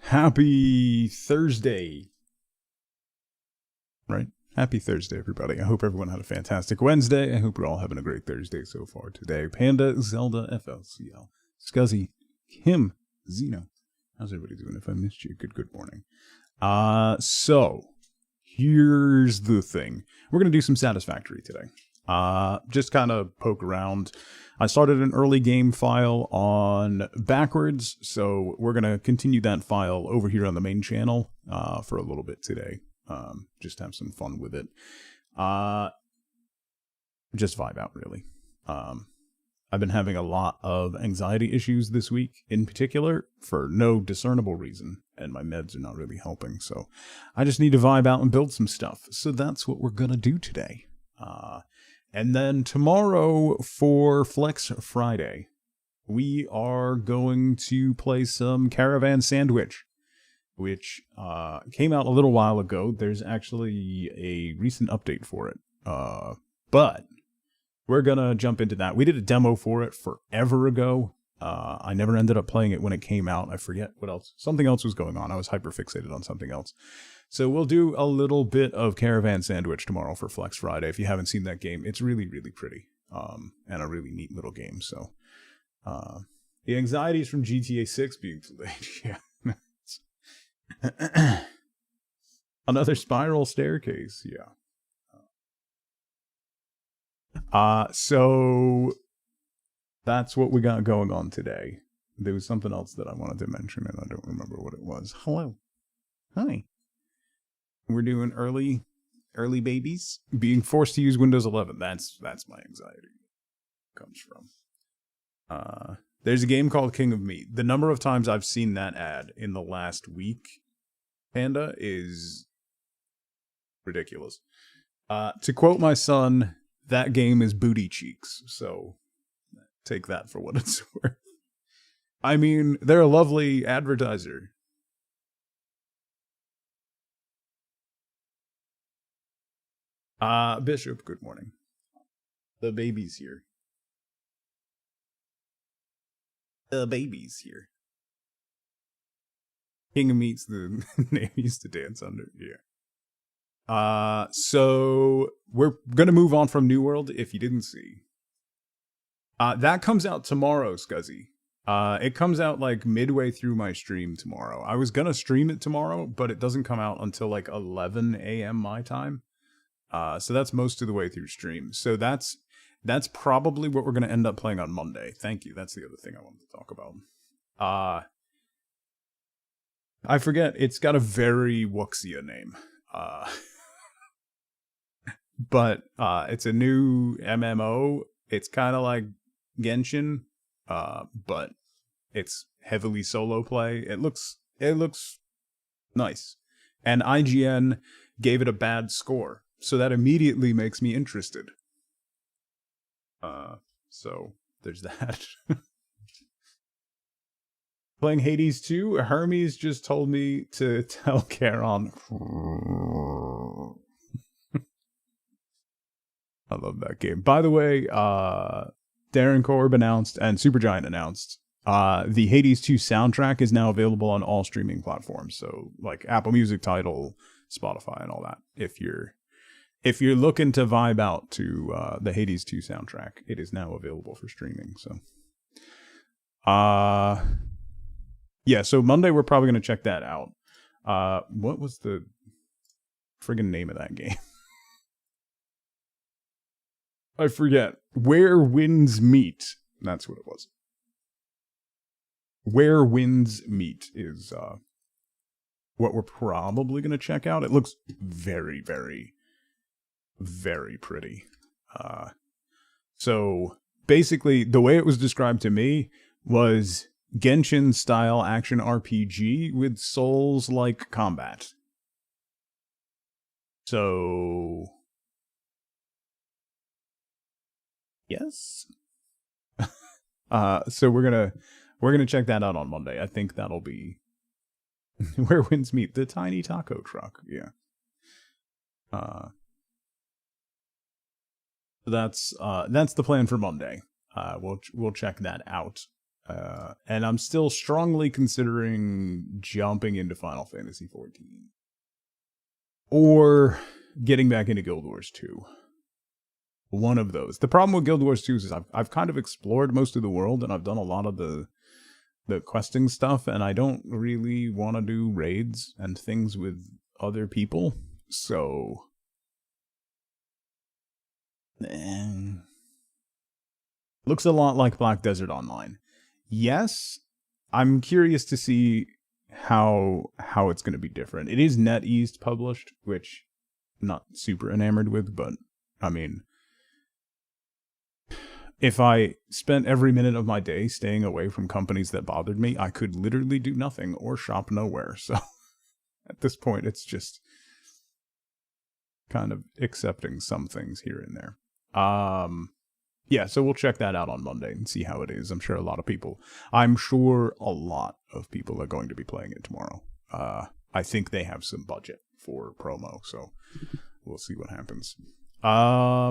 Happy Thursday, right? Happy Thursday, everybody. I hope everyone had a fantastic Wednesday. I hope we're all having a great Thursday so far today. Panda, Zelda, FLCL, Scuzzy, Kim, Zeno. How's everybody doing? If I missed you, good morning. So here's the thing. We're going to do some Satisfactory today. Just kind of poke around. I started an early game file on backwards, so we're going to continue that file over here on the main channel for a little bit today. Just have some fun with it. Just vibe out, really. I've been having a lot of anxiety issues this week, in particular, for no discernible reason, and my meds are not really helping, so I just need to vibe out and build some stuff. So that's what we're going to do today. And then tomorrow for Flex Friday, we are going to play some Caravan Sandwich, which came out a little while ago. There's actually a recent update for it. But we're going to jump into that. We did a demo for it forever ago. I never ended up playing it when it came out. I forget what else. Something else was going on. I was hyper-fixated on something else. So we'll do a little bit of Caravan Sandwich tomorrow for Flex Friday. If you haven't seen that game, it's really, really pretty. And a really neat little game. So the anxieties from GTA 6 being played. Yeah. Another spiral staircase. Yeah. So that's what we got going on today. There was something else that I wanted to mention, and I don't remember what it was. Hello. Hi. We're doing early babies. Being forced to use Windows 11. That's my anxiety comes from. There's a game called King of Meat. The number of times I've seen that ad in the last week, Panda, is ridiculous. To quote my son, that game is booty cheeks. So take that for what it's worth. I mean, they're a lovely advertiser. Bishop, good morning. The baby's here. The baby's here. King of Meat's the name he used to dance under. Yeah. So we're gonna move on from New World if you didn't see. That comes out tomorrow, Scuzzy. It comes out like midway through my stream tomorrow. I was gonna stream it tomorrow, but it doesn't come out until like 11 a.m. my time. So that's most of the way through stream. So that's probably what we're going to end up playing on Monday. Thank you. That's the other thing I wanted to talk about. I forget. It's got a very Wuxia name. But it's a new MMO. It's kind of like Genshin, but it's heavily solo play. It looks nice. And IGN gave it a bad score. So that immediately makes me interested. So there's that. Playing Hades 2, Hermes just told me to tell Charon. I love that game. By the way, Darren Korb announced and Supergiant announced the Hades 2 soundtrack is now available on all streaming platforms. So like Apple Music, Tidal, Spotify, and all that. If you're looking to vibe out to the Hades 2 soundtrack, it is now available for streaming. So, yeah. So Monday we're probably gonna check that out. What was the friggin' name of that game? I forget. Where Winds Meet. That's what it was. Where Winds Meet is what we're probably gonna check out. It looks very, very, very pretty. So basically the way it was described to me was Genshin style action RPG with Souls-like combat. So yes. So we're gonna check that out on Monday. I think that'll be Where Winds Meet, the tiny taco truck. Yeah. That's the plan for Monday. We'll check that out. And I'm still strongly considering jumping into Final Fantasy XIV. Or getting back into Guild Wars 2. One of those. The problem with Guild Wars 2 is I've kind of explored most of the world, and I've done a lot of the questing stuff, and I don't really want to do raids and things with other people. So... looks a lot like Black Desert Online. Yes, I'm curious to see how it's going to be different. It is NetEase published, which I'm not super enamored with, but I mean, if I spent every minute of my day staying away from companies that bothered me, I could literally do nothing or shop nowhere. So at this point, it's just kind of accepting some things here and there. Yeah, so we'll check that out on Monday and see how it is. I'm sure a lot of people are going to be playing it tomorrow. I think they have some budget for promo, so we'll see what happens. But I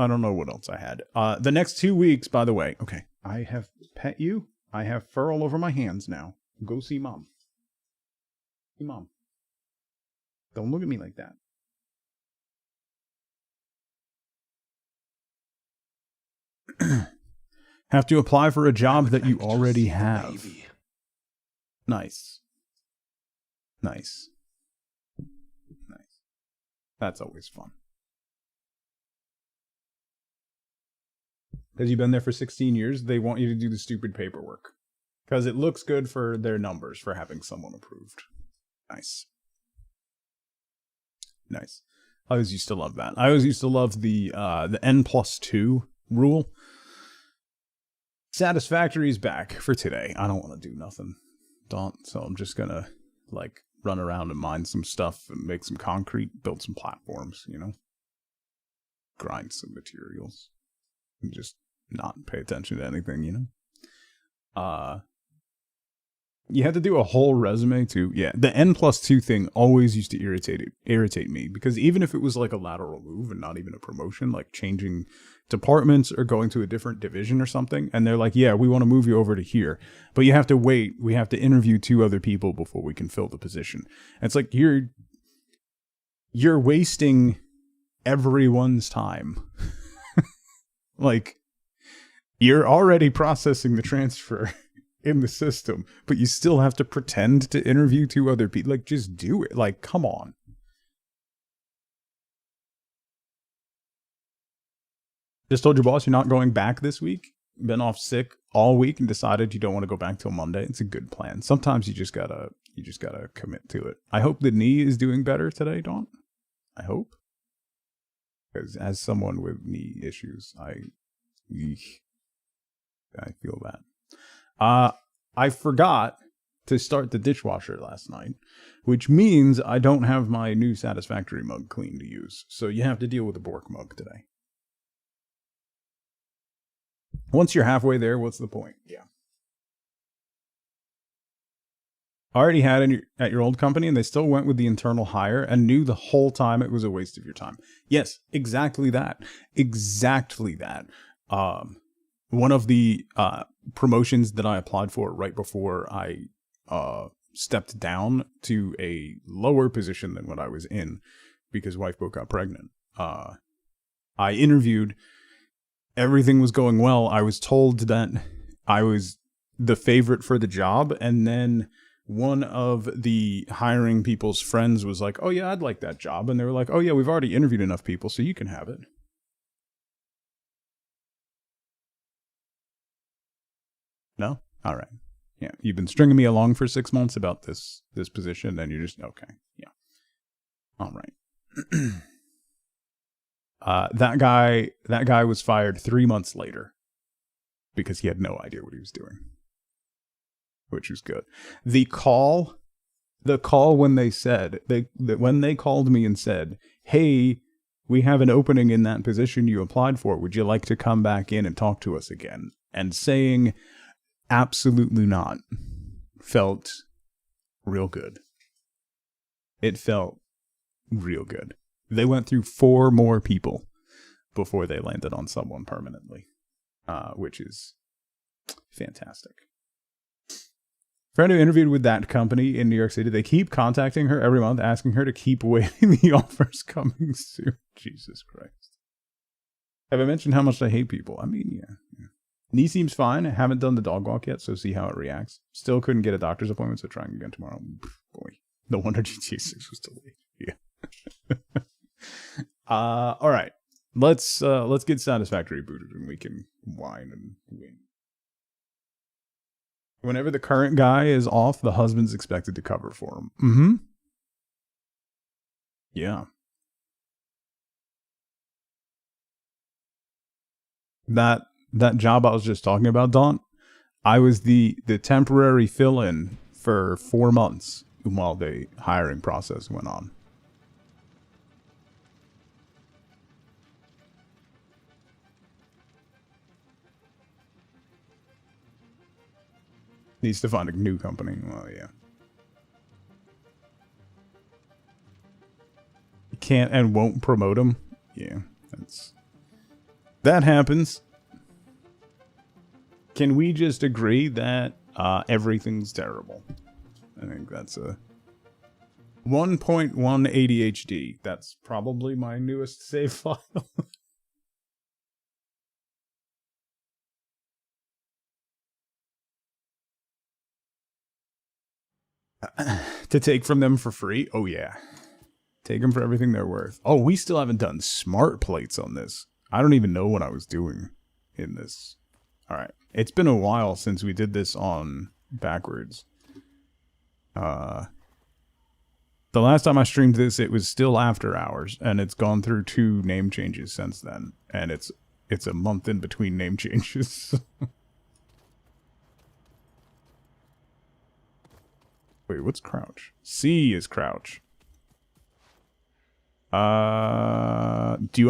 don't know what else I had. The next 2 weeks, by the way. Okay, I have pet you. I have fur all over my hands now. Go see Mom. See Mom. Don't look at me like that. Have to apply for a job that you already have. Nice. Nice. Nice. That's always fun. Because you've been there for 16 years, they want you to do the stupid paperwork. Because it looks good for their numbers for having someone approved. Nice. Nice. I always used to love that. I always used to love the N+2 rule. Satisfactory is back for today. I don't want to do nothing, so I'm just gonna like run around and mine some stuff and make some concrete, build some platforms, you know, grind some materials, and just not pay attention to anything, you know. You had to do a whole resume too. Yeah, the N+2 thing always used to irritate me, because even if it was like a lateral move and not even a promotion, like changing departments or going to a different division or something, and they're like, yeah, we want to move you over to here, but you have to wait. We have to interview 2 other people before we can fill the position. And it's like you're wasting everyone's time. Like, you're already processing the transfer in the system, but you still have to pretend to interview 2 other people. Like, just do it. Like, come on. Just told your boss you're not going back this week. Been off sick all week and decided you don't want to go back till Monday. It's a good plan. Sometimes you just gotta commit to it. I hope the knee is doing better today, Dawn. I hope. Because as someone with knee issues, I feel that. I forgot to start the dishwasher last night, which means I don't have my new Satisfactory mug clean to use. So you have to deal with the Bork mug today. Once you're halfway there, what's the point? Yeah. I already had it at your old company, and they still went with the internal hire and knew the whole time it was a waste of your time. Yes, exactly that. Exactly that. One of the promotions that I applied for right before I stepped down to a lower position than what I was in, because wife both got pregnant. I interviewed. Everything was going well. I was told that I was the favorite for the job, and then one of the hiring people's friends was like, oh yeah, I'd like that job. And they were like, oh yeah, we've already interviewed enough people, so you can have it. No? All right. Yeah, you've been stringing me along for 6 months about this position, and you're just, okay. Yeah. All right. That guy was fired 3 months later because he had no idea what he was doing, which was good. The call when they said when they called me and said, hey, we have an opening in that position you applied for, would you like to come back in and talk to us again? And saying absolutely not felt real good. It felt real good. They went through 4 more people before they landed on someone permanently, which is Fantastic. Friend who interviewed with that company in New York City, they keep contacting her every month, asking her to keep waiting. The offer's coming soon. Jesus Christ. Have I mentioned how much I hate people? I mean, yeah. Knee seems fine. I haven't done the dog walk yet, so see how it reacts. Still couldn't get a doctor's appointment, so trying again tomorrow. Boy, no wonder GTA 6 was delayed. Yeah. All right. Let's get Satisfactory booted and we can whine and win. Whenever the current guy is off, the husband's expected to cover for him. Mm-hmm. Yeah. That job I was just talking about, Don, I was the temporary fill-in for 4 months while the hiring process went on. Needs to find a new company. Well, yeah. You can't and won't promote him. Yeah, that happens. Can we just agree that everything's terrible? I think that's a 1.1 ADHD. That's probably my newest save file. To take from them for free? Oh, yeah. Take them for everything they're worth. Oh, we still haven't done smart plates on this. I don't even know what I was doing in this. All right. It's been a while since we did this on backwards. The last time I streamed this, it was still after hours, and it's gone through 2 name changes since then. And it's a month in between name changes. Wait, what's crouch? C is crouch. Do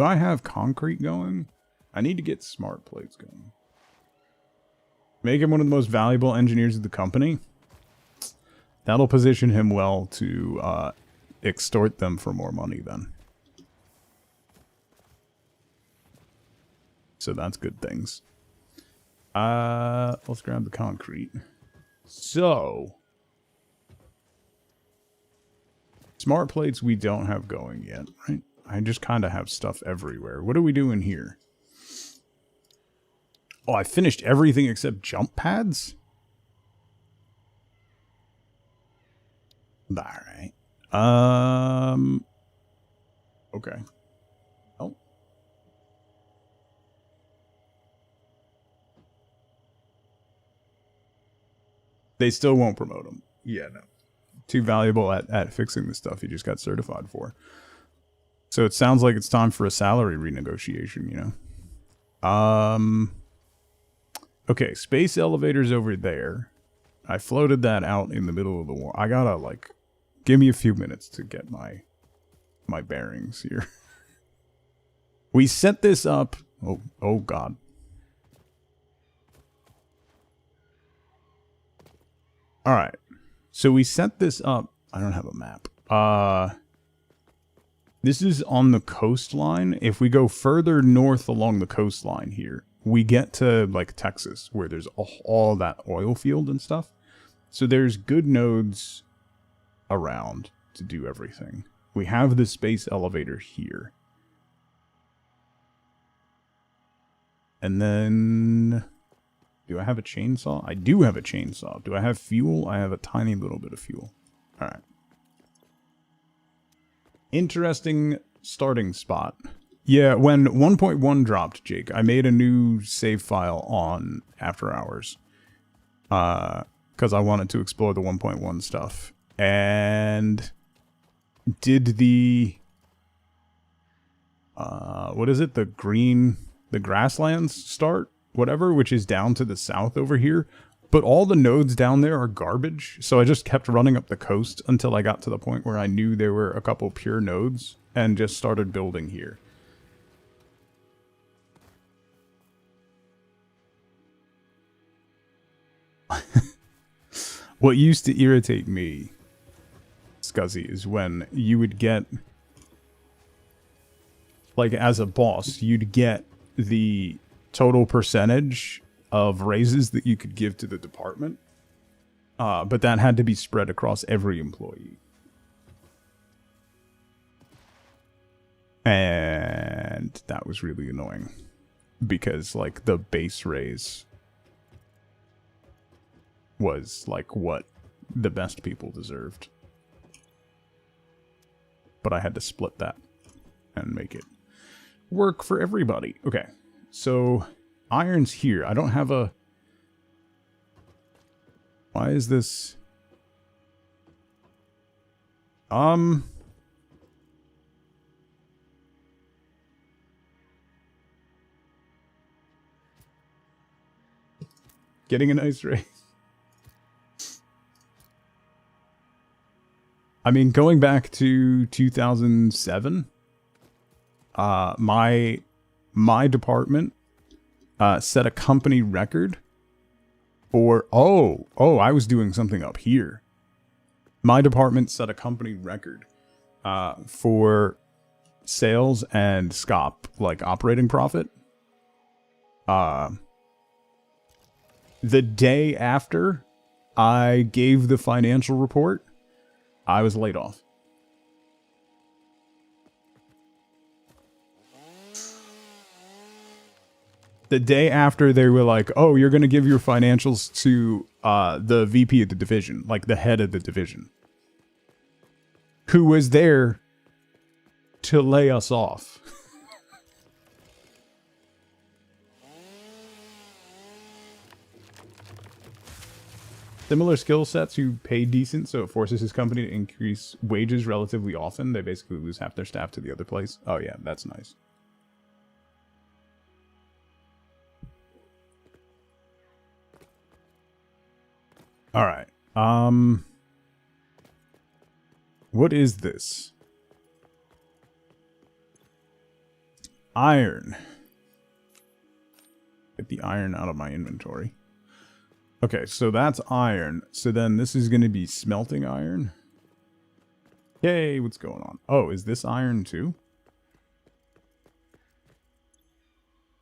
I have concrete going? I need to get smart plates going. Make him one of the most valuable engineers of the company. That'll position him well to extort them for more money then. So that's good things. Let's grab the concrete. So smart plates we don't have going yet, right? I just kind of have stuff everywhere. What are we doing here? Oh, I finished everything except jump pads? Alright. Okay. Oh. They still won't promote them. Yeah, no. Too valuable at fixing the stuff he just got certified for. So it sounds like it's time for a salary renegotiation, you know? Okay, space elevators over there. I floated that out in the middle of the wall. I gotta, like, give me a few minutes to get my bearings here. We set this up. Oh God. All right. So we set this up. I don't have a map. This is on the coastline. If we go further north along the coastline here, we get to like Texas, where there's all that oil field and stuff. So there's good nodes around to do everything. We have the space elevator here. And then, do I have a chainsaw? I do have a chainsaw. Do I have fuel? I have a tiny little bit of fuel. All right. Interesting starting spot. Yeah, when 1.1 dropped, Jake, I made a new save file on After Hours. Because I wanted to explore the 1.1 stuff. And did the... what is it? The grasslands start? Whatever, which is down to the south over here. But all the nodes down there are garbage. So I just kept running up the coast until I got to the point where I knew there were a couple pure nodes. And just started building here. What used to irritate me, Scuzzy, is when you would get, like as a boss, you'd get the total percentage of raises that you could give to the department. But that had to be spread across every employee. And that was really annoying. Because, like, the base raise was, like, what the best people deserved. But I had to split that and make it work for everybody. Okay, so iron's here. I don't have a... Why is this... Getting a nice raise. I mean, going back to 2007, my department set a company record for... I was doing something up here. My department set a company record for sales and SCOP, like operating profit. The day after I gave the financial report, I was laid off. The day after, they were like, oh, you're going to give your financials to the VP of the division, like the head of the division, who was there to lay us off. Similar skill sets who pay decent, so it forces his company to increase wages relatively often. They basically lose half their staff to the other place. Oh yeah, that's nice. Alright. What is this? Iron. Get the iron out of my inventory. Okay, so that's iron. So then this is going to be smelting iron. Yay, what's going on? Oh, is this iron too?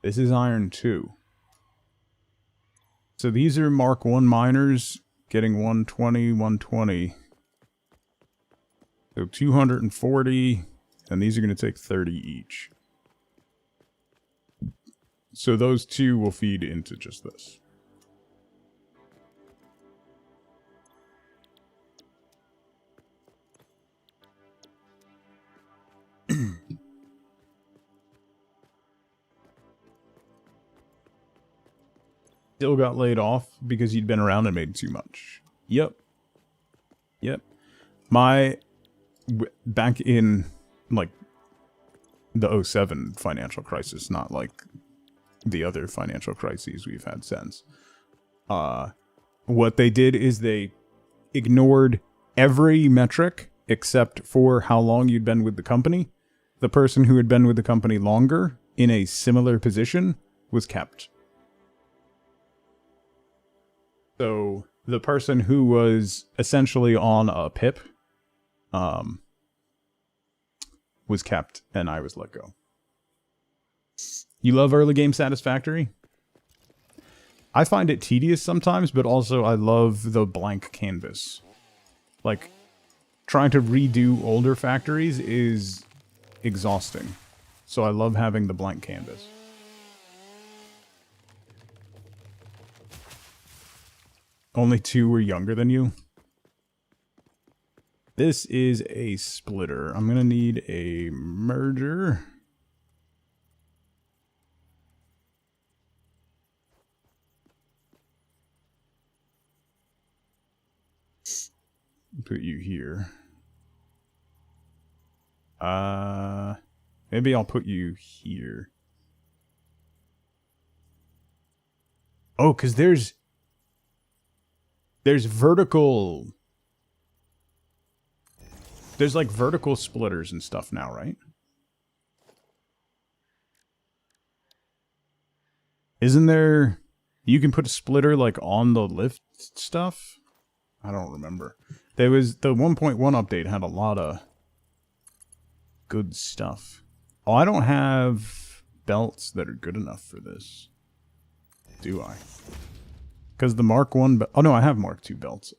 This is iron too. So these are Mark 1 miners getting 120, 120. So 240, and these are going to take 30 each. So those two will feed into just this. Still got laid off because you'd been around and made too much. Yep. Back in, like, the 07 financial crisis, not like the other financial crises we've had since. What they did is they ignored every metric except for how long you'd been with the company. The person who had been with the company longer in a similar position was kept. So the person who was essentially on a PIP was kept, and I was let go. You love early game Satisfactory? I find it tedious sometimes, but also I love the blank canvas. Like, trying to redo older factories is exhausting. So I love having the blank canvas. Only two were younger than you? This is a splitter. I'm gonna need a merger. Put you here. Maybe I'll put you here. Oh, because there's vertical... There's like vertical splitters and stuff now, right? Isn't there... You can put a splitter like on the lift stuff? I don't remember. There was... The 1.1 update had a lot of good stuff. Oh, I don't have belts that are good enough for this. Do I? Because the Mark 1... Oh, no, I have Mark 2 belts.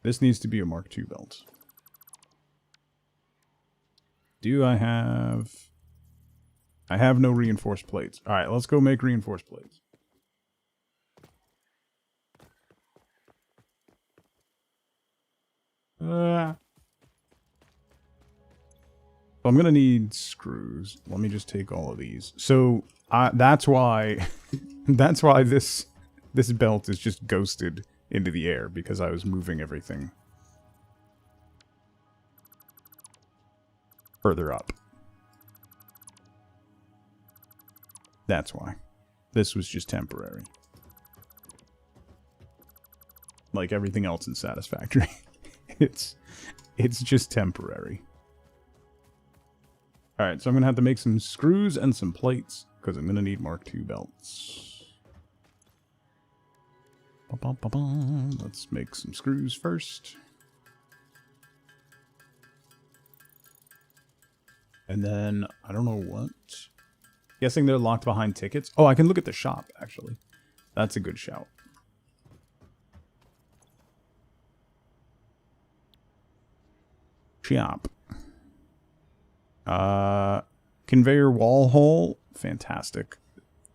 This needs to be a Mark 2 belt. Do I have... I have no reinforced plates. Alright, let's go make reinforced plates. So I'm gonna need screws. Let me just take all of these. So that's why that's why this belt is just ghosted into the air, because I was moving everything further up. That's why. This was just temporary. Like everything else in Satisfactory. It's just temporary. Alright, so I'm gonna have to make some screws and some plates, because I'm gonna need Mark II belts. Let's make some screws first. And then, I don't know what. Guessing they're locked behind tickets. Oh, I can look at the shop, actually. That's a good shout. Shop. Conveyor wall hole, fantastic.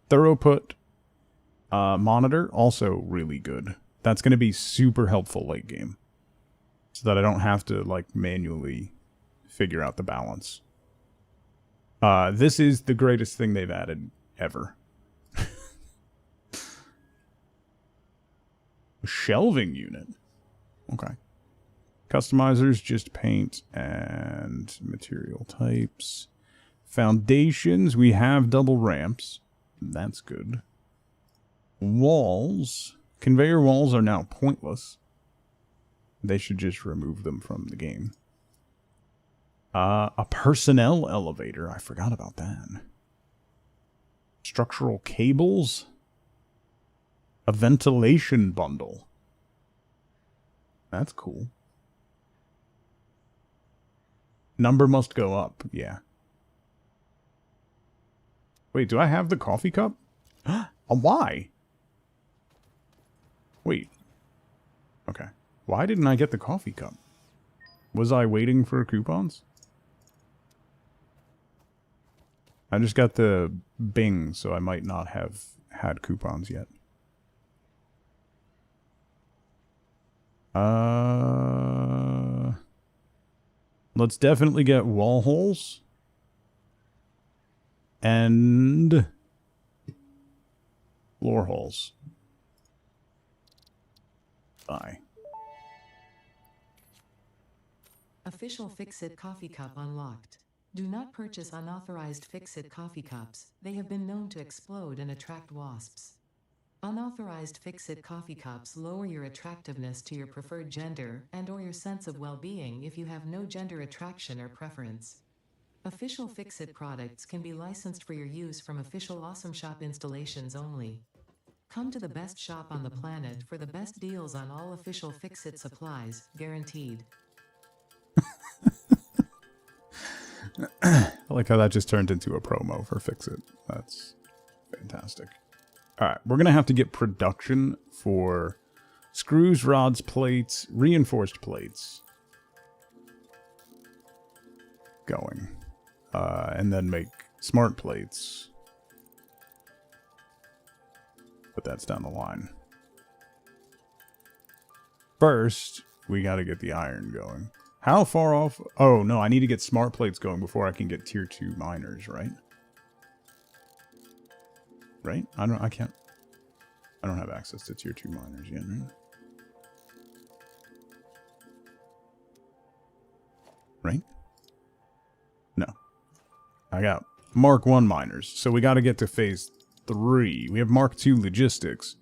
Throughput monitor, also really good. That's going to be super helpful late game, so that I don't have to like manually figure out the balance. This is the greatest thing they've added ever. Shelving unit. Okay. Customizers, just paint and material types. Foundations, we have double ramps. That's good. Walls. Conveyor walls are now pointless. They should just remove them from the game. A personnel elevator. I forgot about that. Structural cables. A ventilation bundle. That's cool. Number must go up. Yeah. Wait, do I have the coffee cup? Why? Wait. Okay. Why didn't I get the coffee cup? Was I waiting for coupons? I just got the Bing, so I might not have had coupons yet. Let's definitely get wall holes. And floor holes. Bye. Official Fix-It coffee cup unlocked. Do not purchase unauthorized Fix-It coffee cups. They have been known to explode and attract wasps. Unauthorized Fix-It coffee cups lower your attractiveness to your preferred gender and/or your sense of well-being if you have no gender attraction or preference. Official Fix-It products can be licensed for your use from official Awesome Shop installations only. Come to the best shop on the planet for the best deals on all official Fix-It supplies, guaranteed. I like how that just turned into a promo for Fix-It. That's fantastic. Alright, we're going to have to get production for screws, rods, plates, reinforced plates going. And then make smart plates. But that's down the line. First, we got to get the iron going. How far off? Oh, no, I need to get smart plates going before I can get tier 2 miners, right? Right? I don't have access to tier 2 miners yet, right? Right? No. I got Mark 1 miners, so we got to get to phase 3. We have Mark 2 logistics.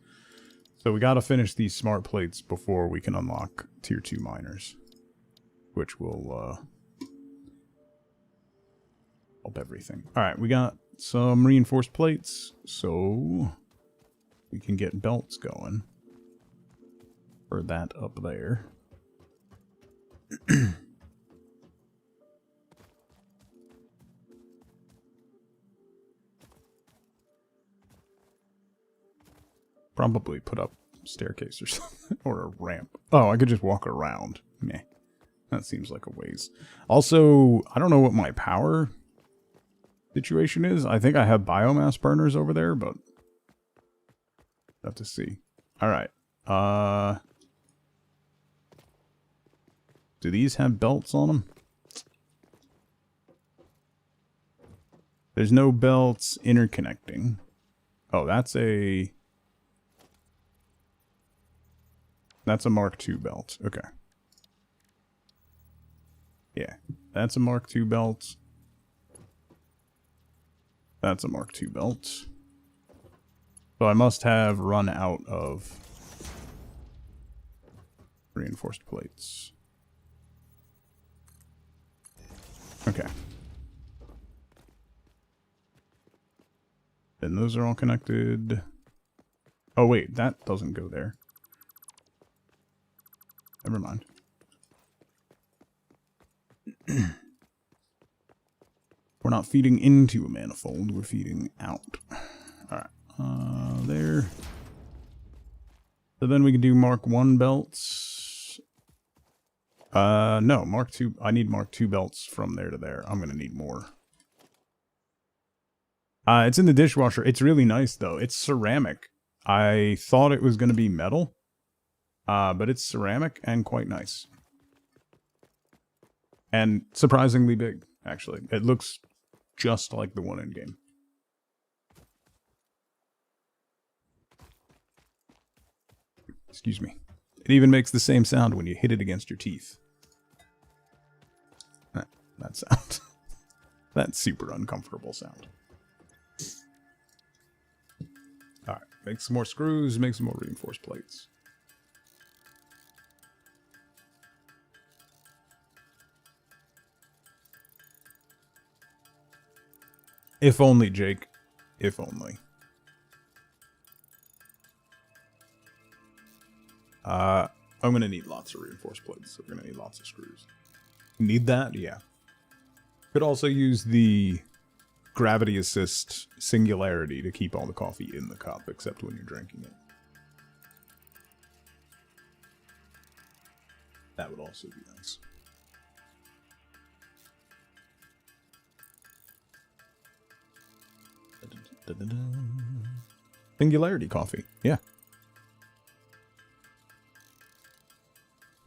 So we got to finish these smart plates before we can unlock tier 2 miners. Which will help everything. Alright, we got some reinforced plates, so we can get belts going for that up there. Probably put up a staircase or something. Or a ramp. Oh, I could just walk around. Meh. That seems like a ways. Also, I don't know what my power situation is. I think I have biomass burners over there, but have to see. Alright. Do these have belts on them? There's no belts interconnecting. Oh, that's a Mark II belt. Okay. Yeah, that's a Mark II belt. That's a Mark II belt. So I must have run out of reinforced plates. Okay. Then those are all connected. Oh wait, that doesn't go there. Never mind. We're not feeding into a manifold, we're feeding out. Alright, there. So then we can do Mark I belts. No, Mark II, I need Mark II belts from there to there. I'm gonna need more. It's in the dishwasher. It's really nice though. It's ceramic. I thought it was gonna be metal. But it's ceramic and quite nice. And surprisingly big, actually. It looks just like the one in game. Excuse me. It even makes the same sound when you hit it against your teeth. That sound. That super uncomfortable sound. Alright, make some more screws, make some more reinforced plates. If only, Jake. If only. I'm gonna need lots of reinforced plates, so we're gonna need lots of screws. Need that? Yeah. Could also use the gravity assist singularity to keep all the coffee in the cup, except when you're drinking it. That would also be nice. Singularity coffee. Yeah.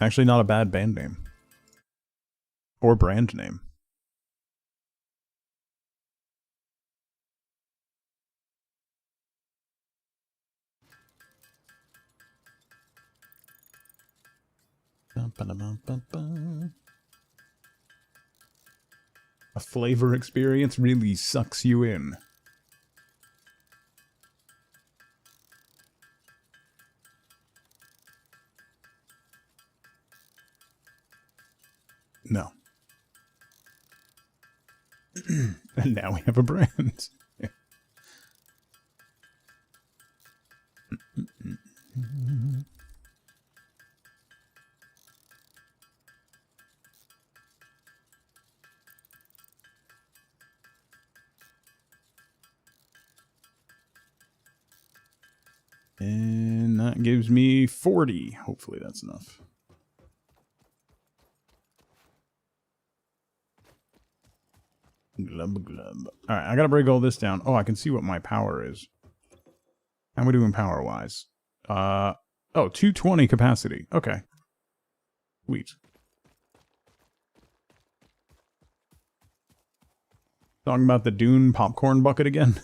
Actually not a bad band name. Or brand name. A flavor experience really sucks you in. No. And now we have a brand. And that gives me 40. Hopefully that's enough. Glub glub. Alright, I gotta break all this down. Oh, I can see what my power is. How am I doing power-wise? Oh, 220 capacity. Okay. Sweet. Talking about the Dune popcorn bucket again?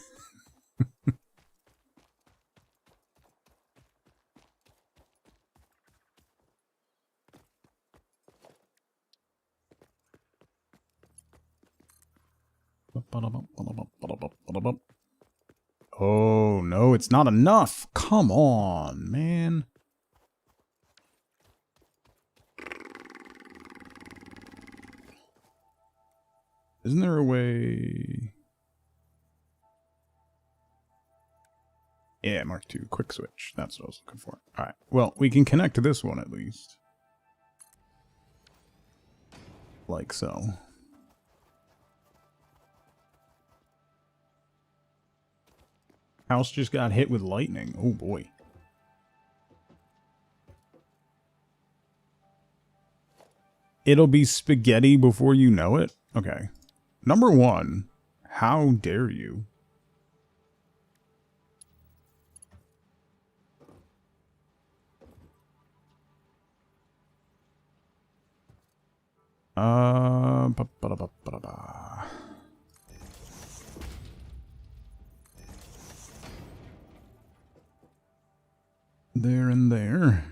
Oh, no, it's not enough. Come on, man. Isn't there a way? Yeah, Mark II, quick switch. That's what I was looking for. Alright, well, we can connect to this one at least. Like so. House just got hit with lightning. Oh boy. It'll be spaghetti before you know it? Okay. Number one, how dare you? Ba-ba-da-ba-ba-da-ba. There and there.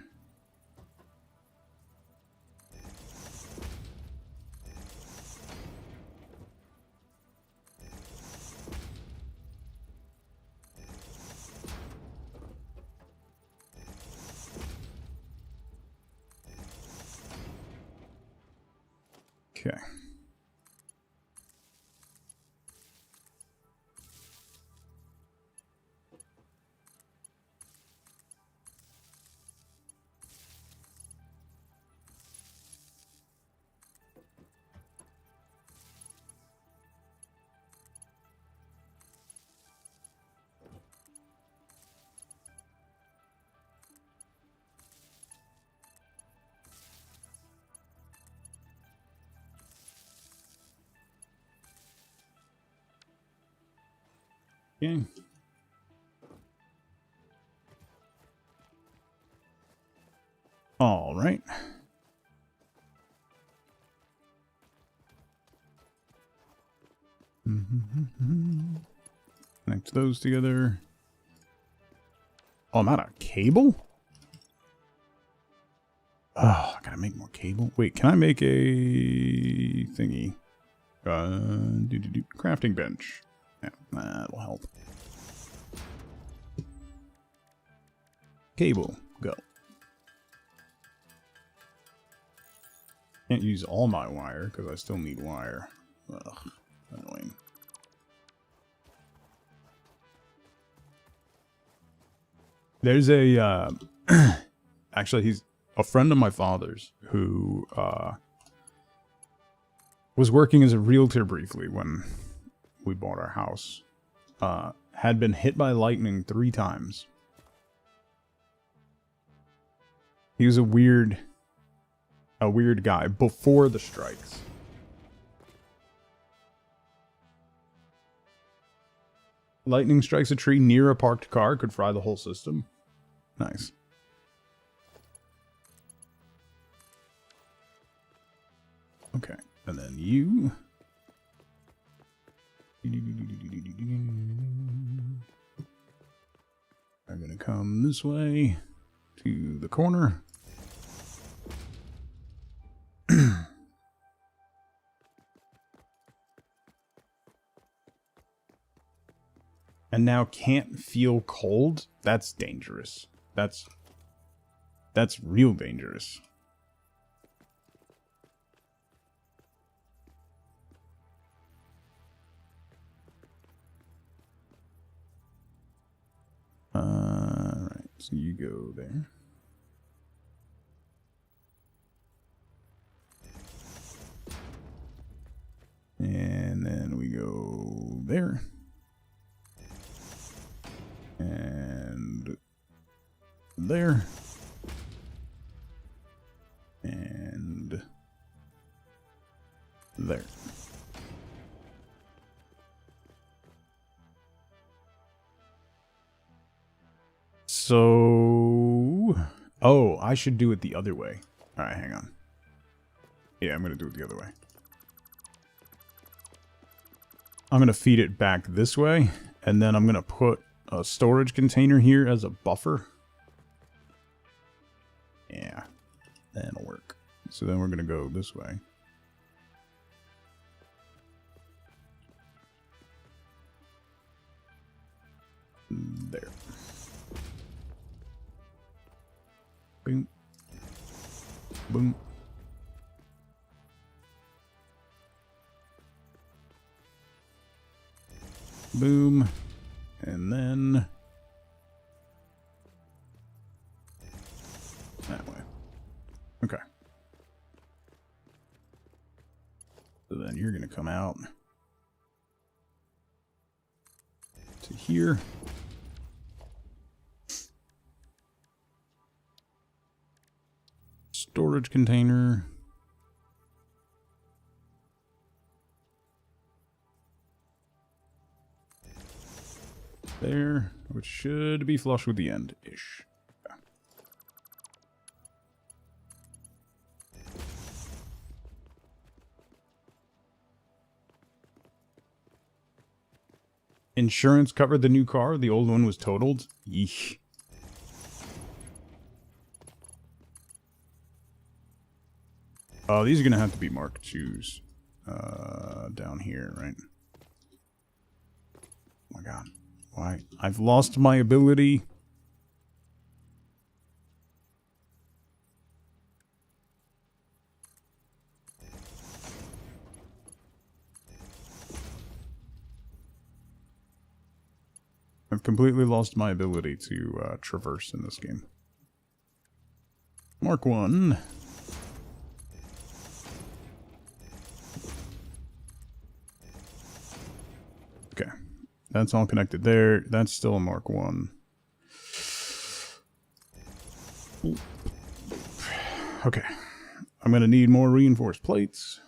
Okay. Okay. All right. Connect those together. Oh, I'm out of cable? Oh, I gotta make more cable. Wait, can I make a thingy? Crafting bench. Yeah, that'll help. Cable, go. Can't use all my wire because I still need wire. Ugh, annoying. There's a actually he's a friend of my father's who was working as a realtor briefly when we bought our house. Had been hit by lightning 3 times. He was a weird guy before the strikes. Lightning strikes a tree near a parked car, could fry the whole system. Nice. Okay, and then you... are gonna come this way to the corner. And now can't feel cold? That's dangerous. That's real dangerous. Alright, so you go there. And then we go there. And there. And there. So... oh, I should do it the other way. Alright, hang on. Yeah, I'm going to do it the other way. I'm going to feed it back this way, and then I'm going to put a storage container here as a buffer. Yeah, that'll work. So then we're going to go this way. There. Boom. Boom. Boom. And then that way. Okay. So then you're going to come out to here. Storage container. there, which should be flush with the end-ish. Yeah. Insurance covered the new car. The old one was totaled. Yeesh. Oh, these are going to have to be Mark IIs down here, right? Oh my god. Why? I've lost my ability. I've completely lost my ability to traverse in this game. Mark 1. Okay. That's all connected there. That's still a Mark 1. Okay. I'm going to need more reinforced plates.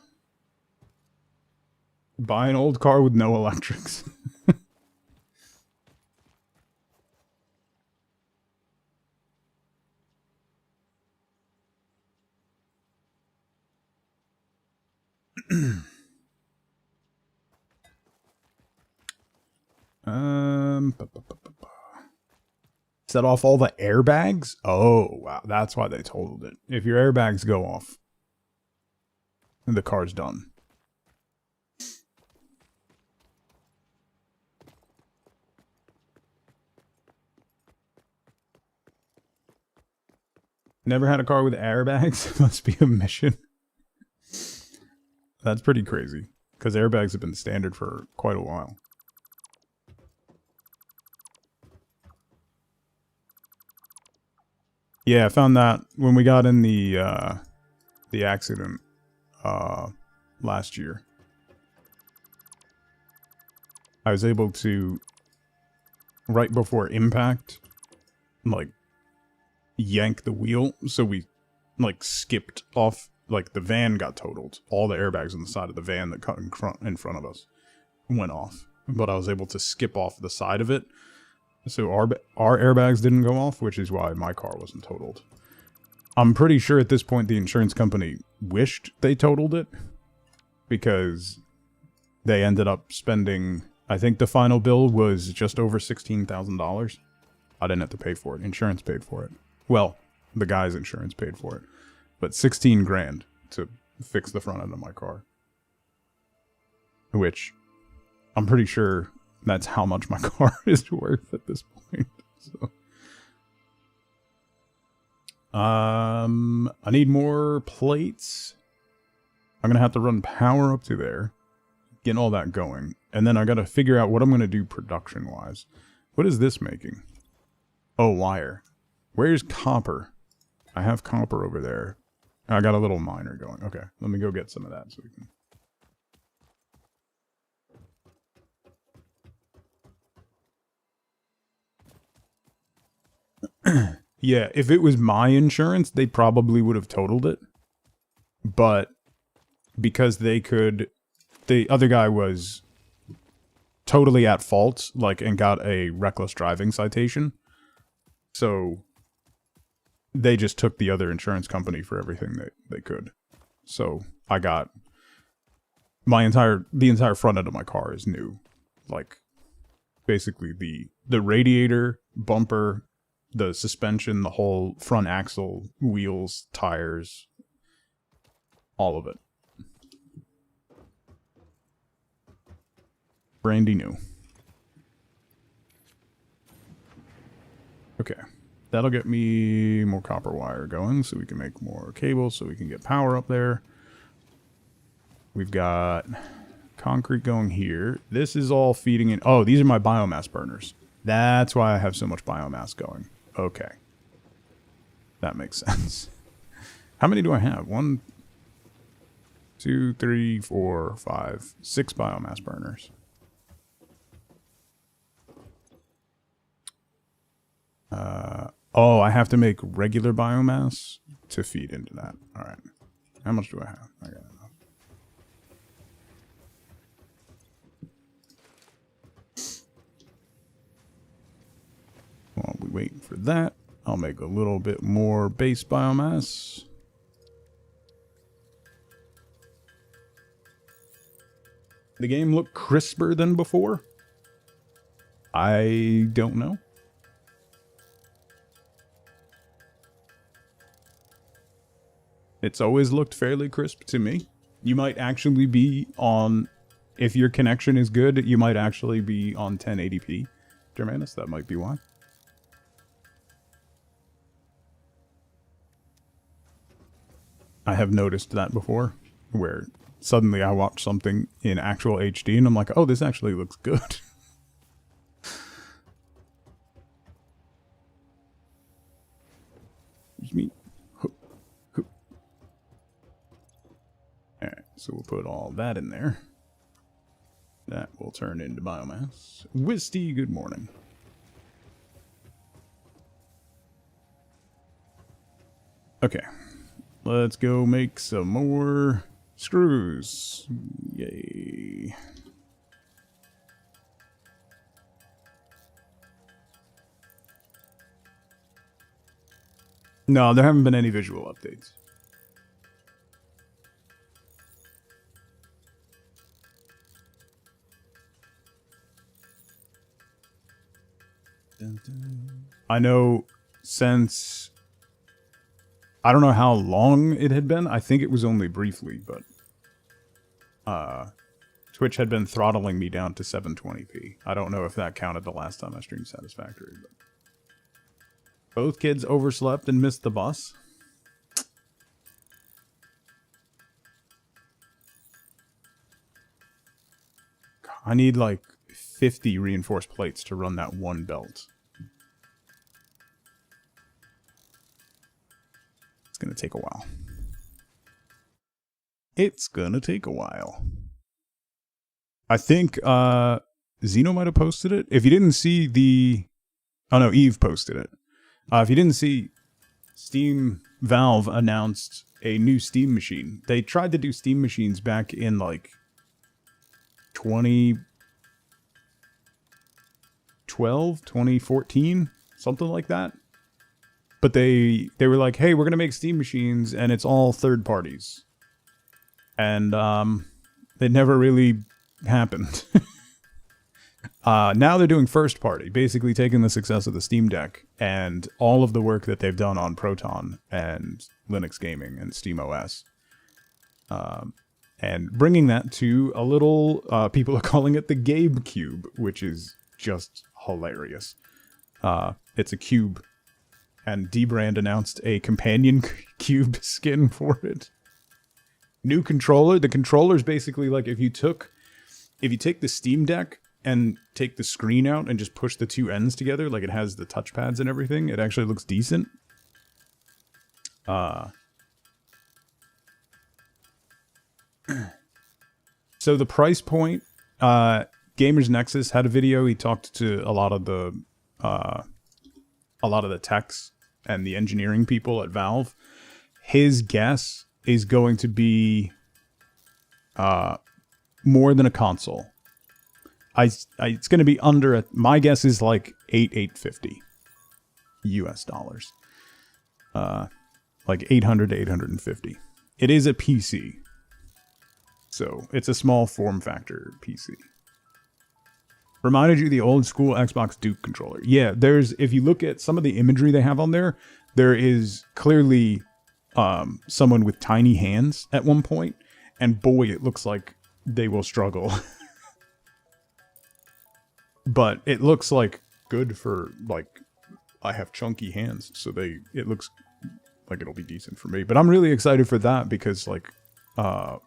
Buy an old car with no electrics. Set off all the airbags? Oh, wow. That's why they totaled it. If your airbags go off, the car's done. Never had a car with airbags? Must be a mission. That's pretty crazy, because airbags have been standard for quite a while. Yeah, I found that when we got in the accident last year. I was able to, right before impact, like, yank the wheel, so we, like, skipped off, like, the van got totaled. All the airbags on the side of the van that cut in front of us went off. But I was able to skip off the side of it. So our airbags didn't go off, which is why my car wasn't totaled. I'm pretty sure at this point the insurance company wished they totaled it, because they ended up spending, I think the final bill was just over $16,000. I didn't have to pay for it. Insurance paid for it. Well, the guy's insurance paid for it. But 16 grand to fix the front end of my car. Which, I'm pretty sure that's how much my car is worth at this point. So, I need more plates. I'm gonna have to run power up to there, getting all that going, and then I gotta figure out what I'm gonna do production-wise. What is this making? Oh, wire. Where's copper? I have copper over there. I got a little miner going. Okay, let me go get some of that so we can... Yeah, if it was my insurance, they probably would have totaled it. But because they could... The other guy was totally at fault, like, and got a reckless driving citation. So they just took the other insurance company for everything that they could. So I got the entire front end of my car is new. Like, basically the radiator, bumper, the suspension, the whole front axle, wheels, tires, all of it. Brandy new. Okay. That'll get me more copper wire going so we can make more cables so we can get power up there. We've got concrete going here. This is all feeding in. Oh, these are my biomass burners. That's why I have so much biomass going. Okay. That makes sense. How many do I have? 1, 2, 3, 4, 5, 6 biomass burners. Oh, I have to make regular biomass to feed into that. All right. How much do I have? I got enough. waiting for that. I'll make a little bit more base biomass. The game look crisper than before? I don't know. It's always looked fairly crisp to me. You might actually be on, if your connection is good, you might actually be on 1080p. Germanus, that might be why. I have noticed that before, where suddenly I watch something in actual HD and I'm like, oh, this actually looks good. Excuse me. Alright, so we'll put all that in there. That will turn into biomass. Wisty, good morning. Okay. Let's go make some more screws. Yay. No, there haven't been any visual updates. I know since... I don't know how long it had been. I think it was only briefly, but... Twitch had been throttling me down to 720p. I don't know if that counted the last time I streamed Satisfactory, but... Both kids overslept and missed the bus. I need like 50 reinforced plates to run that one belt. It's gonna take a while. It's gonna take a while. I think Zeno might have posted it. If you didn't see the... Oh no, Eve posted it. If you didn't see, Valve announced a new Steam machine. They tried to do Steam machines back in like 2012, 2014, something like that. But they were like, hey, we're going to make Steam machines and it's all third parties. And it never really happened. Now they're doing first party, basically taking the success of the Steam Deck and all of the work that they've done on Proton and Linux Gaming and SteamOS. And bringing that to a little, people are calling it the Gabe Cube, which is just hilarious. It's a cube, and D-Brand announced a companion cube skin for it. New controller. The controller's basically like if you take the Steam Deck and take the screen out and just push the two ends together, like it has the touchpads and everything, it actually looks decent. So the price point, Gamers Nexus had a video. He talked to a lot of the techs and the engineering people at Valve. His guess is going to be more than a console. It's going to be under my guess is like $850 US dollars. Like 800 to 850. It is a PC. So it's a small form factor PC. Reminded you of the old school Xbox Duke controller. Yeah, if you look at some of the imagery they have on there is clearly someone with tiny hands at one point, and boy, it looks like they will struggle. But it looks like good for, like, I have chunky hands, so it looks like it'll be decent for me. But I'm really excited for that because, like,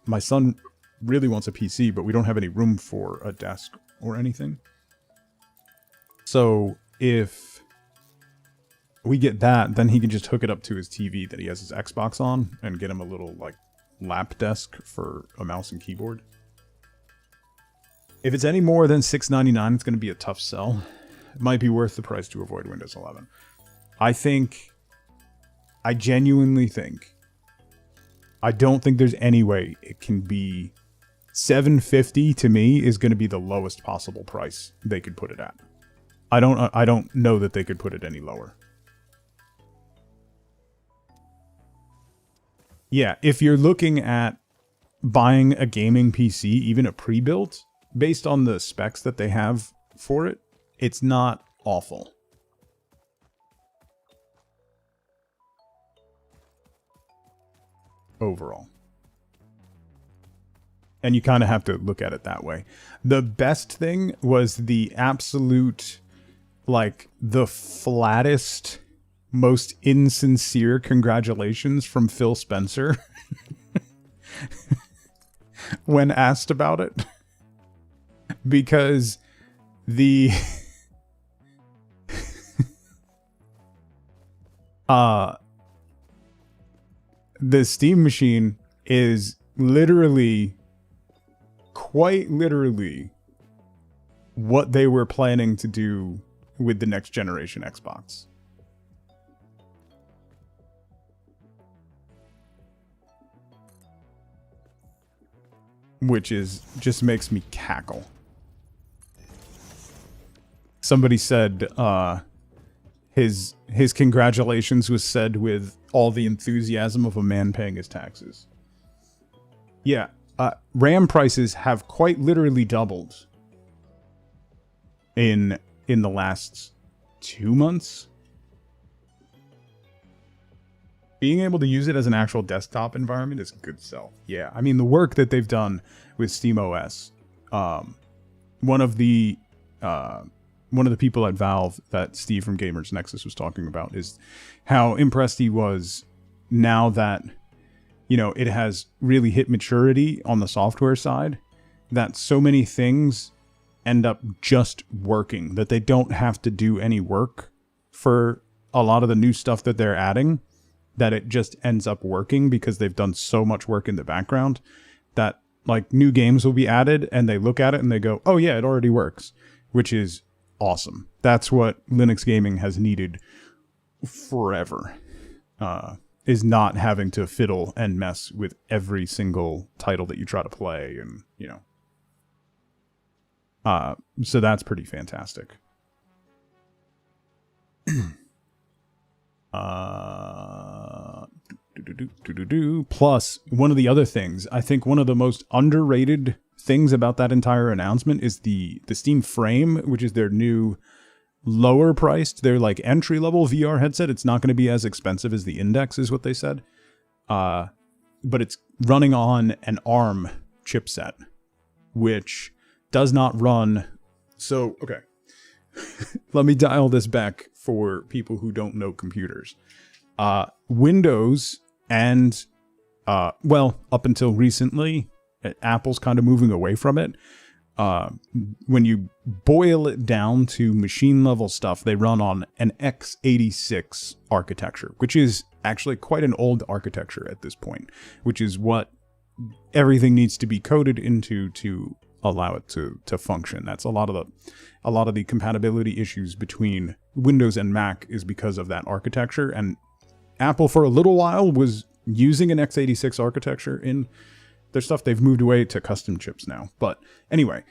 my son really wants a PC, but we don't have any room for a desk or anything. So if we get that, then he can just hook it up to his TV that he has his Xbox on and get him a little, like, lap desk for a mouse and keyboard. If it's any more than $699, it's going to be a tough sell. It might be worth the price to avoid Windows 11. I genuinely think, I don't think there's any way it can be $750 to me is going to be the lowest possible price they could put it at. I don't know that they could put it any lower. Yeah, if you're looking at buying a gaming PC, even a pre-built, based on the specs that they have for it, it's not awful. Overall. And you kind of have to look at it that way. The best thing was the absolute, like, the flattest, most insincere congratulations from Phil Spencer when asked about it. Because the the Steam machine is literally, quite literally, what they were planning to do with the next generation Xbox. Which is, just makes me cackle. Somebody said, his congratulations was said with all the enthusiasm of a man paying his taxes. Yeah, RAM prices have quite literally doubled in the last 2 months. Being able to use it as an actual desktop environment is a good sell. Yeah, I mean, the work that they've done with SteamOS, one of the people at Valve that Steve from Gamers Nexus was talking about is how impressed he was now that, you know, it has really hit maturity on the software side, that so many things end up just working, that they don't have to do any work for a lot of the new stuff that they're adding, that it just ends up working because they've done so much work in the background that, like, new games will be added and they look at it and they go, oh yeah, it already works, which is awesome. That's what Linux gaming has needed forever, is not having to fiddle and mess with every single title that you try to play, and, you know. So that's pretty fantastic. Plus, one of the other things, I think one of the most underrated things about that entire announcement is the Steam Frame, which is their new lower priced, their like entry level VR headset. It's not going to be as expensive as the Index, is what they said. But it's running on an ARM chipset, which does not run. So, okay. Let me dial this back for people who don't know computers. Windows and, well, up until recently, Apple's kind of moving away from it. When you boil it down to machine level stuff, they run on an x86 architecture, which is actually quite an old architecture at this point, which is what everything needs to be coded into to allow it to function. That's a lot of the compatibility issues between Windows and Mac is because of that architecture. And Apple for a little while was using an x86 architecture in their stuff. They've moved away to custom chips now. But anyway,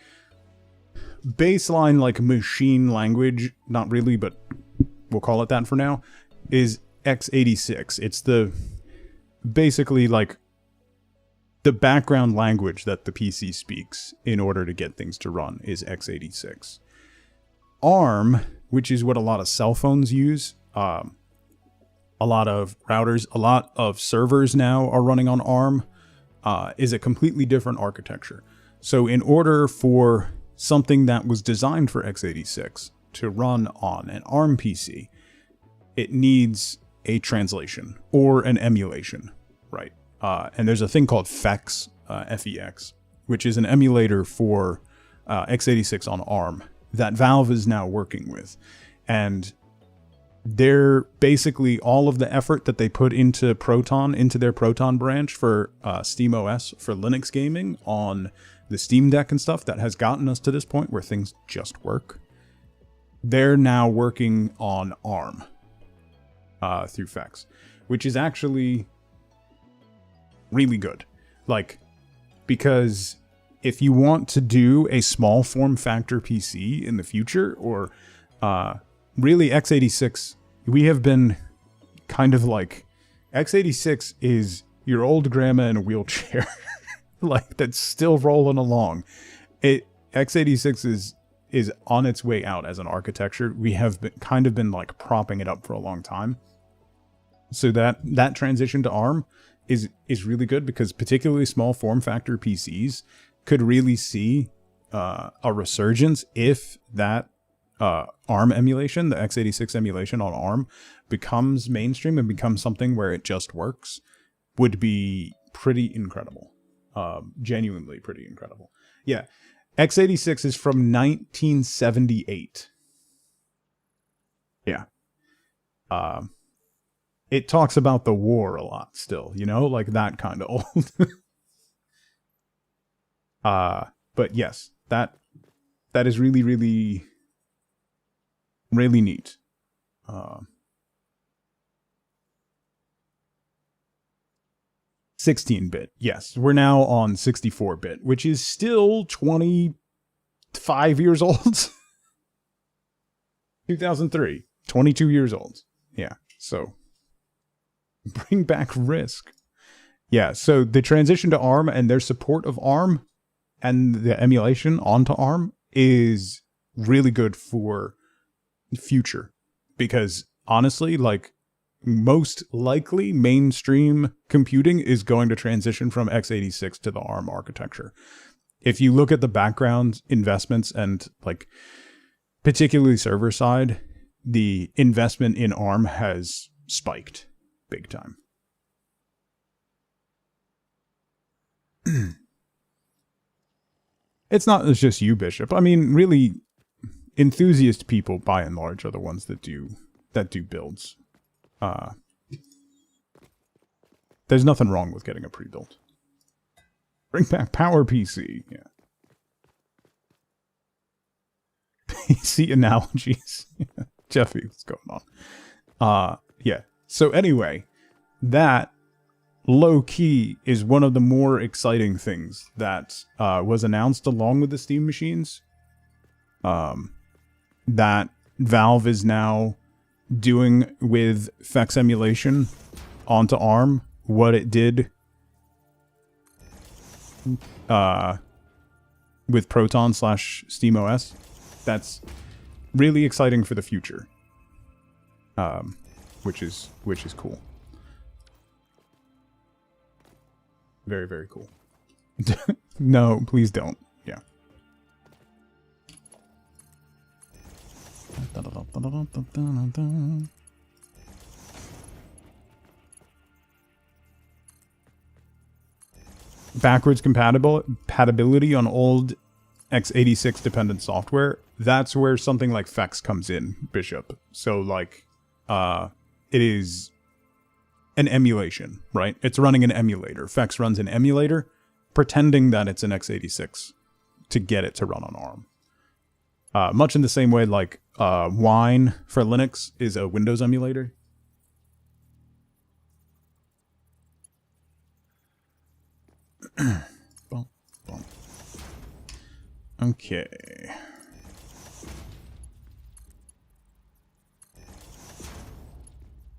baseline like machine language, not really, but we'll call it that for now, is x86. It's the basically like the background language that the PC speaks in order to get things to run is x86. ARM, which is what a lot of cell phones use, a lot of routers, a lot of servers now are running on ARM, is a completely different architecture. So in order for something that was designed for x86 to run on an ARM PC, it needs a translation or an emulation, right? And there's a thing called FEX, F-E-X, which is an emulator for x86 on ARM that Valve is now working with. And they're basically all of the effort that they put into Proton, into their Proton branch for SteamOS, for Linux gaming on the Steam Deck and stuff that has gotten us to this point where things just work. They're now working on ARM through FEX, which is actually really good. Like, because if you want to do a small form factor PC in the future, or Really, x86, we have been kind of like, x86 is your old grandma in a wheelchair, like that's still rolling along. x86 is on its way out as an architecture. We have been like propping it up for a long time. So that transition to ARM is really good, because particularly small form factor PCs could really see a resurgence if that ARM emulation, the x86 emulation on ARM, becomes mainstream and becomes something where it just works. Would be pretty incredible. Genuinely pretty incredible. Yeah. x86 is from 1978. Yeah. It talks about the war a lot still, you know, like that kind of old. But yes, that is really, really, really neat. 16-bit. Yes, we're now on 64-bit, which is still 25 years old. 2003, 22 years old. Yeah, so bring back RISC. Yeah, so the transition to ARM and their support of ARM and the emulation onto ARM is really good for future, because honestly, like, most likely mainstream computing is going to transition from x86 to the ARM architecture. If you look at the background investments and like particularly server side, the investment in ARM has spiked big time. It's not just you, Bishop. I mean, really, enthusiast people by and large are the ones that do builds. There's nothing wrong with getting a pre-built. Bring back PowerPC. Yeah. PC analogies. Jeffy, what's going on? Yeah. So anyway, that low-key is one of the more exciting things that was announced along with the Steam machines. That Valve is now doing with FEX emulation onto ARM what it did with Proton / SteamOS. That's really exciting for the future, which is cool. Very, very cool. No, please don't. Yeah. Backwards compatibility on old x86 dependent software. That's where something like FEX comes in, Bishop. So like, it is an emulation, right? It's running an emulator. FEX runs an emulator, pretending that it's an x86 to get it to run on ARM. Much in the same way like Wine for Linux is a Windows emulator. Boom, boom. Okay.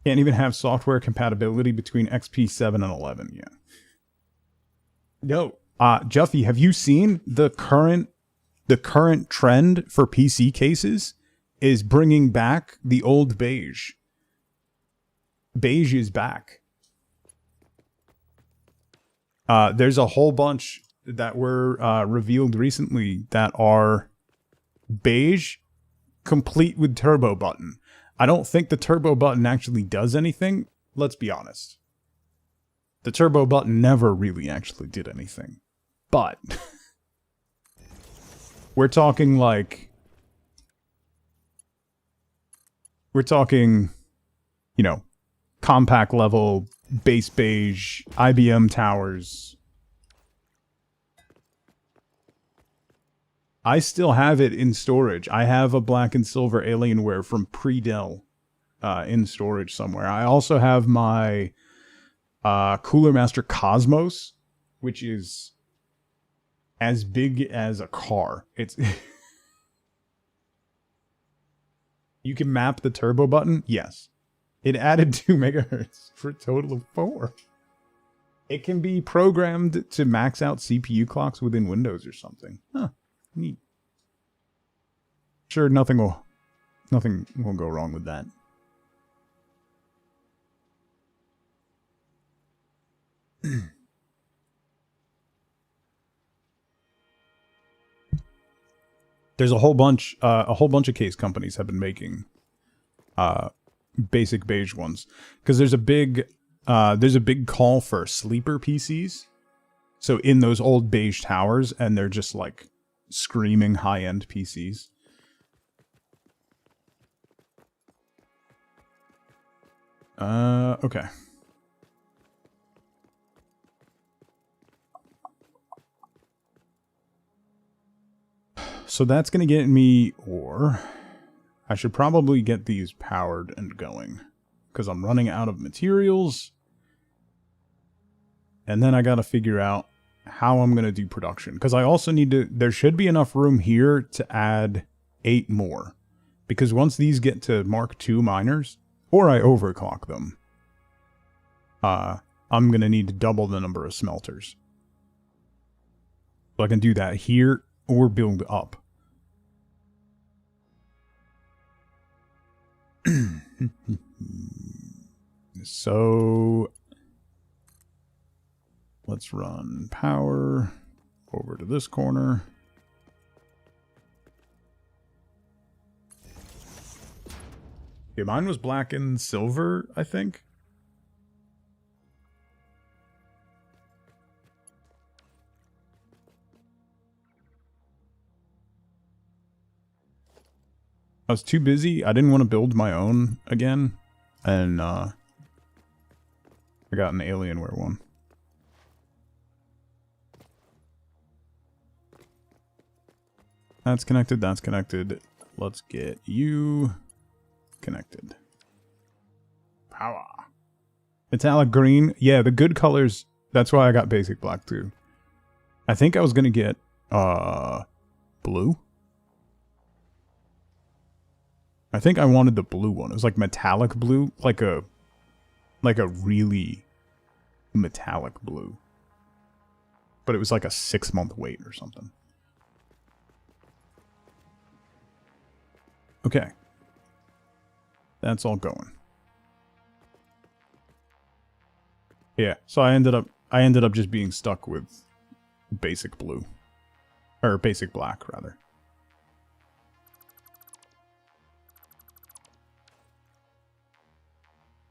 Can't even have software compatibility between XP7 and 11 yet. No. Juffy, have you seen the current trend for PC cases is bringing back the old beige. Beige is back. There's a whole bunch that were revealed recently that are beige, complete with turbo button. I don't think the turbo button actually does anything. Let's be honest. The turbo button never really actually did anything. But we're talking like, you know, compact level, base beige, IBM towers. I still have it in storage. I have a black and silver Alienware from pre-Dell in storage somewhere. I also have my Cooler Master Cosmos, which is as big as a car. It's You can map the turbo button? Yes. It added 2 megahertz for a total of 4. It can be programmed to max out CPU clocks within Windows or something. Huh. Neat. Sure, nothing will go wrong with that. There's a whole bunch of case companies have been making basic beige ones because there's a big call for sleeper PCs. So in those old beige towers, and they're just like screaming high-end PCs. Okay. So that's going to get me ore. I should probably get these powered and going, because I'm running out of materials. And then I got to figure out how I'm going to do production, because I also need to, there should be enough room here to add 8 more. Because once these get to Mark II miners, or I overclock them, I'm going to need to double the number of smelters. So I can do that here or build up. So let's run power over to this corner. Yeah, mine was black and silver, I think. I was too busy. I didn't want to build my own again. And I got an Alienware one. That's connected. That's connected. Let's get you connected. Power. Metallic green. Yeah, the good colors. That's why I got basic black too. I think I was going to get blue. I think I wanted the blue one. It was like metallic blue, like a really metallic blue. But it was like a 6-month wait or something. Okay. That's all going. Yeah, so I ended up just being stuck with basic blue. Or basic black, rather.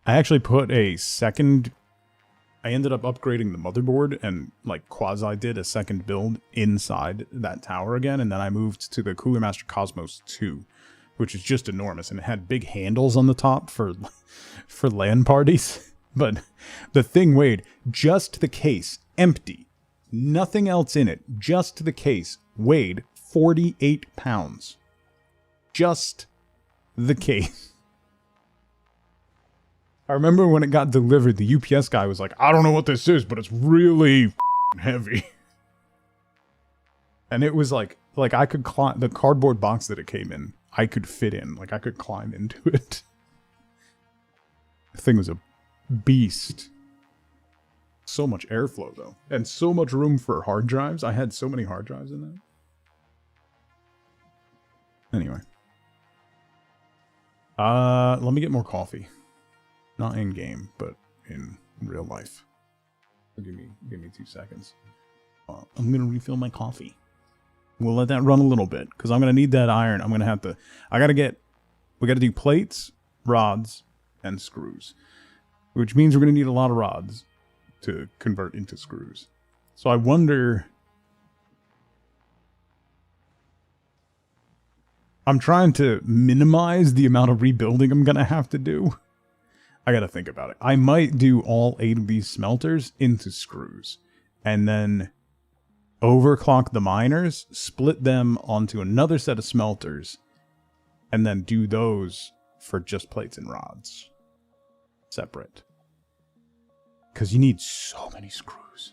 I actually put a second... I ended up upgrading the motherboard and, like, quasi-did a second build inside that tower again, and then I moved to the Cooler Master Cosmos 2, which is just enormous, and it had big handles on the top for LAN parties. But the thing weighed, just the case, empty, nothing else in it, just the case, weighed 48 pounds. Just the case. I remember when it got delivered, the UPS guy was like, I don't know what this is, but it's really heavy. And it was like I could climb, the cardboard box that it came in, I could fit in. Like, I could climb into it. The thing was a beast. So much airflow, though. And so much room for hard drives. I had so many hard drives in that. Anyway. Let me get more coffee. Not in game, but in real life. Give me 2 seconds. I'm gonna refill my coffee. We'll let that run a little bit because I'm gonna need that iron. I'm gonna have to. We gotta do plates, rods, and screws, which means we're gonna need a lot of rods to convert into screws. So I wonder. I'm trying to minimize the amount of rebuilding I'm gonna have to do. I gotta think about it. I might do all 8 of these smelters into screws. And then overclock the miners, split them onto another set of smelters, and then do those for just plates and rods. Separate. Because you need so many screws.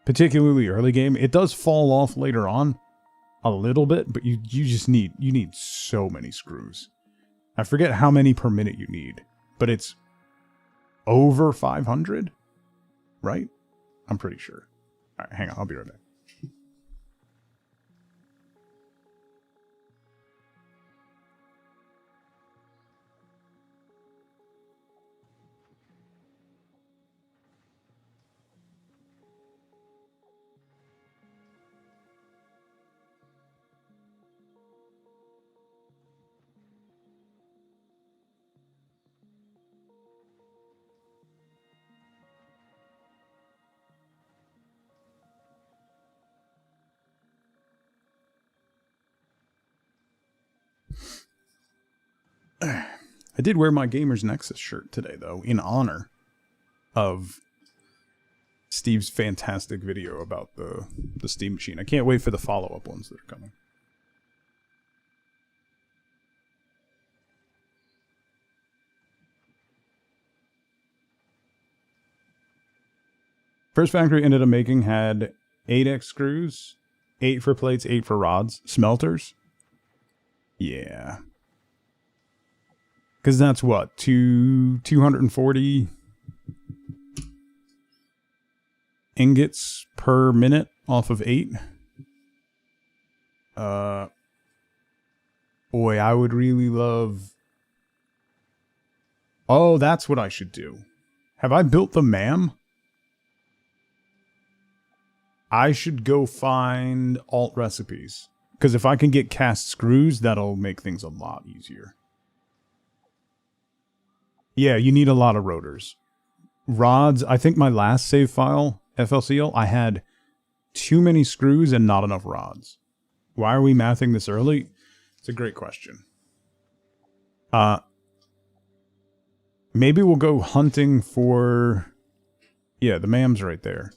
Particularly early game. It does fall off later on a little bit, but you need so many screws. I forget how many per minute you need, but it's over 500, right? I'm pretty sure. All right, hang on. I'll be right back. I did wear my Gamers Nexus shirt today, though, in honor of Steve's fantastic video about the Steam Machine. I can't wait for the follow-up ones that are coming. First factory ended up making had 8x screws, 8 for plates, 8 for rods, smelters. Yeah. Because that's what, 240 ingots per minute off of 8. Boy, I would really love... Oh, that's what I should do. Have I built the MAM? I should go find alt recipes. Because if I can get cast screws, that'll make things a lot easier. Yeah, you need a lot of rotors. Rods, I think my last save file, FLCL, I had too many screws and not enough rods. Why are we mathing this early? It's a great question. Maybe we'll go hunting for... Yeah, the MAM's right there.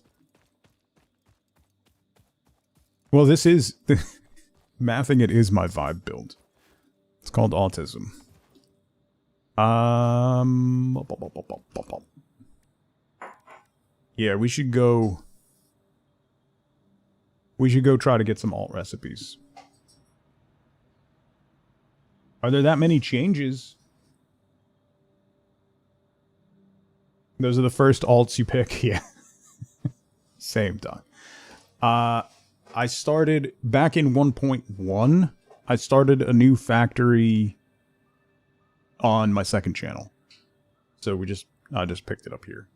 Well, this is... Mathing it is my vibe build. It's called autism. Yeah, we should go try to get some alt recipes. Are there that many changes? Those are the first alts you pick. Yeah. Same time. I started back in 1.1. I started a new factory on my second channel. So I just picked it up here.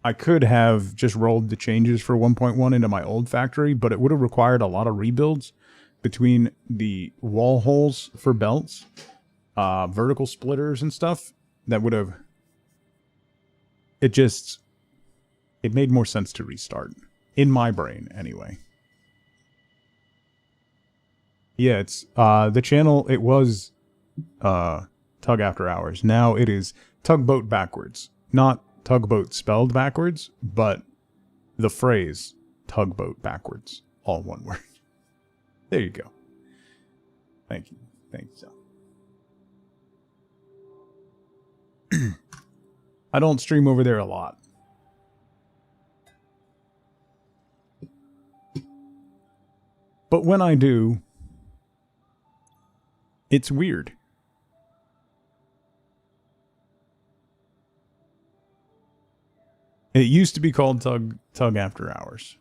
I could have just rolled the changes for 1.1 into my old factory, but it would have required a lot of rebuilds between the wall holes for belts, vertical splitters and stuff. That would have... It made more sense to restart. In my brain, anyway. Yeah, it's... the channel, it was... Tug After Hours. Now it is Tugboat Backwards. Not tugboat spelled backwards, but the phrase tugboat backwards. All one word. There you go. Thank you. Thank you, so. I don't stream over there a lot. But when I do, it's weird. It used to be called Tug After Hours.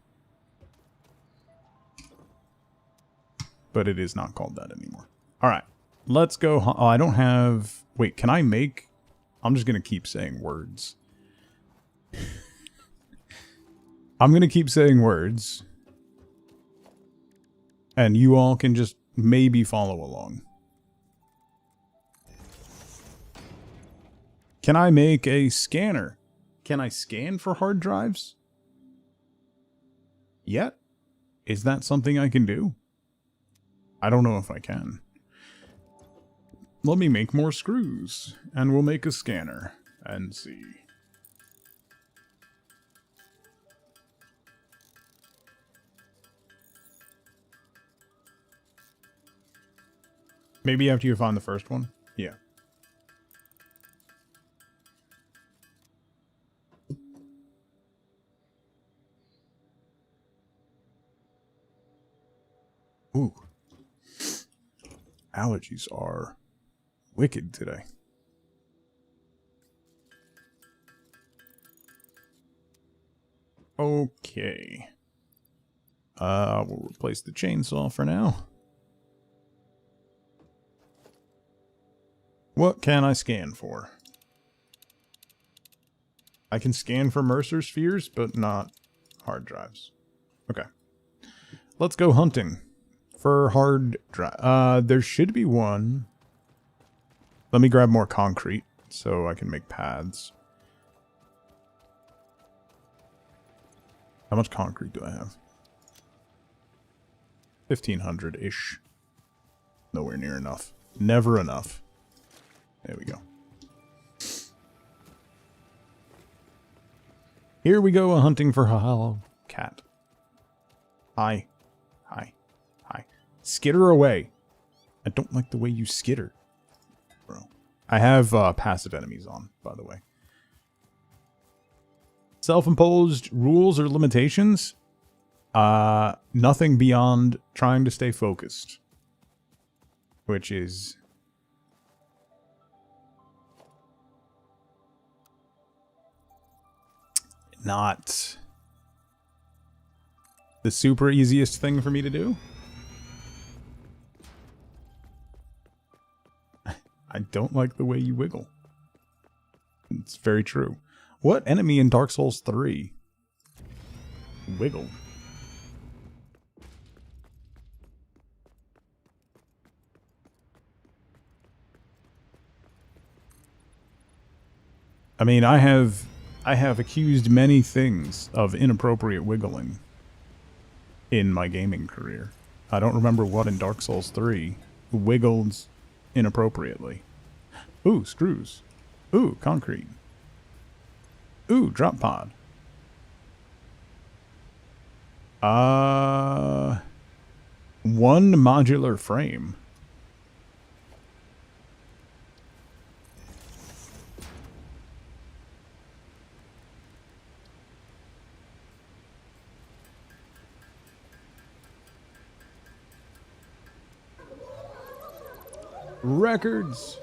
But it is not called that anymore. Alright, let's go. Oh, I don't have... Wait, can I make... I'm just going to keep saying words. I'm going to keep saying words. And you all can just maybe follow along. Can I make a scanner? Can I scan for hard drives? Yet? Is that something I can do? I don't know if I can. Let me make more screws, and we'll make a scanner, and see. Maybe after you find the first one? Yeah. Ooh. Allergies are wicked today. Okay. We'll replace the chainsaw for now. What can I scan for? I can scan for Mercer spheres, but not hard drives. Okay. Let's go hunting for hard drive. There should be one. Let me grab more concrete so I can make paths. How much concrete do I have? 1,500-ish. Nowhere near enough. Never enough. There we go. Here we go, hunting for a hollow cat. Hi. Hi. Hi. Skitter away. I don't like the way you skitter, bro. I have passive enemies on, by the way. Self-imposed rules or limitations? Nothing beyond trying to stay focused. Which is... not the super easiest thing for me to do. I don't like the way you wiggle. It's very true. What enemy in Dark Souls 3 wiggled? I mean, I have accused many things of inappropriate wiggling in my gaming career. I don't remember what in Dark Souls 3 wiggled inappropriately. Ooh, screws. Ooh, concrete. Ooh, drop pod. One modular frame. Records.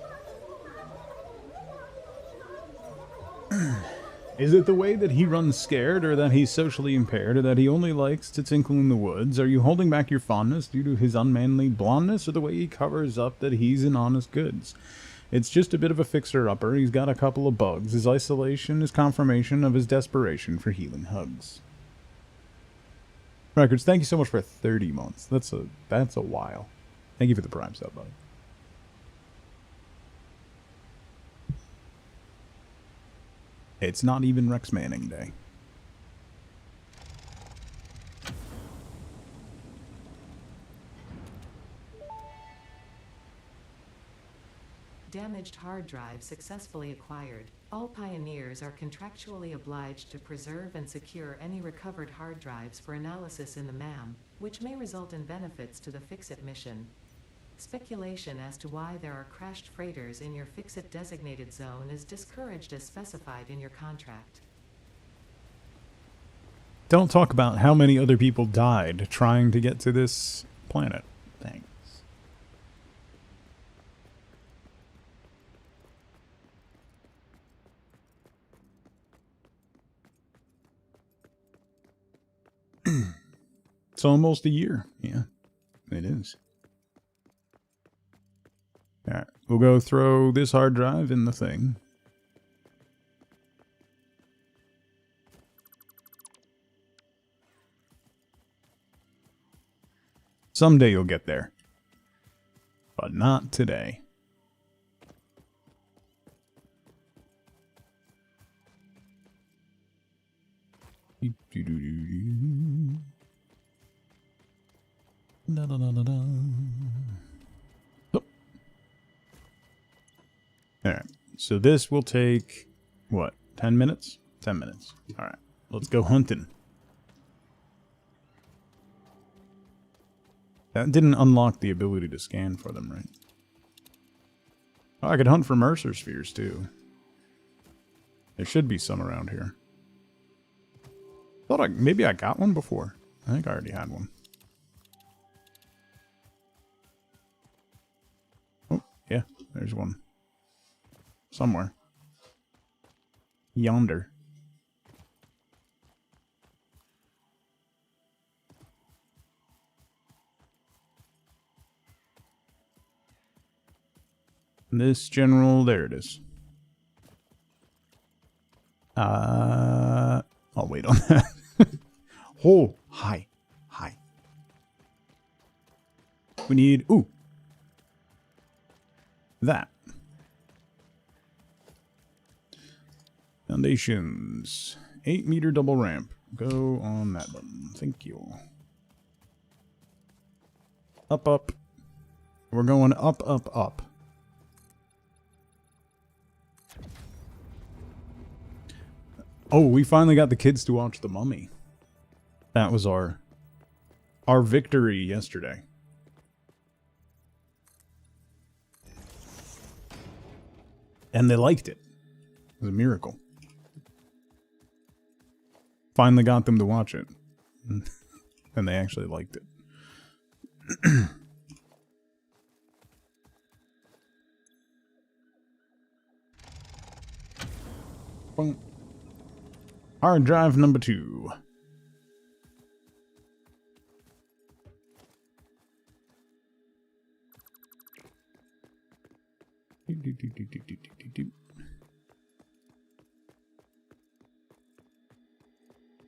Is it the way that he runs scared, or that he's socially impaired, or that he only likes to tinkle in the woods? Are you holding back your fondness due to his unmanly blondness, or the way he covers up that he's in honest goods? It's just a bit of a fixer-upper. He's got a couple of bugs. His isolation is confirmation of his desperation for healing hugs. Records, thank you so much for 30 months. That's a while. Thank you for the prime sub, buddy. It's not even Rex Manning Day. Damaged hard drive successfully acquired. All pioneers are contractually obliged to preserve and secure any recovered hard drives for analysis in the MAM, which may result in benefits to the Fix-It mission. Speculation as to why there are crashed freighters in your Fix-It designated zone is discouraged as specified in your contract. Don't talk about how many other people died trying to get to this planet. Thanks. It's almost a year. Yeah, it is. Alright, we'll go throw this hard drive in the thing. Someday you'll get there. But not today. Da, da, da, da, da. Oh. Alright, so this will take, what, 10 minutes? 10 minutes. Alright, let's go hunting. That didn't unlock the ability to scan for them, right? Oh, I could hunt for Mercer spheres, too. There should be some around here. Thought maybe I got one before. I think I already had one. Oh, yeah, there's one. Somewhere. Yonder. This general, there it is. I'll wait on that. Oh, hi. Hi. We need, ooh. That. Foundations. 8-meter double ramp. Go on that button. Thank you. Up, up. We're going up, up, up. Oh, we finally got the kids to watch The Mummy. That was our victory yesterday. And they liked it. It was a miracle. Finally got them to watch it. And they actually liked it. Boom. Hard drive number 2.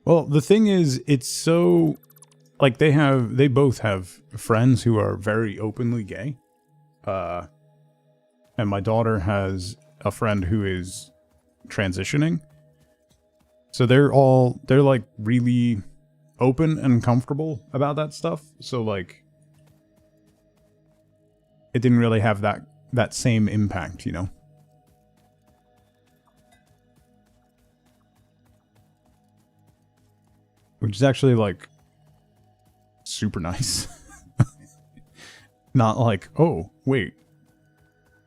Well, the thing is, it's so, like, they both have friends who are very openly gay. And my daughter has a friend who is transitioning. So they're like really open and comfortable about that stuff. So like, it didn't really have that same impact, you know? Which is actually like super nice. Not like, oh, wait,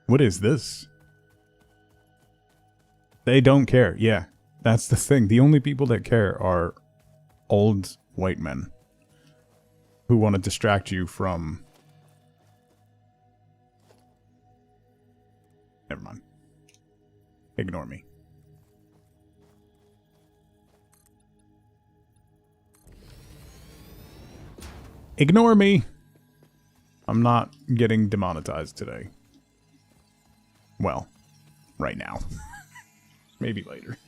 what is this? They don't care. Yeah. That's the thing. The only people that care are old white men who want to distract you from... Never mind. Ignore me. Ignore me! I'm not getting demonetized today. Well, right now. Maybe later.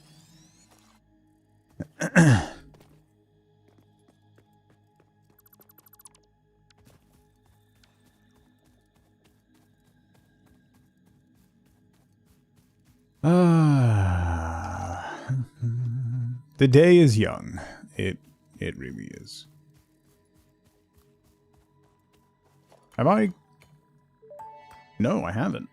The day is young. It really is. Have I? No, I haven't.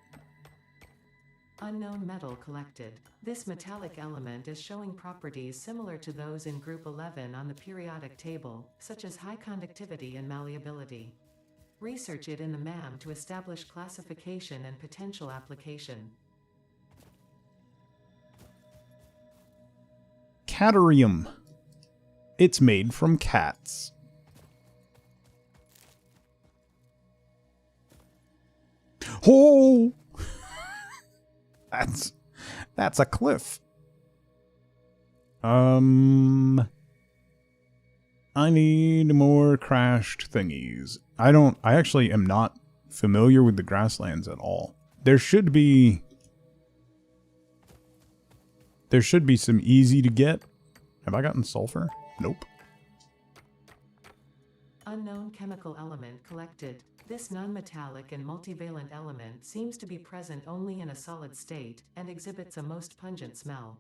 Unknown metal collected. This metallic element is showing properties similar to those in Group 11 on the periodic table, such as high conductivity and malleability. Research it in the MAM to establish classification and potential application. Caterium. It's made from cats. Oh! That's a cliff. I need more crashed thingies. I actually am not familiar with the grasslands at all. There should be some easy to get. Have I gotten sulfur? Nope. Unknown chemical element collected. This non-metallic and multivalent element seems to be present only in a solid state, and exhibits a most pungent smell.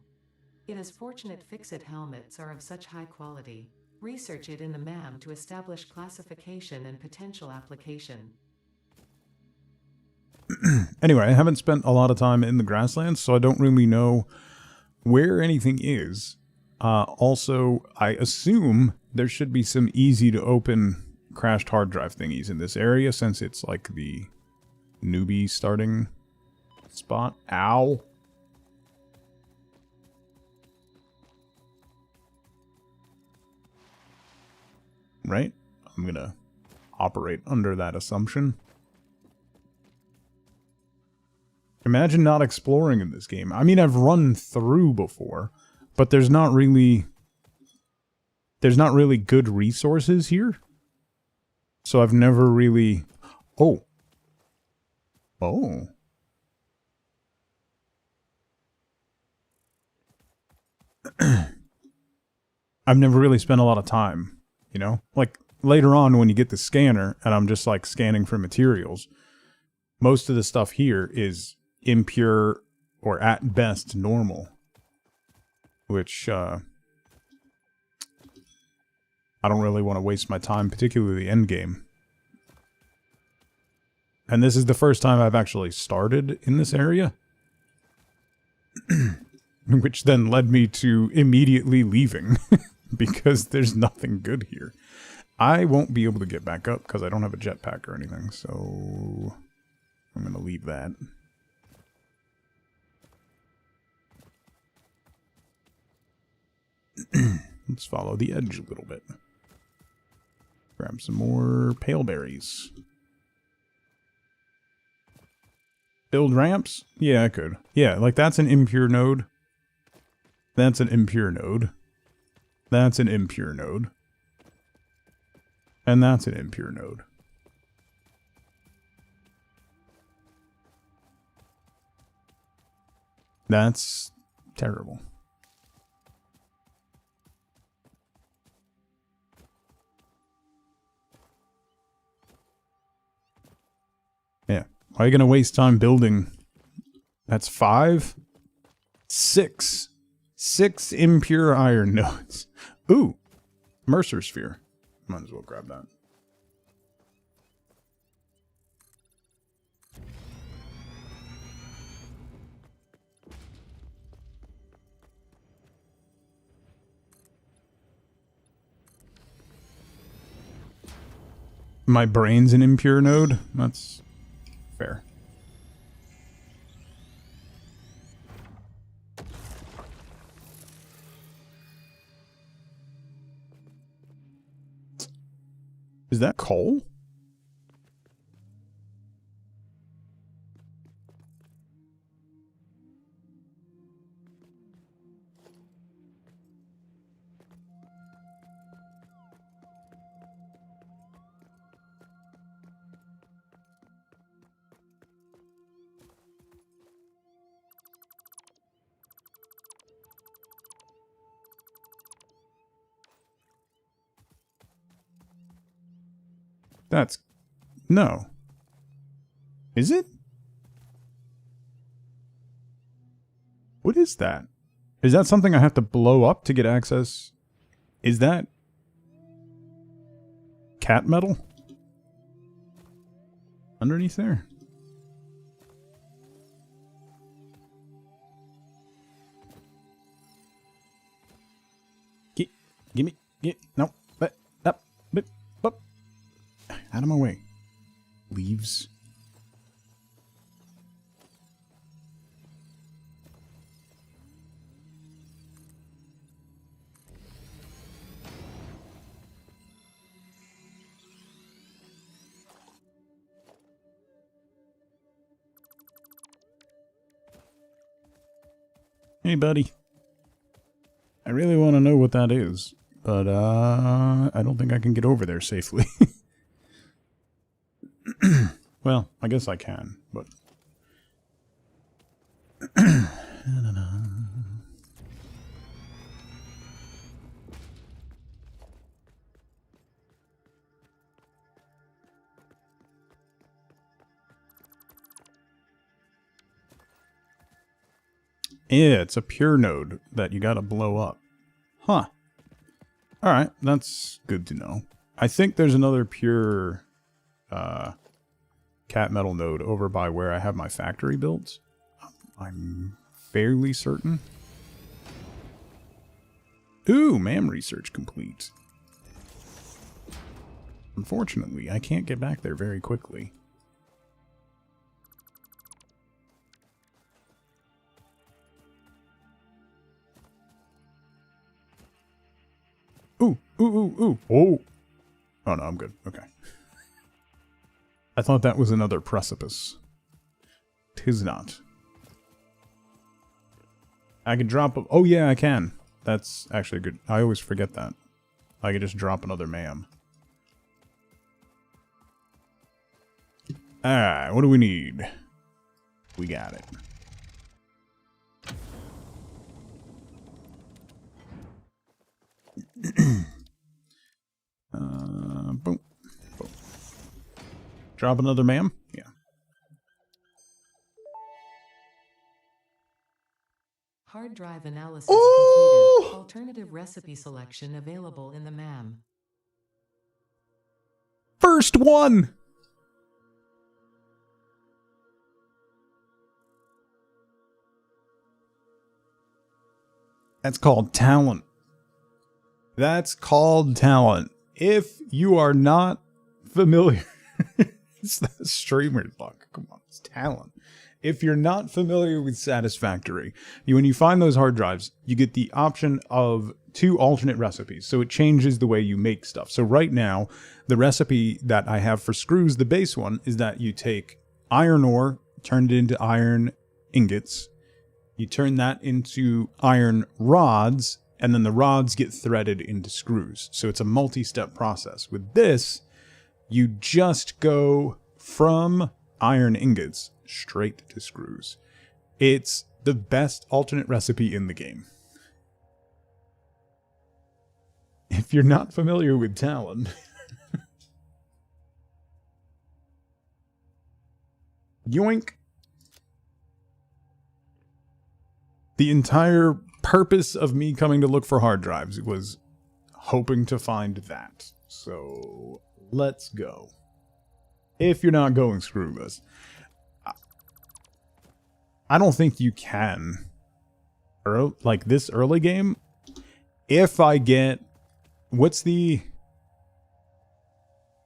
It is fortunate fix-it helmets are of such high quality. Research it in the MAM to establish classification and potential application. Anyway, I haven't spent a lot of time in the grasslands, so I don't really know where anything is. Also, I assume there should be some easy to open crashed hard drive thingies in this area, since it's like the newbie starting spot. Ow. Right? I'm gonna operate under that assumption. Imagine not exploring in this game. I mean, I've run through before, but there's not really good resources here. So I've never really... Oh. Oh. I've never really spent a lot of time, you know? Like, later on when you get the scanner, and I'm just, like, scanning for materials, most of the stuff here is impure or at best normal. Which, I don't really want to waste my time, particularly the end game. And this is the first time I've actually started in this area. Which then led me to immediately leaving. Because there's nothing good here. I won't be able to get back up because I don't have a jetpack or anything. So I'm going to leave that. Let's follow the edge a little bit. Grab some more pale berries. Build ramps? Yeah, I could. Yeah, like that's an impure node. That's an impure node. That's an impure node. And that's an impure node. That's terrible. Yeah. Why are you going to waste time building? That's 5? 6. 6 impure iron nodes. Ooh. Mercer sphere. Might as well grab that. My brain's an impure node? That's fair. Is that coal? That's... No. Is it? What is that? Is that something I have to blow up to get access? Is that... cat metal? Underneath there? Gimme. No. Up. Out of my way. Leaves. Hey, buddy. I really want to know what that is, but I don't think I can get over there safely. Well, I guess I can, but... Yeah, it's a pure node that you gotta blow up. Huh. Alright, that's good to know. I think there's another pure cat metal node over by where I have my factory built. I'm fairly certain. Ooh, MAM research complete. Unfortunately, I can't get back there very quickly. Ooh. Oh. Oh no, I'm good. Okay. I thought that was another precipice. 'Tis not. I can drop a... Oh, yeah, I can. That's actually good. I always forget that. I can just drop another ma'am. Alright, what do we need? We got it. Boom. Boom. Drop another ma'am? Yeah. Hard drive analysis Ooh! completed. Alternative recipe selection available in the MAM. First one! That's called talent. That's called talent. If you are not familiar, it's the streamer's luck. Come on, it's talent. If you're not familiar with Satisfactory, when you find those hard drives, you get the option of 2 alternate recipes. So it changes the way you make stuff. So right now, the recipe that I have for screws, the base one, is that you take iron ore, turn it into iron ingots. You turn that into iron rods, and then the rods get threaded into screws. So it's a multi-step process. With this, you just go from iron ingots straight to screws. It's the best alternate recipe in the game. If you're not familiar with Talon, yoink. The entire purpose of me coming to look for hard drives was hoping to find that. So let's go. If you're not going screwless, I don't think you can. Like this early game, if I get, what's the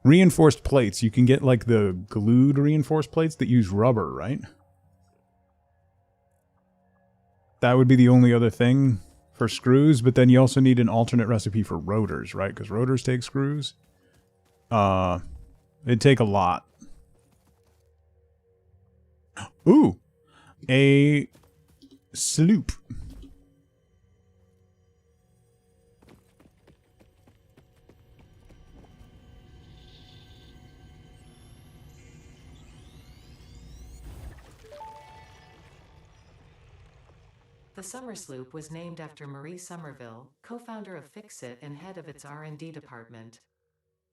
reinforced plates? You can get like the glued reinforced plates that use rubber, right? That would be the only other thing for screws, but then you also need an alternate recipe for rotors, right? Because rotors take screws. It'd take a lot. Ooh, a sloop. The Summer Sloop was named after Marie Somerville, co-founder of Fixit and head of its R&D department.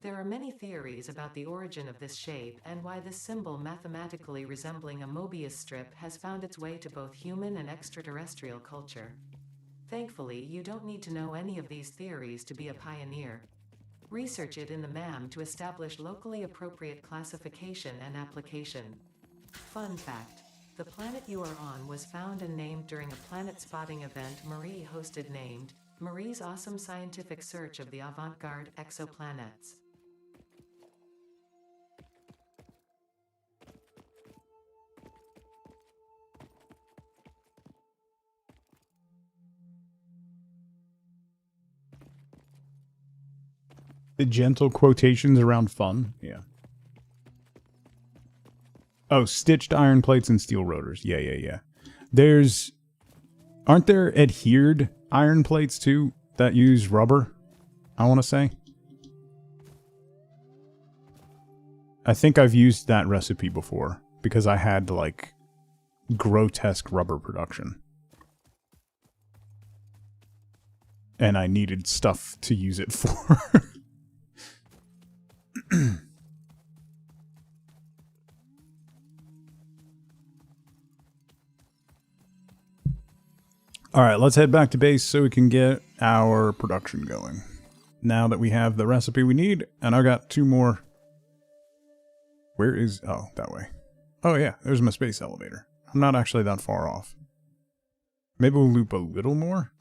There are many theories about the origin of this shape and why this symbol mathematically resembling a Mobius strip has found its way to both human and extraterrestrial culture. Thankfully, you don't need to know any of these theories to be a pioneer. Research it in the MAM to establish locally appropriate classification and application. Fun fact: the planet you are on was found and named during a planet spotting event Marie hosted named Marie's Awesome Scientific Search of the Avant-Garde Exoplanets. The gentle quotations around fun. Yeah. Oh, stitched iron plates and steel rotors. Yeah. Aren't there adhered iron plates too that use rubber? I want to say. I think I've used that recipe before because I had like grotesque rubber production. And I needed stuff to use it for. Alright, let's head back to base so we can get our production going. Now that we have the recipe we need, and I got 2 more. Where is... oh, that way. Oh yeah, there's my space elevator. I'm not actually that far off. Maybe we'll loop a little more?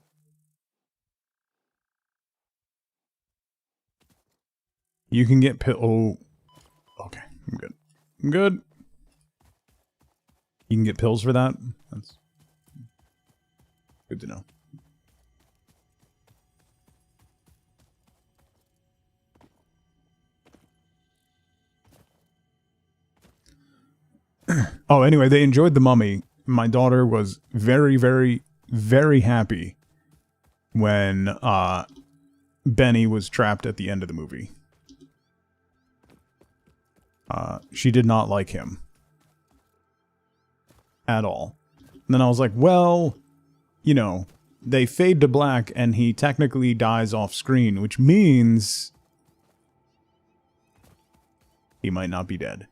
You can get oh, okay, I'm good. I'm good. You can get pills for that? That's good to know. Oh, anyway, they enjoyed The Mummy. My daughter was very, very very happy when Benny was trapped at the end of the movie. She did not like him at all. And then I was like, well, you know, they fade to black and he technically dies off screen, which means he might not be dead.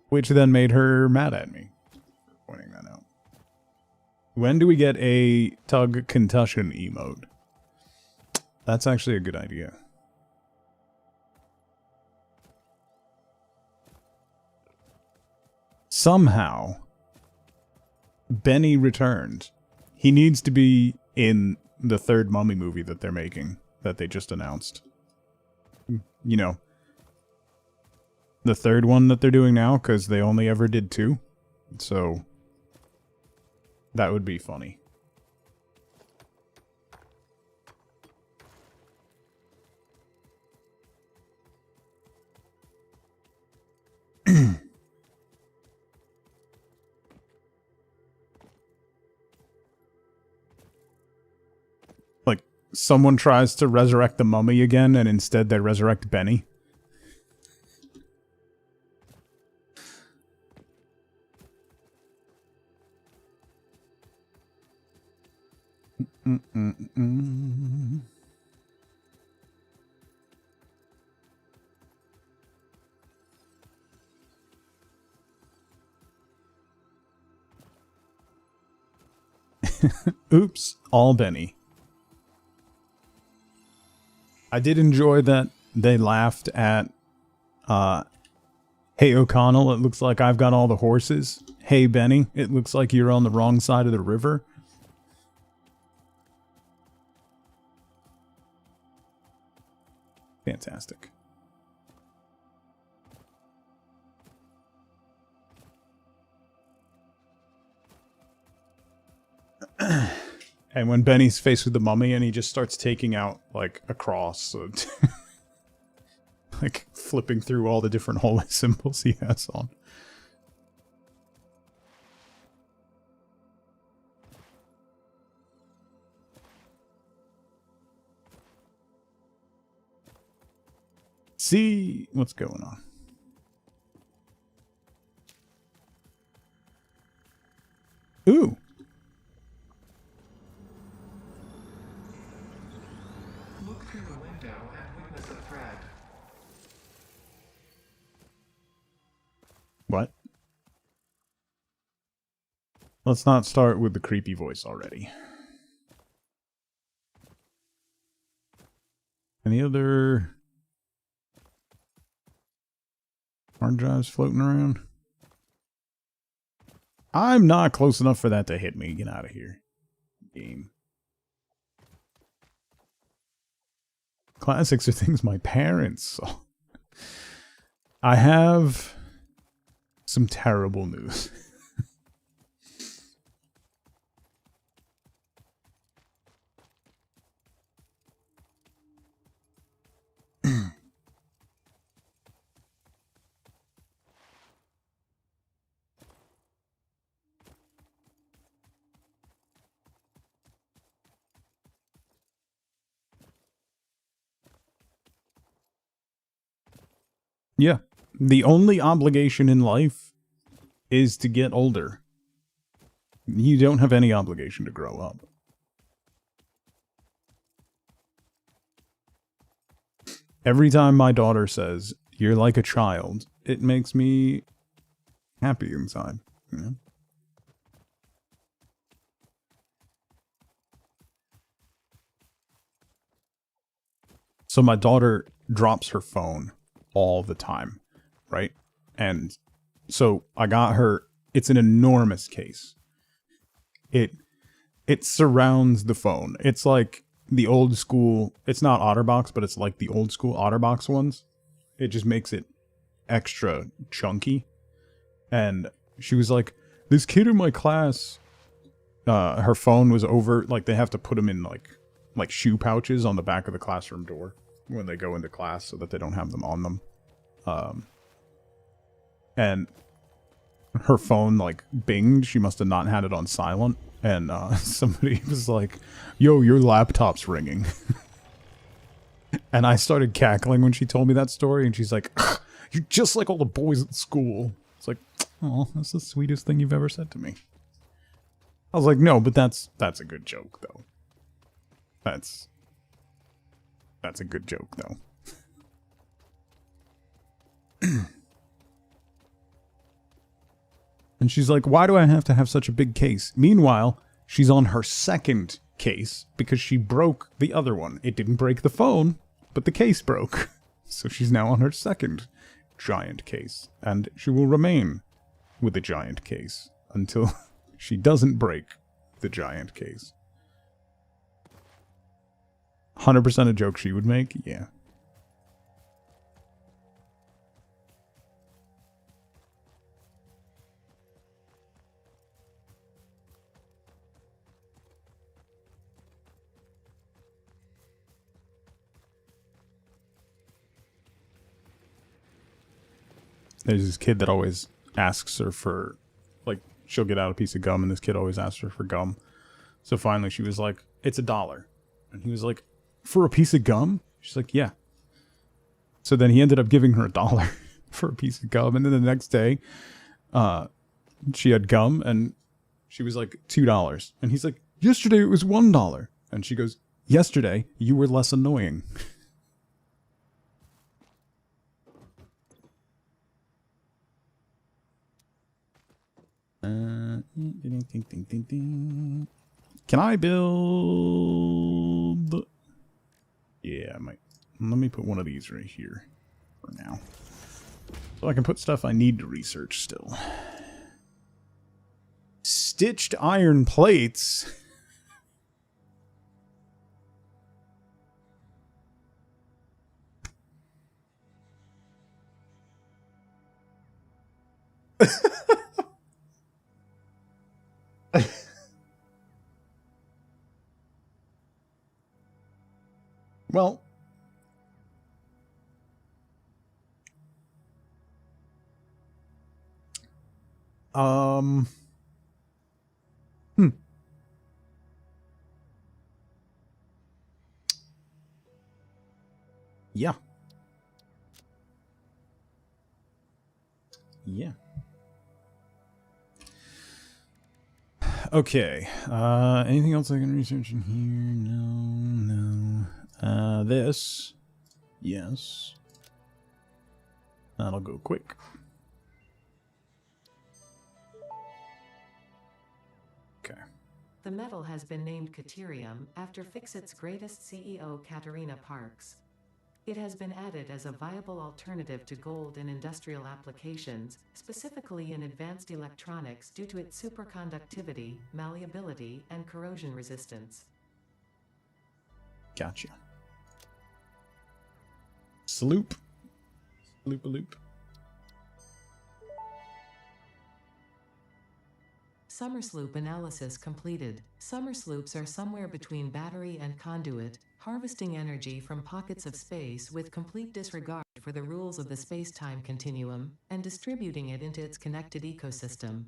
Which then made her mad at me for pointing that out. When do we get a Tug Concussion emote? That's actually a good idea. Somehow, Benny returned. He needs to be in the third Mummy movie that they're making, that they just announced. You know, the third one that they're doing now, because they only ever did 2. So, that would be funny. Like, someone tries to resurrect the mummy again, and instead they resurrect Benny. Oops, all Benny. I did enjoy that they laughed at, hey O'Connell, it looks like I've got all the horses. Hey Benny, it looks like you're on the wrong side of the river. Fantastic. And when Benny's faced with the mummy and he just starts taking out, like, a cross. Like, flipping through all the different holy symbols he has on. See what's going on. Ooh. Look through the window and witness a thread. What? Let's not start with the creepy voice already. Any other hard drives floating around? I'm not close enough for that to hit me. Get out of here. Game. Classics are things my parents saw. I have some terrible news. Yeah. The only obligation in life is to get older. You don't have any obligation to grow up. Every time my daughter says, "You're like a child," it makes me happy inside. You know? So my daughter drops her phone all the time, right? And so I got her, it's an enormous case. It surrounds the phone. It's like the old school, it's not OtterBox, but it's like the old school OtterBox ones. It just makes it extra chunky. And she was like, this kid in my class, her phone was over, like they have to put them in like shoe pouches on the back of the classroom door when they go into class so that they don't have them on them. And her phone like binged. She must have not had it on silent, and somebody was like, "Yo, your laptop's ringing." And I started cackling when she told me that story, and she's like, "You're just like all the boys at school." It's like, oh, that's the sweetest thing you've ever said to me. I was like, no, but that's a good joke though. That's a good joke though. And she's like, why do I have to have such a big case? Meanwhile, she's on her second case because she broke the other one. It didn't break the phone, but the case broke. So she's now on her second giant case. And she will remain with the giant case until she doesn't break the giant case. 100% a joke she would make? Yeah. There's this kid that always asks her for, like, she'll get out a piece of gum, and this kid always asks her for gum. So finally she was like, it's $1. And he was like, for a piece of gum? She's like, yeah. So then he ended up giving her $1 for a piece of gum. And then the next day, she had gum, and she was like, $2. And he's like, yesterday it was $1. And she goes, yesterday you were less annoying. Can I build? Yeah, I might. Let me put one of these right here for now. So I can put stuff I need to research still. Stitched iron plates. Well, yeah. Yeah. Okay. Anything else I can research in here? No. This. Yes. That'll go quick. Okay. The metal has been named Caterium after Fixit's greatest CEO Katerina Parks. It has been added as a viable alternative to gold in industrial applications, specifically in advanced electronics due to its superconductivity, malleability, and corrosion resistance. Gotcha. Sloop. Loop-a-loop. Summer sloop analysis completed. Summer sloops are somewhere between battery and conduit, harvesting energy from pockets of space with complete disregard for the rules of the space-time continuum, and distributing it into its connected ecosystem.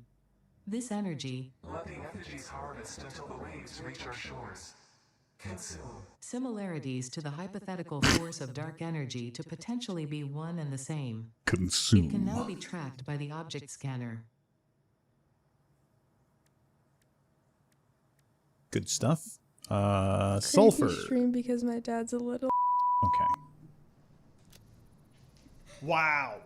This energy, Let the effigies harvest until the waves reach our shores. Consume. similarities to the hypothetical force of dark energy to potentially be one and the same. Consume. It can now be tracked by the object scanner. Good stuff. Crazy Sulfur. stream because my dad's a little. Okay. Wow.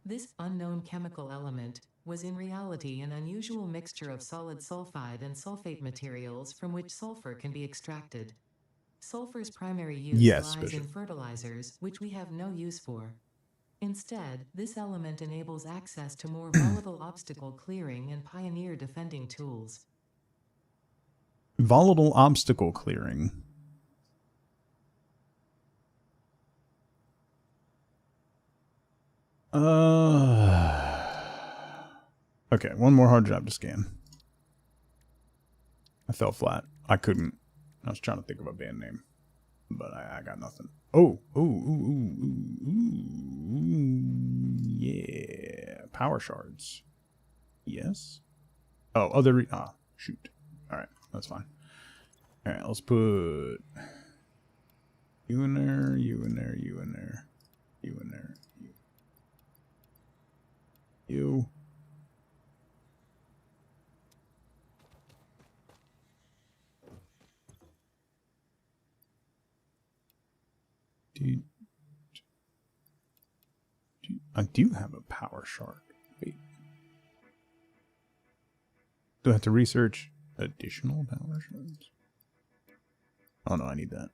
This unknown chemical element was in reality an unusual mixture of solid sulfide and sulfate materials from which sulfur can be extracted. Sulfur's primary use Yes, lies in Bishop. fertilizers, which we have no use for. Instead, this element enables access to more volatile obstacle clearing and pioneer defending tools. Volatile obstacle clearing. Okay, one more hard drive to scan. I fell flat. I couldn't. I was trying to think of a band name. but I got nothing. Oh, yeah. Power shards. Yes. Oh, other. Shoot. All right, that's fine. All right, let's put you in there, you in there, you in there, you in there, you. Dude, I do have a power shard. Wait. Do I have to research additional power shards? Oh no, I need that.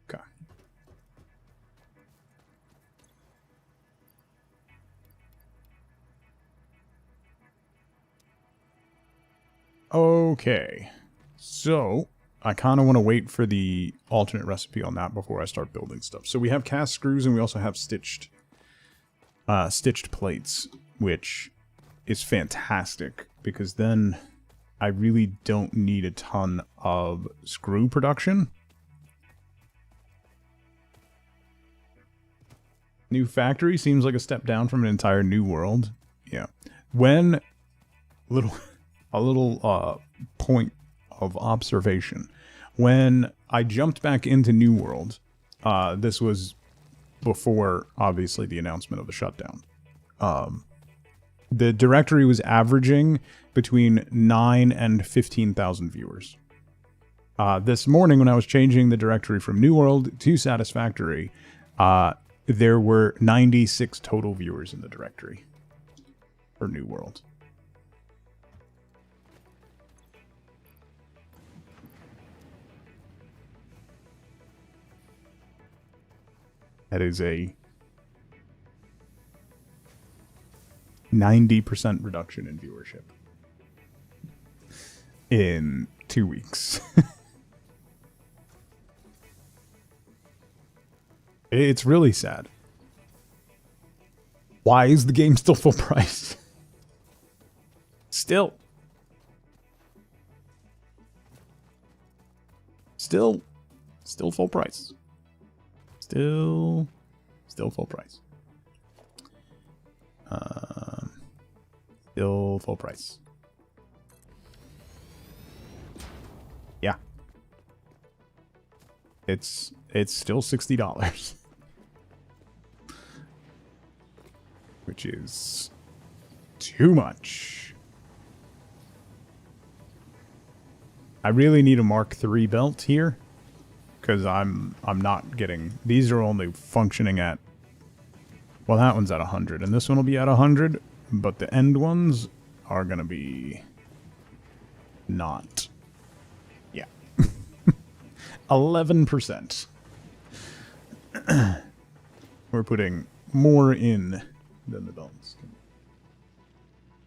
Okay. Okay. So, I kind of want to wait for the alternate recipe on that before I start building stuff. So we have cast screws and we also have stitched plates, which is fantastic because then I really don't need a ton of screw production. New factory seems like a step down from an entire new world. Yeah. When a little point of observation. When I jumped back into New World, this was before, obviously, the announcement of the shutdown. The directory was averaging between 9 and 15,000 viewers. This morning, when I was changing the directory from New World to Satisfactory, there were 96 total viewers in the directory for New World. That is a 90% reduction in viewership in 2 weeks. It's really sad. Why is the game still full price? Still full price. Still full price. Still full price. Yeah. It's still $60. Which is too much. I really need a Mark III belt here. Because I'm not getting... These are only functioning at... Well, that one's at 100. And this one will be at 100. But the end ones are going to be... not. Yeah. 11%. We're putting more in than the belts.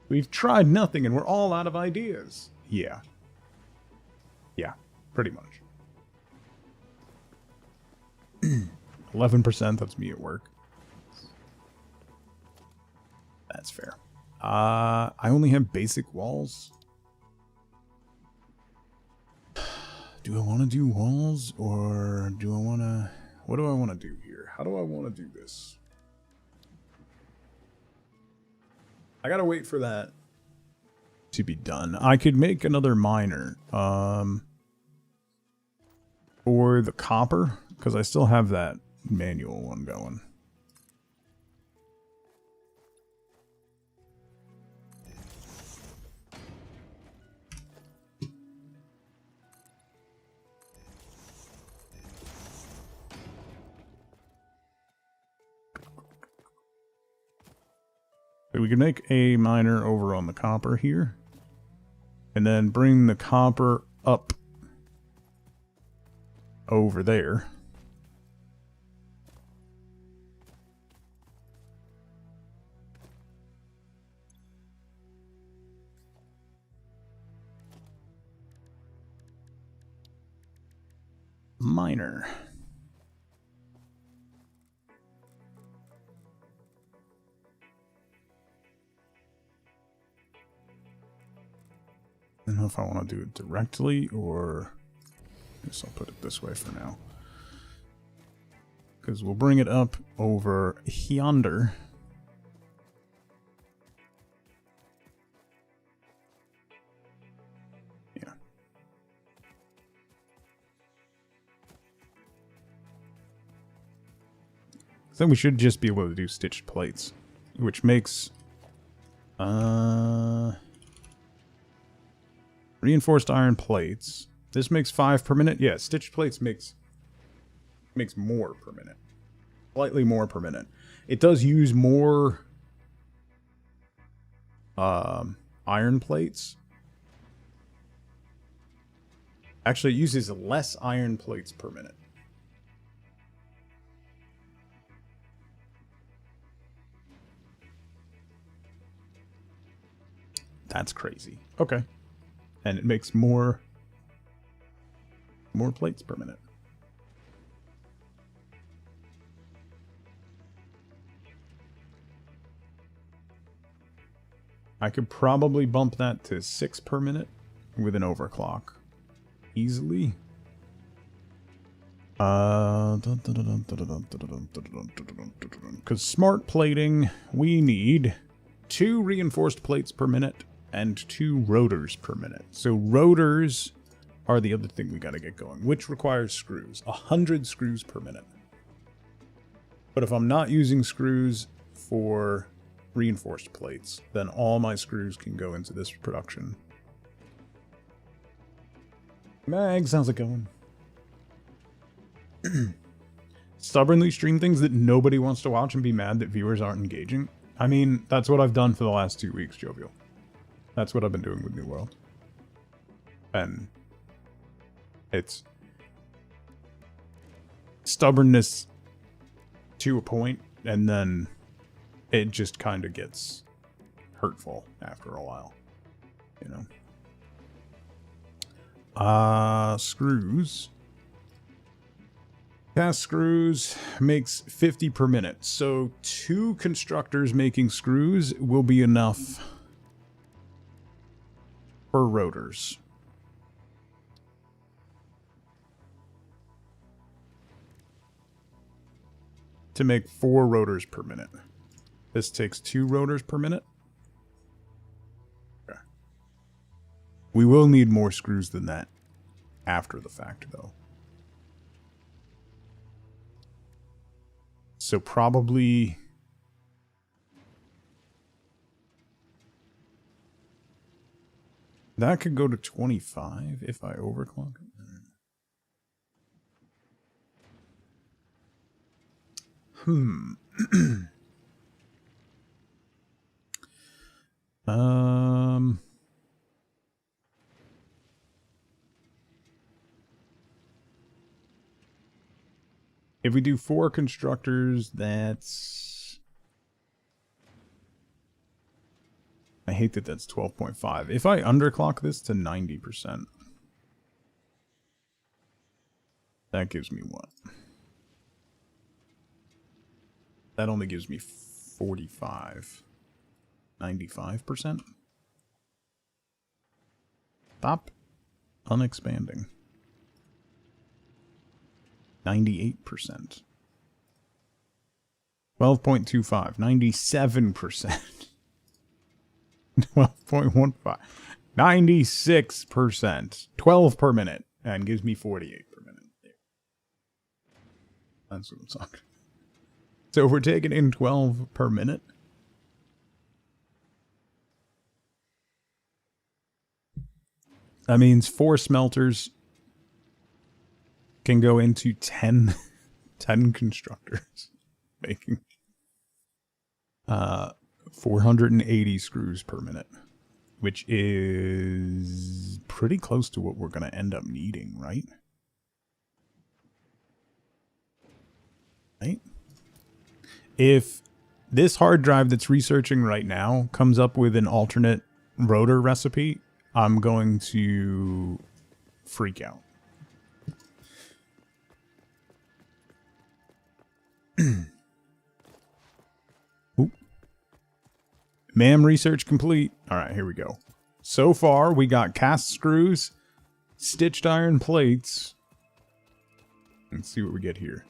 We've tried nothing and we're all out of ideas. Yeah. Yeah, pretty much. 11%, that's me at work. That's fair. I only have basic walls. Do I want to do walls or do I want to... What do I want to do here? How do I want to do this? I gotta wait for that to be done. I could make another miner. Or the copper, because I still have that manual one going. So we can make a miner over on the copper here. And then bring the copper up over there. Miner. And if I want to do it directly or... I guess I'll put it this way for now. Because we'll bring it up over yonder. Yeah. Then we should just be able to do stitched plates, which makes reinforced iron plates. This makes 5 per minute. Yeah, stitched plates makes more per minute. Slightly more per minute. It does use more iron plates. Actually, it uses less iron plates per minute. That's crazy. Okay. And it makes more plates per minute. I could probably bump that to 6 per minute with an overclock. Easily. Because smart plating, we need 2 reinforced plates per minute and 2 rotors per minute. So rotors are the other thing we gotta get going, which requires screws. 100 screws per minute. But if I'm not using screws for reinforced plates, then all my screws can go into this production. Mags, how's it going? Stubbornly stream things that nobody wants to watch and be mad that viewers aren't engaging. I mean, that's what I've done for the last 2 weeks, Jovial. That's what I've been doing with New World. And it's stubbornness to a point, and then it just kind of gets hurtful after a while, you know. Screws. Cast screws makes 50 per minute, so 2 constructors making screws will be enough for rotors. To make 4 rotors per minute. This takes 2 rotors per minute. Okay. We will need more screws than that after the fact, though. So probably... that could go to 25 if I overclock it. If we do 4 constructors, that's... I hate that that's 12.5. If I underclock this to 90%, that gives me what? That only gives me 45. 95%? Stop unexpanding. 98%. 12.25. 97%. 12.15. 96%. 12 per minute. And gives me 48 per minute. That's what I'm talking. So if we're taking in 12 per minute, that means 4 smelters can go into 10 constructors, making 480 screws per minute, which is pretty close to what we're going to end up needing, right? Right? If this hard drive that's researching right now comes up with an alternate rotor recipe, I'm going to freak out. Oop. Ma'am, research complete. All right, here we go. So far, we got cast screws, stitched iron plates. Let's see what we get here.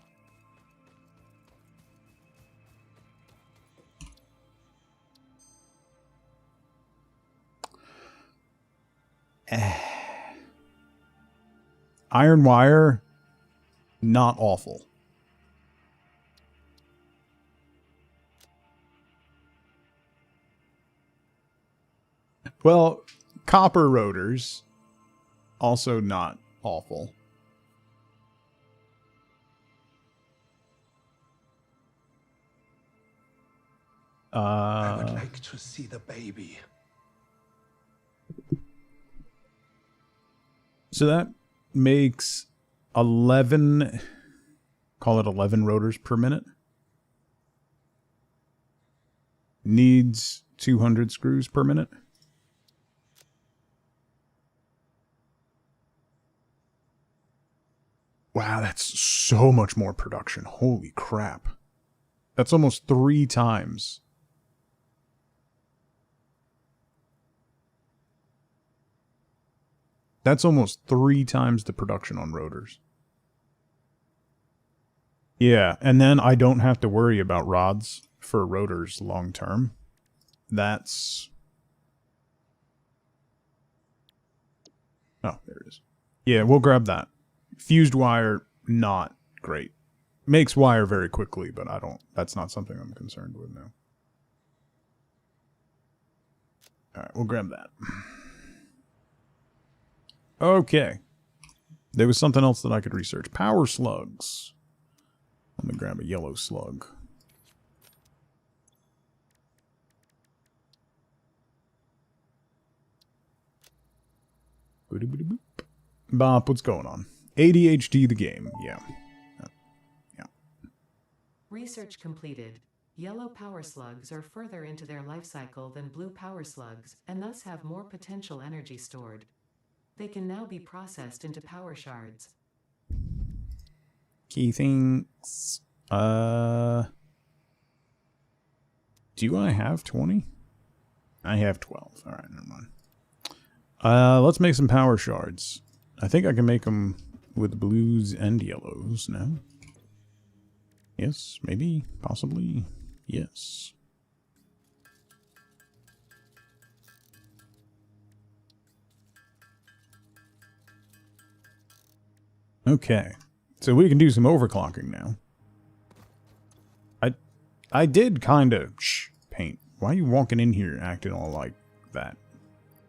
Iron wire, not awful. Well, copper rotors, also not awful. I would like to see the baby. So that makes 11, call it 11 rotors per minute. Needs 200 screws per minute. Wow, that's so much more production. Holy crap. That's almost 3 times. That's almost 3 times the production on rotors. Yeah, and then I don't have to worry about rods for rotors long term. That's... Oh, there it is. Yeah, we'll grab that. Fused wire, not great. Makes wire very quickly, but that's not something I'm concerned with now. Alright, we'll grab that. Okay. There was something else that I could research. Power slugs. Let me grab a yellow slug. Bop, what's going on? ADHD the game, yeah. Research completed. Yellow power slugs are further into their life cycle than blue power slugs, and thus have more potential energy stored. They can now be processed into power shards. Key things. Do I have 20? I have 12. Alright, never mind. Let's make some power shards. I think I can make them with blues and yellows now. Yes, maybe, possibly, yes. Okay, so we can do some overclocking now. I did kind of paint. Why are you walking in here acting all like that?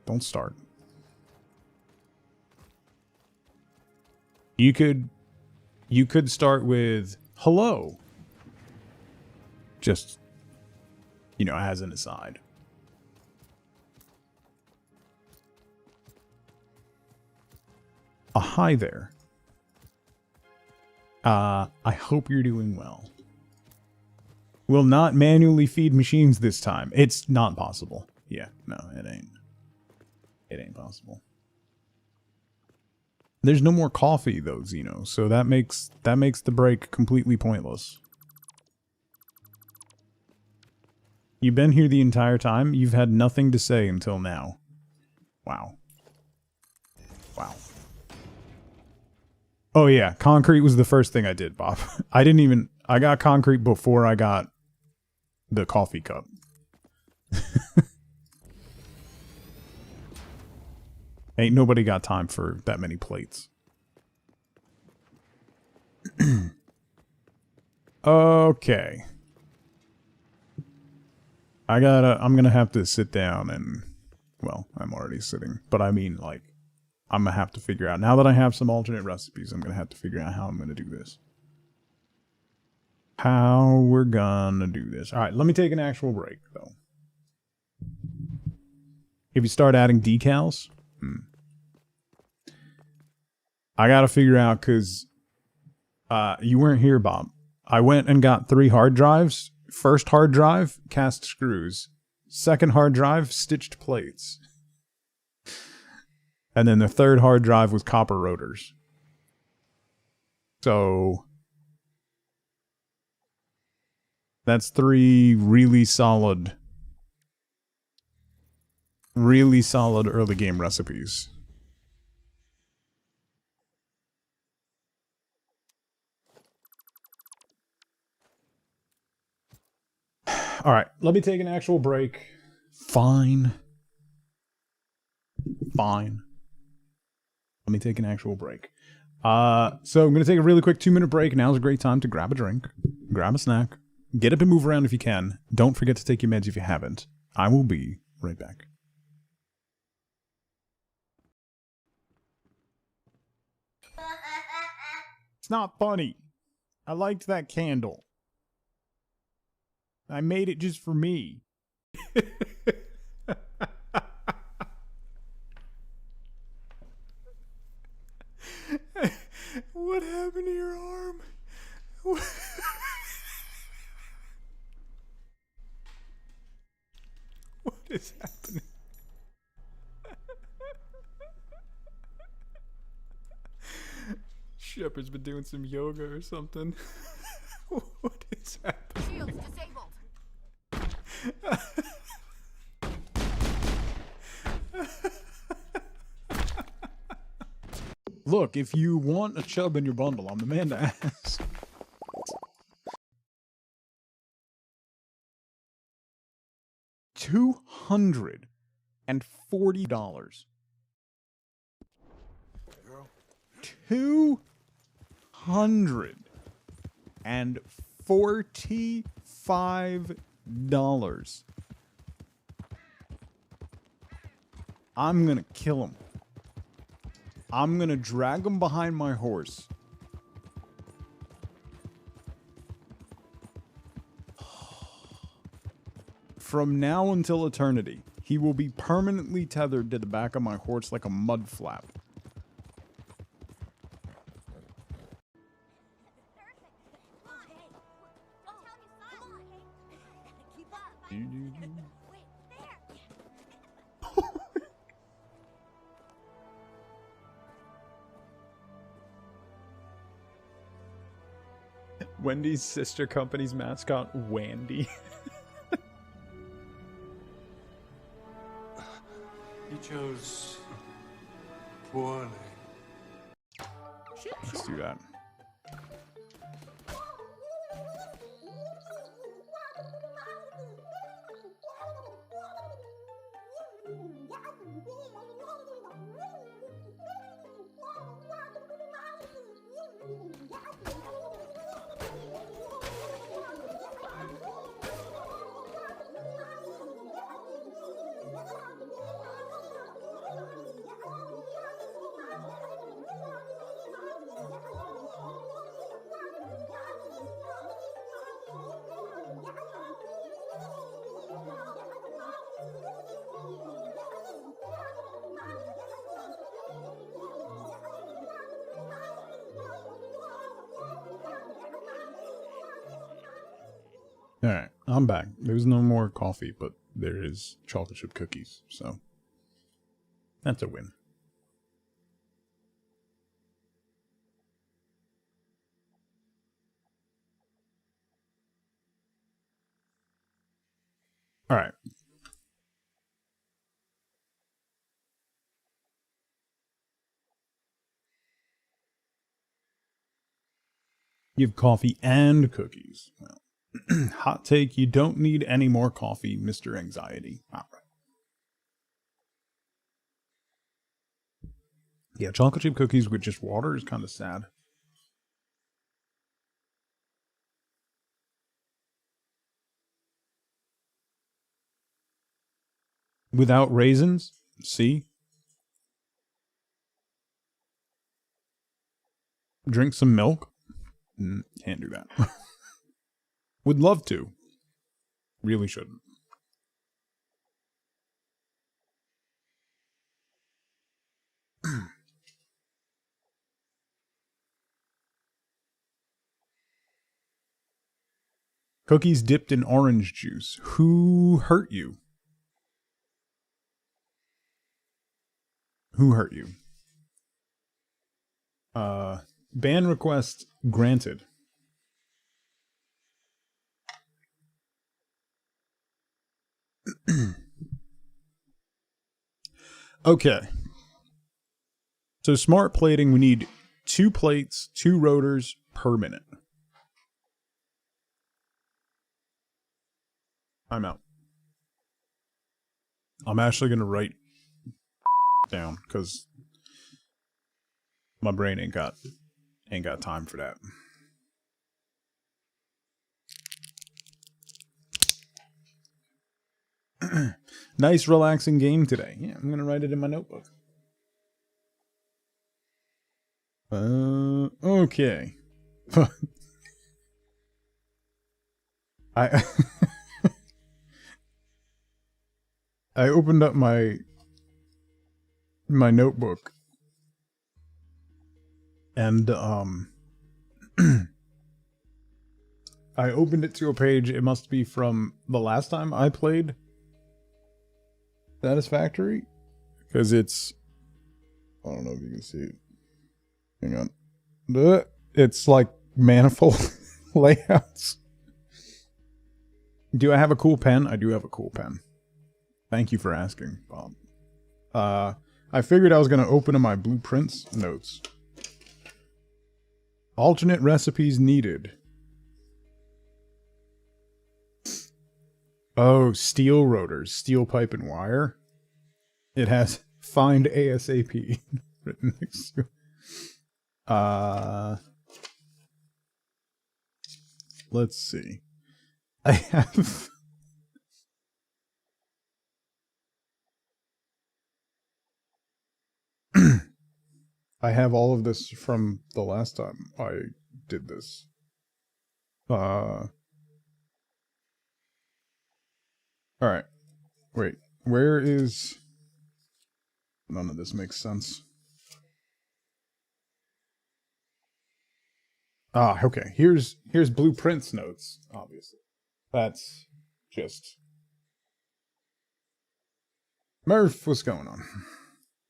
Don't start. You could start with hello. Just, you know, as an aside. Hi there. I hope you're doing well. Will not manually feed machines this time. It's not possible. Yeah, no, it ain't. It ain't possible. There's no more coffee though, Zeno, so that makes the break completely pointless. You've been here the entire time. You've had nothing to say until now. Wow. Wow. Oh yeah, concrete was the first thing I did, Bob. I got concrete before I got the coffee cup. Ain't nobody got time for that many plates. Okay. I'm gonna have to sit down and, well, I'm already sitting, but I mean, like, I'm gonna have to figure out, now that I have some alternate recipes, I'm gonna have to figure out how I'm gonna do this. How we're gonna do this. Alright, let me take an actual break, though. If you start adding decals, I gotta figure out, because you weren't here, Bob. I went and got 3 hard drives. First hard drive, cast screws. Second hard drive, stitched plates. And then the third hard drive was copper rotors. So that's 3 really solid really solid early game recipes. All right, let me take an actual break. Fine. Fine. Let me take an actual break. So I'm going to take a really quick 2-minute break. Now's a great time to grab a drink, grab a snack, get up and move around if you can. Don't forget to take your meds if you haven't. I will be right back. It's not funny. I liked that candle. I made it just for me. What happened to your arm? What is happening? Shepard's been doing some yoga or something. What is happening? Shields disabled. Look, if you want a chub in your bundle, I'm the man to ask. $240. $245. I'm gonna kill him. I'm gonna drag him behind my horse. From now until eternity, he will be permanently tethered to the back of my horse like a mud flap. Wendy's sister company's mascot, Wandy. He chose poorly. Let's do that. Alright, I'm back. There's no more coffee, but there is chocolate chip cookies, so that's a win. Alright. You have coffee and cookies. Well, hot take, you don't need any more coffee, Mr. Anxiety. All right. Yeah, chocolate chip cookies with just water is kind of sad. Without raisins? See? Drink some milk? Can't do that. Would love to. Really shouldn't. Cookies dipped in orange juice. Who hurt you? Who hurt you? Ban request granted. Okay. So smart plating, we need 2 plates, 2 rotors per minute. I'm out. I'm actually going to write down because my brain ain't got time for that. Nice relaxing game today. Yeah, I'm going to write it in my notebook. Okay. I I opened up my notebook and I opened it to a page. It must be from the last time I played Satisfactory, because it's, I don't know if you can see it. Hang on. It's like manifold layouts. Do I have a cool pen? I do have a cool pen. Thank you for asking, Bob. I figured I was going to open in my blueprints notes. Alternate recipes needed. Oh, steel rotors, steel pipe and wire. It has find ASAP written next to it. Let's see. I have I have all of this from the last time I did this. Alright. Wait. Where is... None of this makes sense. Ah, okay. Here's blueprints notes, obviously. That's just... Murph, what's going on?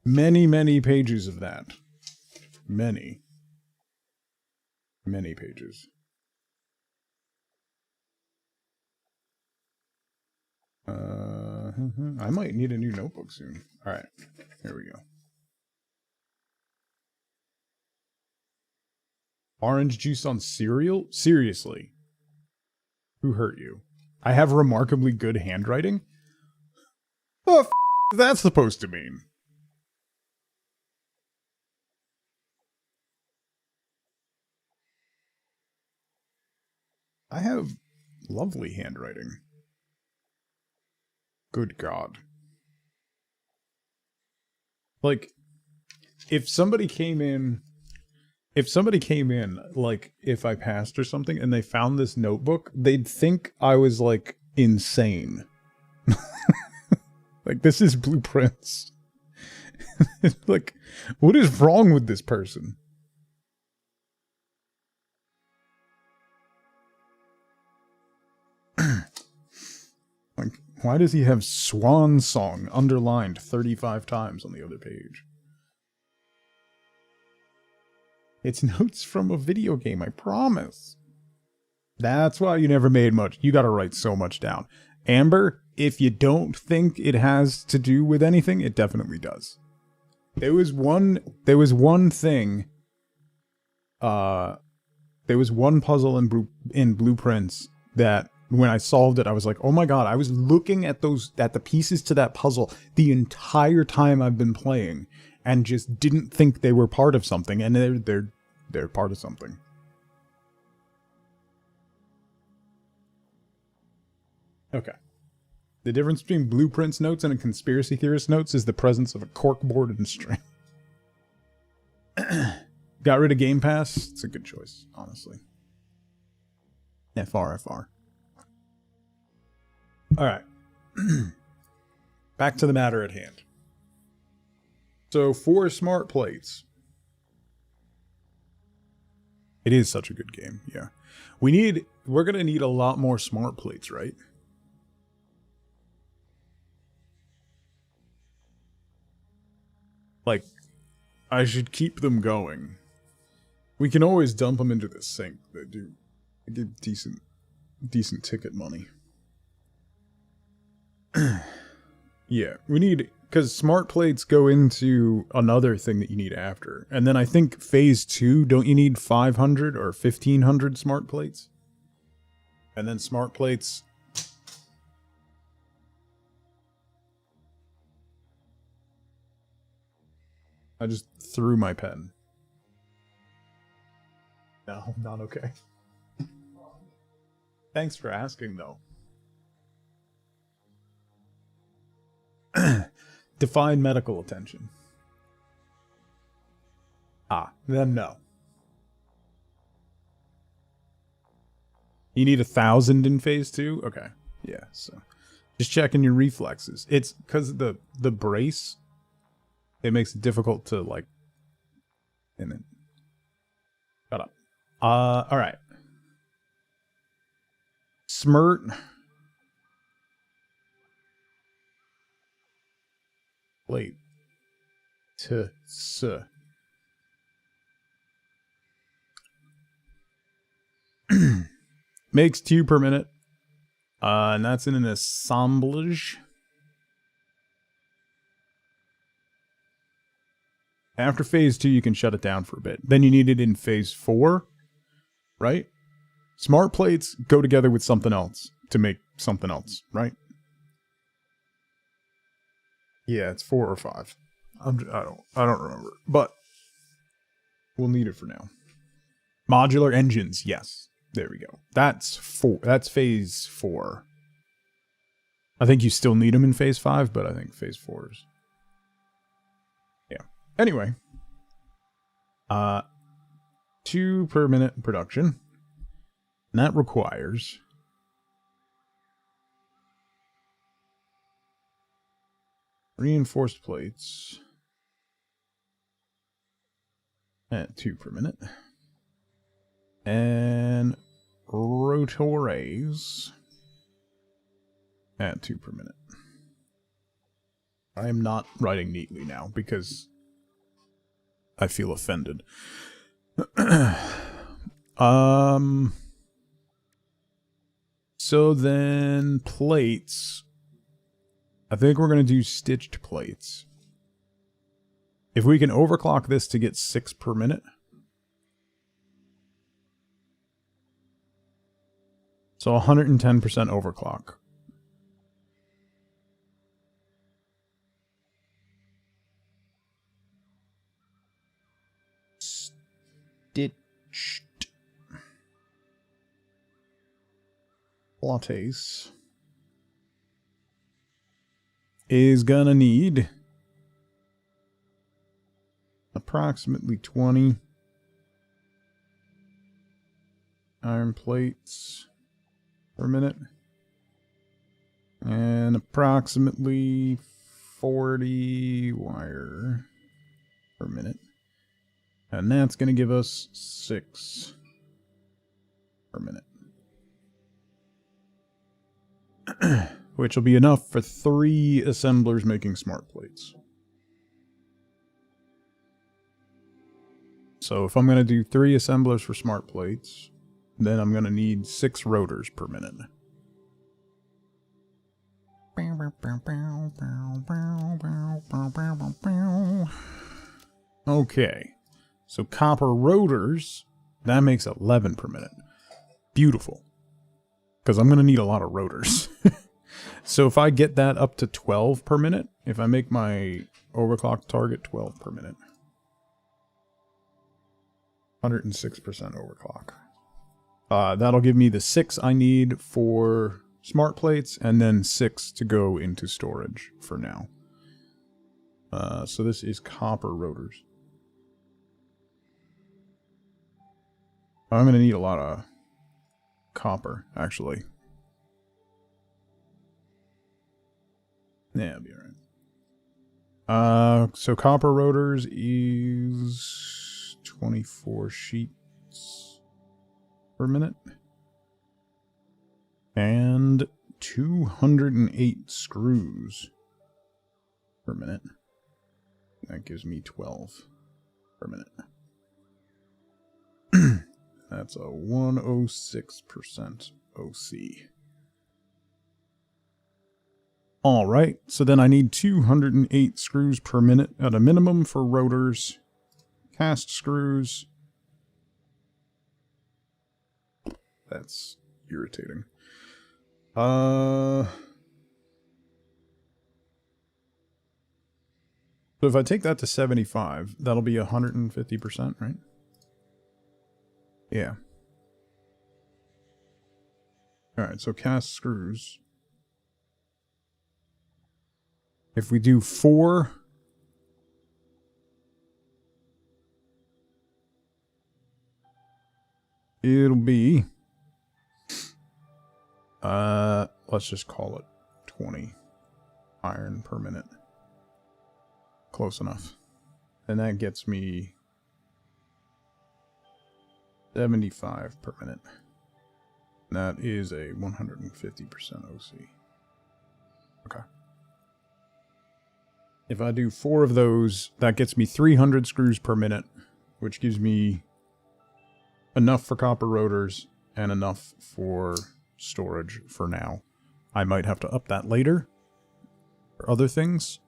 Many, many pages of that. Many pages. I might need a new notebook soon. Alright, here we go. Orange juice on cereal? Seriously? Who hurt you? I have remarkably good handwriting? What the that's supposed to mean? I have lovely handwriting. Good God. Like, if somebody came in, like, if I passed or something, and they found this notebook, they'd think I was, like, insane. Like, this is blueprints. Like, what is wrong with this person? Like, why does he have Swan Song underlined 35 times on the other page? It's notes from a video game, I promise. That's why you never made much. You gotta write so much down. Amber, if you don't think it has to do with anything, it definitely does. There was one thing, there was one puzzle in Blueprints that when I solved it, I was like, oh my God, I was looking at the pieces to that puzzle the entire time I've been playing and just didn't think they were part of something, and they're part of something. Okay. The difference between Blueprints notes and a conspiracy theorist notes is the presence of a corkboard and string. Got rid of Game Pass? It's a good choice, honestly. FR. Alright. Back to the matter at hand. So, 4 smart plates. It is such a good game, yeah. We're gonna need a lot more smart plates, right? Like, I should keep them going. We can always dump them into the sink. They give decent ticket money. Yeah, we need because smart plates go into another thing that you need after. And then I think phase 2, don't you need 500 or 1500 smart plates? And then smart plates... I just threw my pen. No, not okay. Thanks for asking, though. Define medical attention. Then no. You need 1,000 in phase 2? Okay. Yeah, so just checking your reflexes. It's because the brace, it makes it difficult to, like... And then... Shut up. Alright. Smirt... Plate. Makes 2 per minute. And that's in an assemblage. After phase 2, you can shut it down for a bit. Then you need it in phase 4, right? Smart plates go together with something else to make something else, right? Yeah, it's 4 or 5. I don't remember, but we'll need it for now. Modular engines, yes. There we go. That's 4. That's phase 4. I think you still need them in phase 5, but I think phase 4 is... Yeah. Anyway. 2 per minute production. And that requires... reinforced plates at 2 per minute. And rotores at 2 per minute. I am not writing neatly now because I feel offended. So then plates. I think we're going to do stitched plates. If we can overclock this to get 6 per minute. So 110% overclock. Stitched lattes is gonna need approximately 20 iron plates per minute and approximately 40 wire per minute, and that's gonna give us 6 per minute. Which will be enough for 3 assemblers making smart plates. So if I'm going to do 3 assemblers for smart plates, then I'm going to need 6 rotors per minute. Okay. So copper rotors, that makes 11 per minute. Beautiful. Because I'm going to need a lot of rotors. So if I get that up to 12 per minute, if I make my overclock target 12 per minute, 106% overclock. That'll give me the 6 I need for smart plates, and then 6 to go into storage for now. So this is copper rotors. I'm going to need a lot of copper, actually. Yeah, I'll be alright. So copper rotors is 24 sheets per minute. And 208 screws per minute. That gives me 12 per minute. That's a 106% OC. All right, so then I need 208 screws per minute at a minimum for rotors. Cast screws. That's irritating. So if I take that to 75, that'll be 150%, right? Yeah. All right, so cast screws. If we do 4, it'll be, let's just call it 20 iron per minute. Close enough. And that gets me 75 per minute. That is a 150% OC. Okay. If I do 4 of those, that gets me 300 screws per minute, which gives me enough for copper rotors and enough for storage for now. I might have to up that later for other things.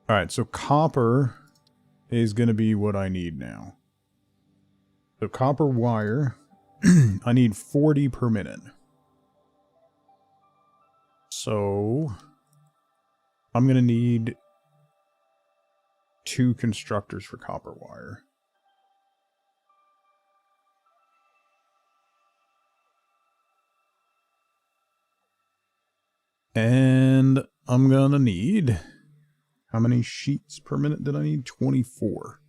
Alright, so copper is going to be what I need now. So copper wire, I need 40 per minute. So I'm going to need 2 constructors for copper wire. And I'm going to need... How many sheets per minute did I need? 24.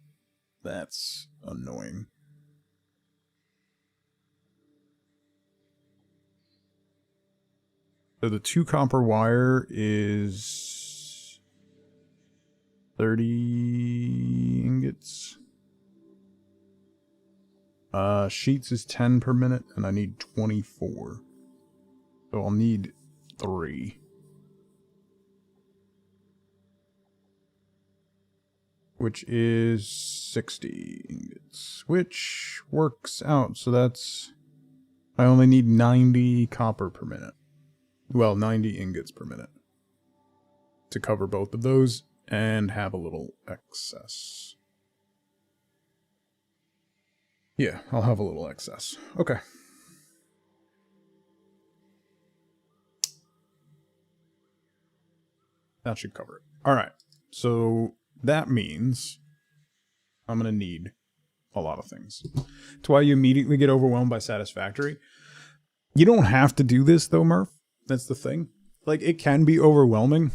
That's annoying. So the 2 copper wire is 30 ingots. Sheets is 10 per minute, and I need 24. So I'll need 3. Which is 60 ingots, which works out. So that's, I only need 90 copper per minute. Well, 90 ingots per minute to cover both of those and have a little excess. Yeah, I'll have a little excess. Okay. That should cover it. All right. So that means I'm going to need a lot of things. That's why you immediately get overwhelmed by Satisfactory. You don't have to do this, though, Murph. That's the thing. Like, it can be overwhelming.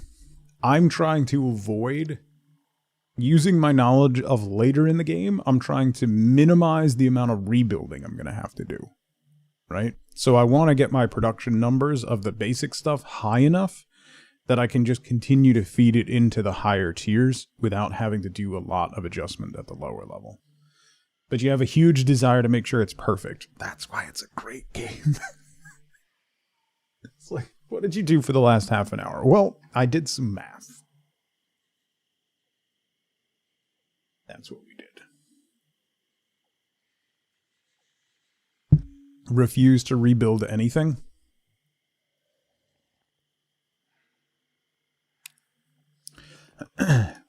I'm trying to avoid using my knowledge of later in the game. I'm trying to minimize the amount of rebuilding I'm going to have to do. Right? So I want to get my production numbers of the basic stuff high enough that I can just continue to feed it into the higher tiers without having to do a lot of adjustment at the lower level. But you have a huge desire to make sure it's perfect. That's why it's a great game. It's like, what did you do for the last half an hour? Well, I did some math. That's what we did. Refuse to rebuild anything.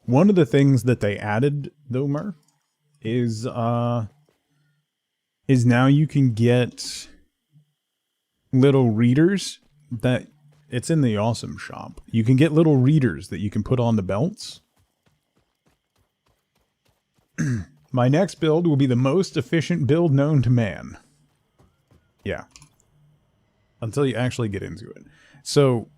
One of the things that they added, though, Murph, is now you can get little readers that it's in the awesome shop. You can get little readers that you can put on the belts. My next build will be the most efficient build known to man. Yeah. Until you actually get into it. So,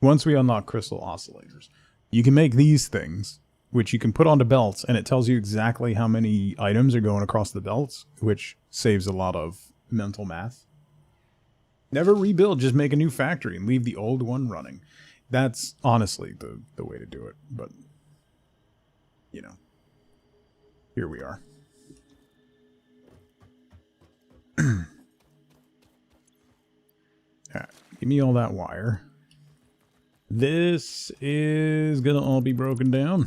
once we unlock crystal oscillators, you can make these things, which you can put onto belts, and it tells you exactly how many items are going across the belts, which saves a lot of mental math. Never rebuild, just make a new factory and leave the old one running. That's honestly the way to do it, but, you know, here we are. Alright, give me all that wire. This is gonna all be broken down.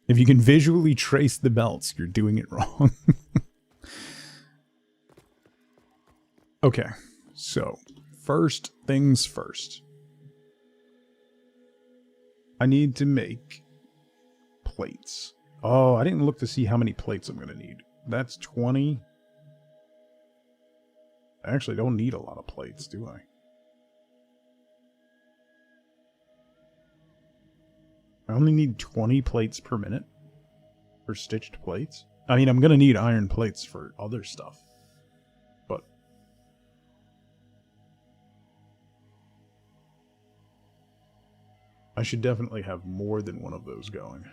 If you can visually trace the belts, you're doing it wrong. Okay, so first things first. I need to make plates. Oh, I didn't look to see how many plates I'm going to need. That's 20. I actually don't need a lot of plates, do I? I only need 20 plates per minute for stitched plates. I mean, I'm going to need iron plates for other stuff. But I should definitely have more than one of those going.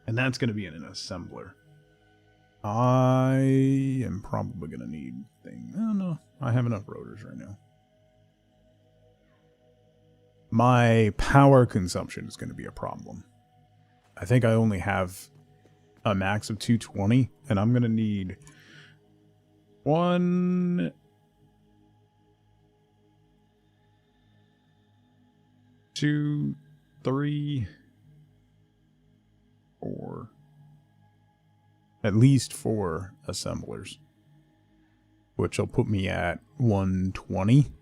And that's going to be in an assembler. I am probably going to need things. Oh, no. I have enough rotors right now. My power consumption is going to be a problem. I think I only have a max of 220, and I'm going to need 1, 2, 3, 4. At least 4 assemblers, which will put me at 120.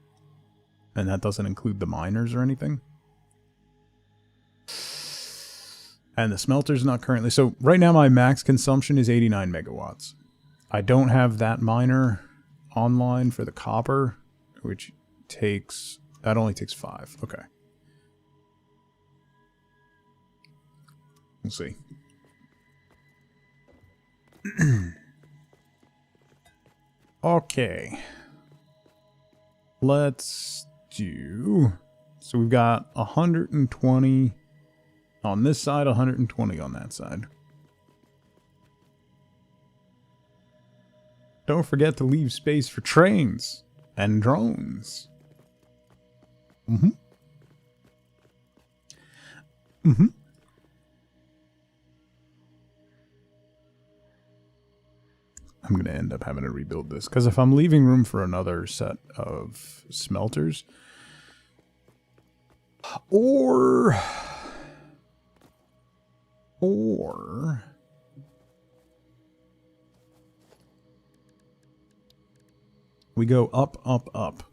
And that doesn't include the miners or anything. And the smelter's not currently... So right now my max consumption is 89 megawatts. I don't have that miner online for the copper, which takes... That only takes 5. Okay. We'll see. Okay. Let's do... So we've got 120 on this side, 120 on that side. Don't forget to leave space for trains and drones. Mm-hmm. Mm-hmm. I'm going to end up having to rebuild this, because if I'm leaving room for another set of smelters, or we go up, up, up.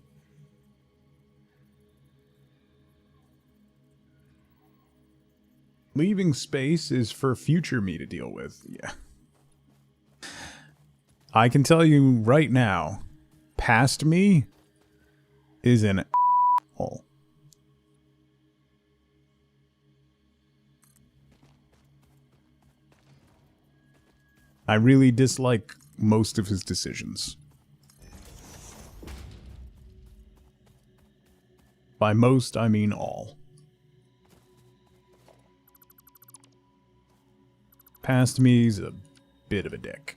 Leaving space is for future me to deal with. Yeah. I can tell you right now, past me is an hole. I really dislike most of his decisions. By most, I mean all. Past me's a bit of a dick.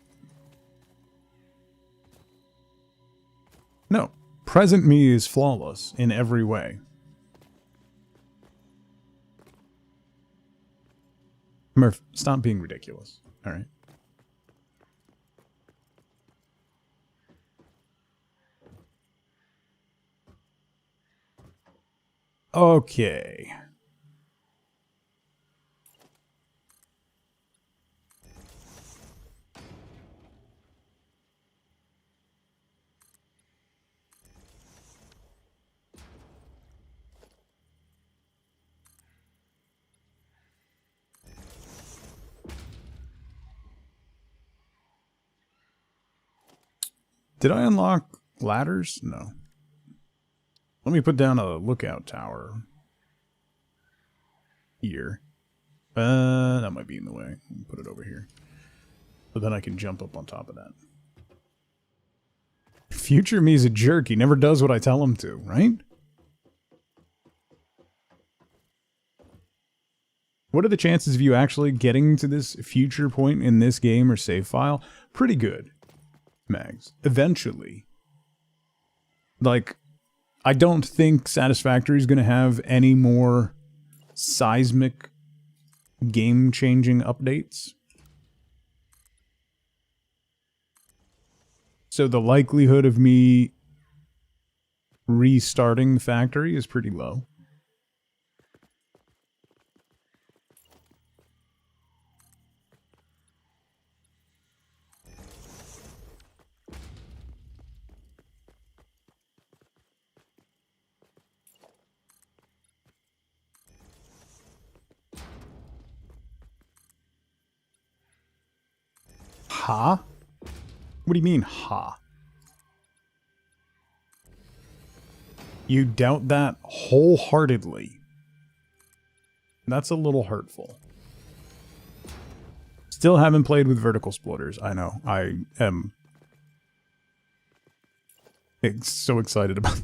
No, present me is flawless in every way. Murph, stop being ridiculous. All right. Okay. Did I unlock ladders? No. Let me put down a lookout tower here. That might be in the way. Put it over here. So then I can jump up on top of that. Future me's a jerk. He never does what I tell him to, right? What are the chances of you actually getting to this future point in this game or save file? Pretty good, Mags. Eventually. Like, I don't think Satisfactory is going to have any more seismic game-changing updates. So the likelihood of me restarting the factory is pretty low. Ha? What do you mean, ha? You doubt that wholeheartedly. That's a little hurtful. Still haven't played with vertical splitters. I know. I am so excited about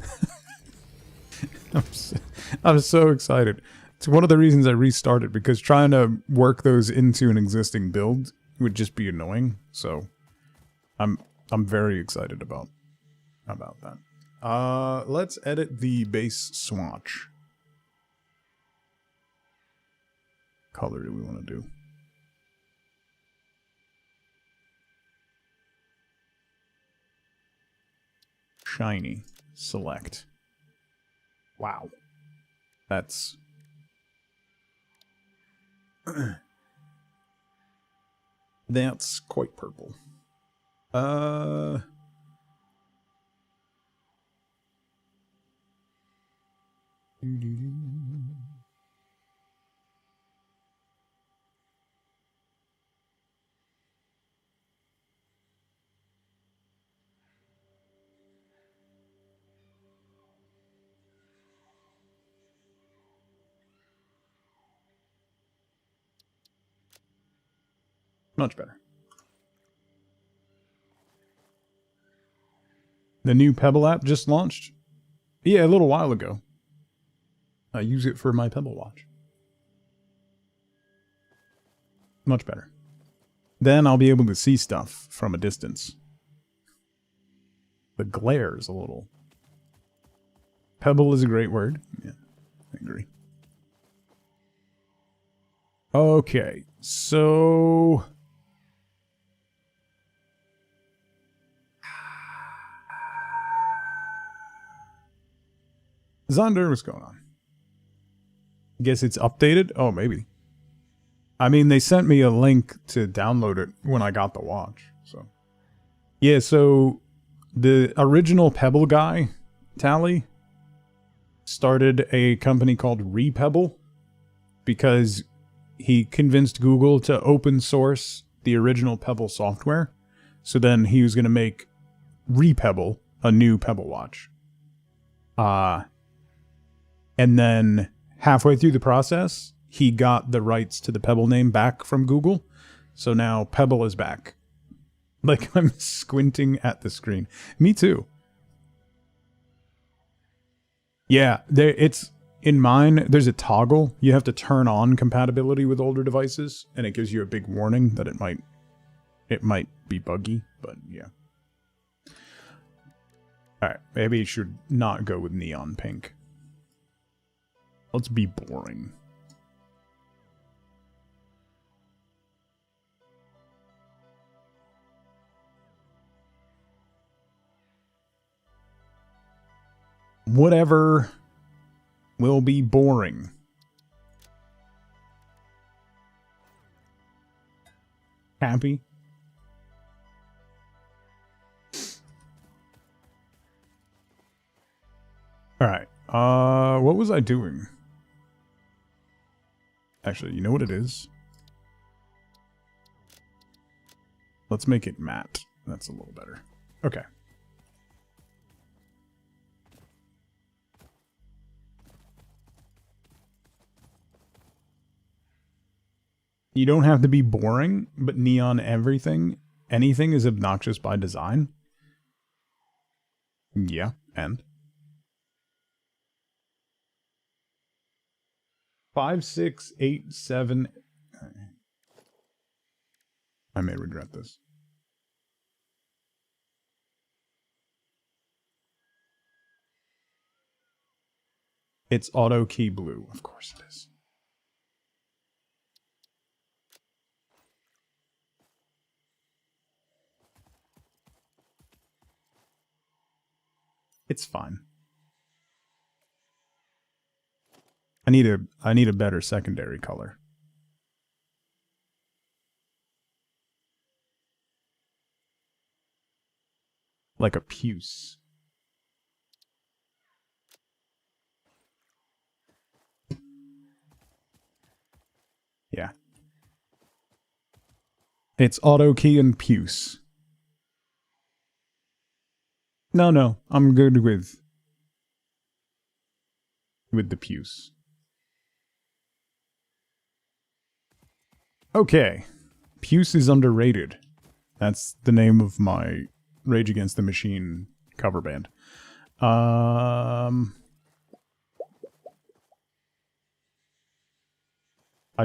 that. I'm so excited. It's one of the reasons I restarted, because trying to work those into an existing build would just be annoying. So I'm very excited about that. Let's edit the base swatch. Color do we want to do? Shiny. Select. Wow. That's... That's quite purple. Much better. The new Pebble app just launched? Yeah, a little while ago. I use it for my Pebble watch. Much better. Then I'll be able to see stuff from a distance. The glare is a little... Pebble is a great word. Yeah, I agree. Okay, so... Zonder, what's going on? Guess it's updated? Oh, maybe. I mean, they sent me a link to download it when I got the watch, so... Yeah, so the original Pebble guy, Tally, started a company called Repebble because he convinced Google to open source the original Pebble software. So then he was going to make Repebble a new Pebble watch. And then halfway through the process, he got the rights to the Pebble name back from Google. So now Pebble is back. Like, I'm squinting at the screen. Me too. Yeah, it's in mine, there's a toggle. You have to turn on compatibility with older devices, and it gives you a big warning that it might be buggy, but yeah. Alright, maybe you should not go with neon pink. Let's be boring. Whatever will be boring. Happy? Alright, what was I doing? Actually, you know what it is? Let's make it matte. That's a little better. Okay. You don't have to be boring, but neon everything. Anything is obnoxious by design. Yeah, and? 5, 6, 8, 7... I may regret this. It's auto key blue. Of course it is. It's fine. I need a better secondary color. Like a puce. Yeah. It's auto key and puce. No, I'm good with the puce. Okay, puce is underrated. That's the name of my Rage Against the Machine cover band. I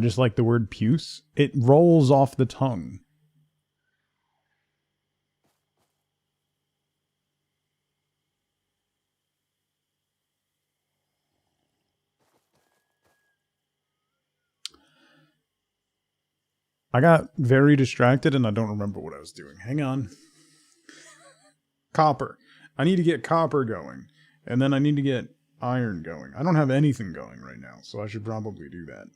just like the word puce. It rolls off the tongue. I got very distracted and I don't remember what I was doing. Hang on. Copper. I need to get copper going. And then I need to get iron going. I don't have anything going right now, so I should probably do that.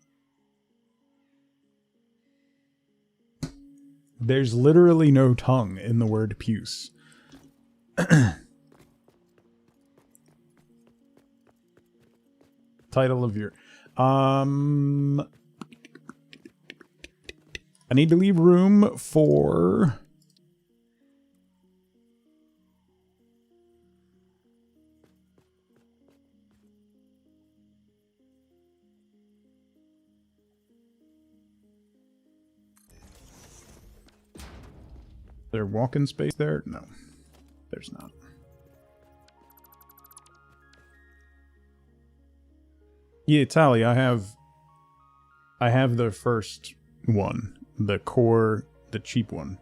There's literally no tongue in the word puce. Title of your... I need to leave room for... Is there walk-in space there? No, there's not. Yeah, Tally, I have the first one. The core, the cheap one.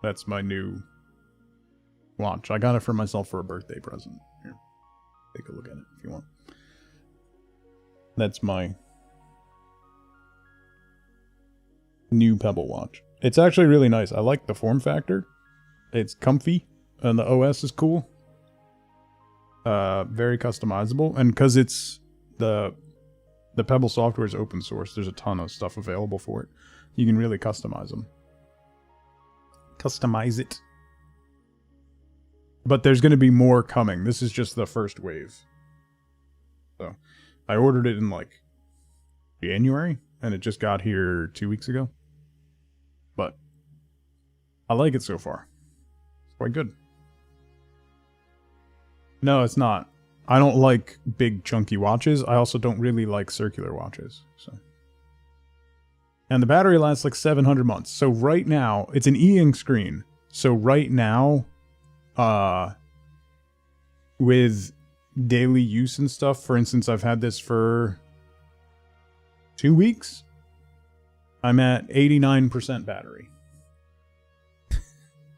That's my new watch. I got it for myself for a birthday present. Here, take a look at it if you want. That's my new Pebble watch. It's actually really nice. I like the form factor. It's comfy, and the OS is cool. Very customizable, and because it's the Pebble software is open source, there's a ton of stuff available for it. You can really customize them. Customize it. But there's going to be more coming. This is just the first wave. So, I ordered it in like January, and it just got here 2 weeks ago. But I like it so far. It's quite good. No, it's not. I don't like big chunky watches. I also don't really like circular watches. So, and the battery lasts like 700 months. So right now, it's an e-ink screen. So right now, with daily use and stuff, for instance, I've had this for 2 weeks. I'm at 89% battery.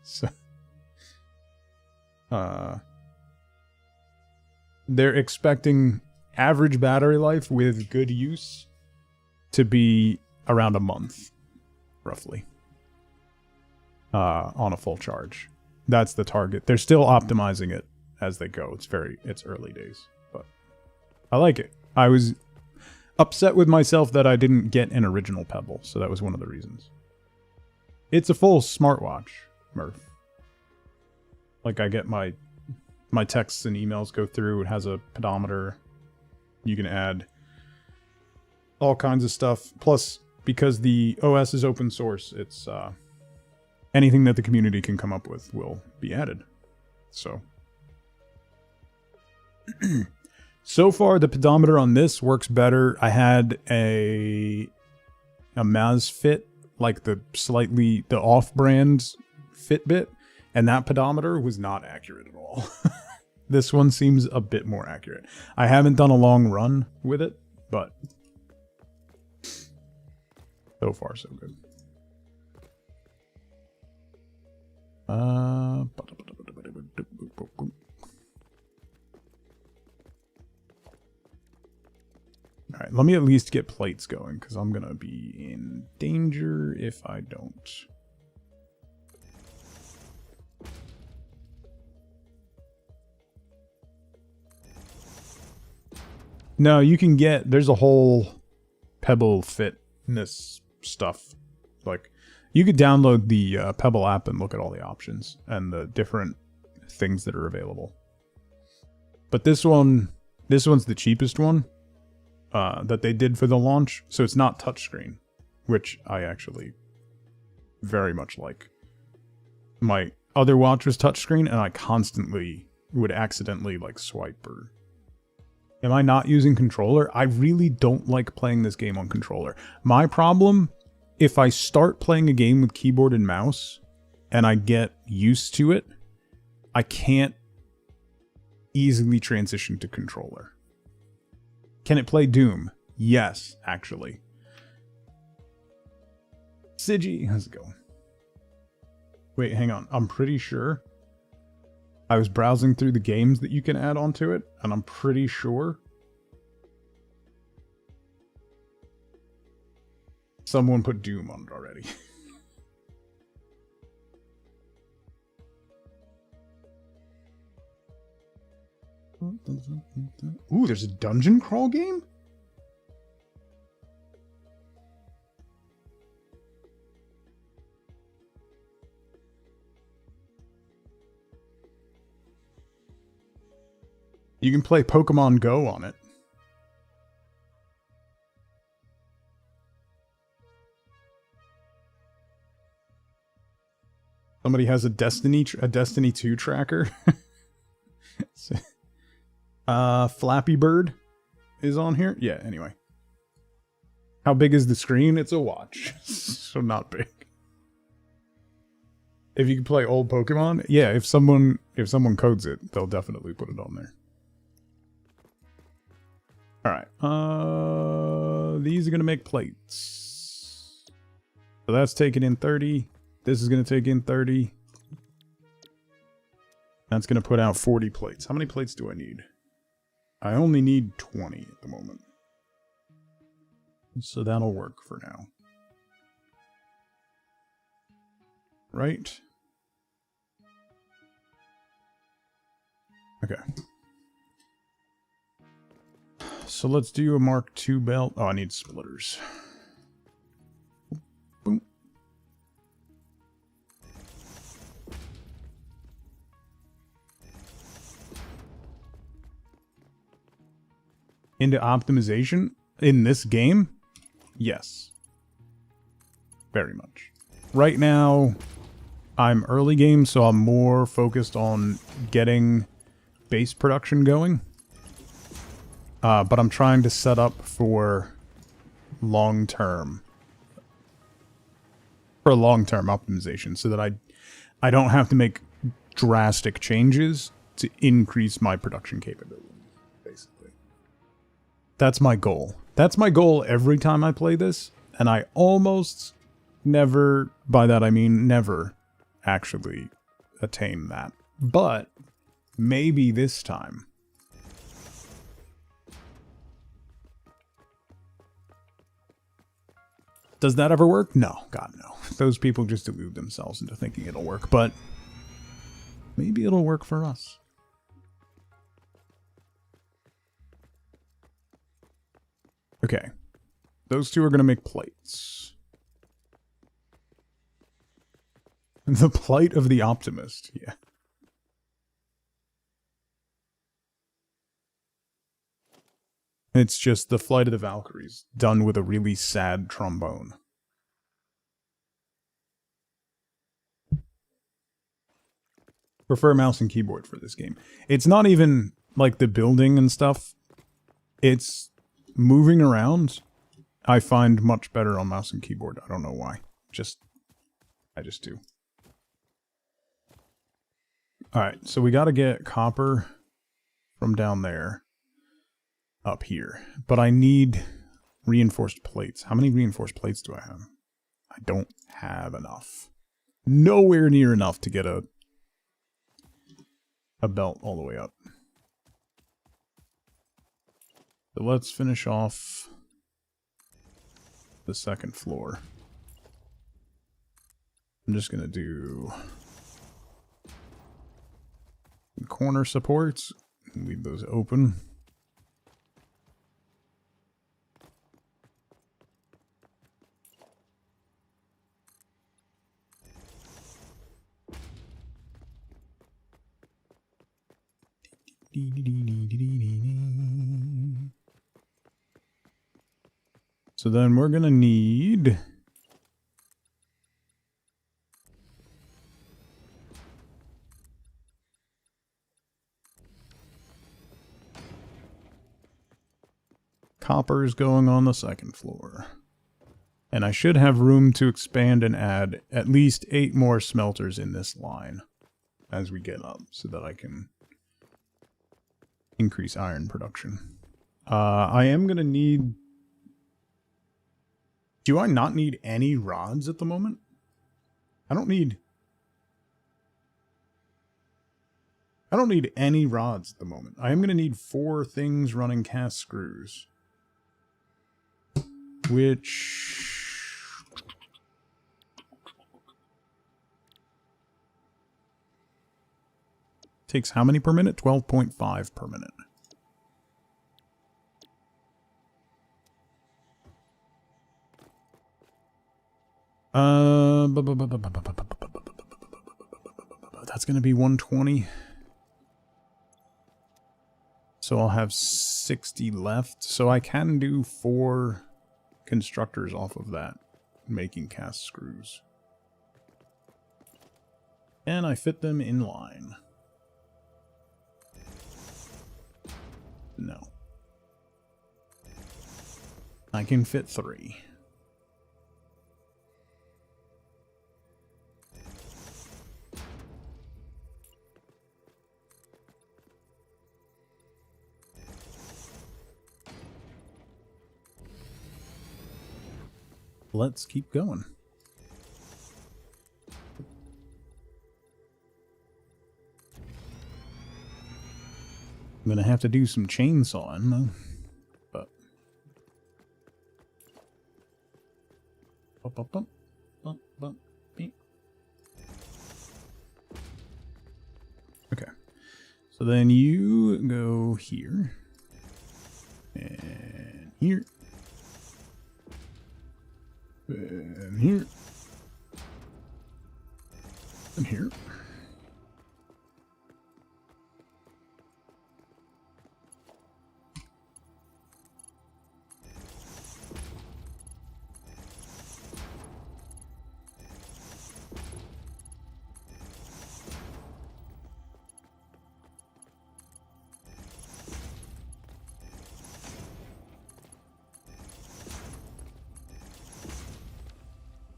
So, they're expecting average battery life with good use to be around a month, roughly, on a full charge. That's the target. They're still optimizing it as they go. It's early days, but I like it. I was upset with myself that I didn't get an original Pebble, so that was one of the reasons. It's a full smartwatch, Murph. Like, I get my texts and emails go through. It has a pedometer. You can add all kinds of stuff. Plus, because the OS is open source, it's anything that the community can come up with will be added. So, so far the pedometer on this works better. I had a Mazfit, like the off-brand Fitbit, and that pedometer was not accurate at all. This one seems a bit more accurate. I haven't done a long run with it, but so far so good. Alright, let me at least get plates going, because I'm gonna be in danger if I don't. No, you can get, there's a whole Pebble fitness stuff. Like, you could download the Pebble app and look at all the options and the different things that are available. But this one's the cheapest one that they did for the launch, so it's not touchscreen, which I actually very much like my other watch was touchscreen, and I constantly would accidentally like swipe or... Am I not using controller? I really don't like playing this game on controller. My problem, if I start playing a game with keyboard and mouse and I get used to it, I can't easily transition to controller. Can it play Doom? Yes, actually. Siggy, how's it going? Wait, hang on. I'm pretty sure I was browsing through the games that you can add onto it, and I'm pretty sure someone put Doom on it already. Ooh, there's a dungeon crawl game? You can play Pokemon Go on it. Somebody has a Destiny 2 tracker. Flappy Bird is on here. Yeah, anyway. How big is the screen? It's a watch. So not big. If you can play old Pokemon, yeah, if someone codes it, they'll definitely put it on there. Alright. These are gonna make plates. So that's taking in 30. This is gonna take in 30. That's gonna put out 40 plates. How many plates do I need? I only need 20 at the moment. So that'll work for now. Right? Okay. So let's do a Mark II belt. Oh, I need splitters. Boom. Into optimization in this game? Yes. Very much. Right now, I'm early game, so I'm more focused on getting base production going. But I'm trying to set up for long-term optimization so that I don't have to make drastic changes to increase my production capability, basically. That's my goal. That's my goal every time I play this, and I almost never, by that I mean never, actually attain that. But maybe this time. Does that ever work? No, God no. Those people just delude themselves into thinking it'll work, but maybe it'll work for us. Okay. Those two are going to make plates. The plight of the optimist, yeah. It's just the Flight of the Valkyries done with a really sad trombone. Prefer mouse and keyboard for this game. It's not even like the building and stuff. It's moving around. I find much better on mouse and keyboard. I don't know why. I just do. Alright, so we gotta get copper from down there up here. But I need reinforced plates. How many reinforced plates do I have? I don't have enough. Nowhere near enough to get a belt all the way up. So let's finish off the second floor. I'm just gonna do corner supports and leave those open. So then we're gonna need Copper is going on the second floor. And I should have room to expand and add at least 8 more smelters in this line as we get up so that I can increase iron production. I am going to need... Do I not need any rods at the moment? I don't need any rods at the moment. I am going to need 4 things running cast screws. Which... takes how many per minute? 12.5 per minute. That's going to be 120. So I'll have 60 left. So I can do 4 constructors off of that, making cast screws. And I fit them in line. No. I can fit 3. Let's keep going. I'm gonna have to do some chainsawing, though. But okay. So then you go here and here and here and here.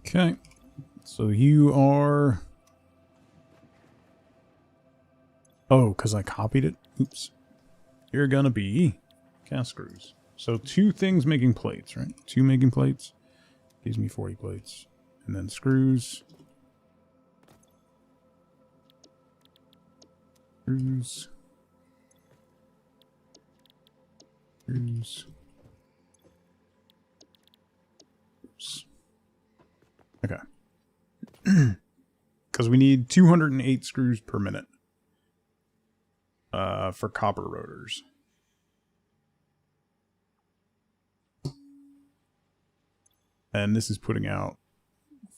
Okay, so you are... Oh, because I copied it? Oops. You're gonna be cast screws. So 2 things making plates, right? 2 making plates. Gives me 40 plates. And then screws. Screws. Screws. Oops. Okay. Because we need 208 screws per minute for copper rotors. And this is putting out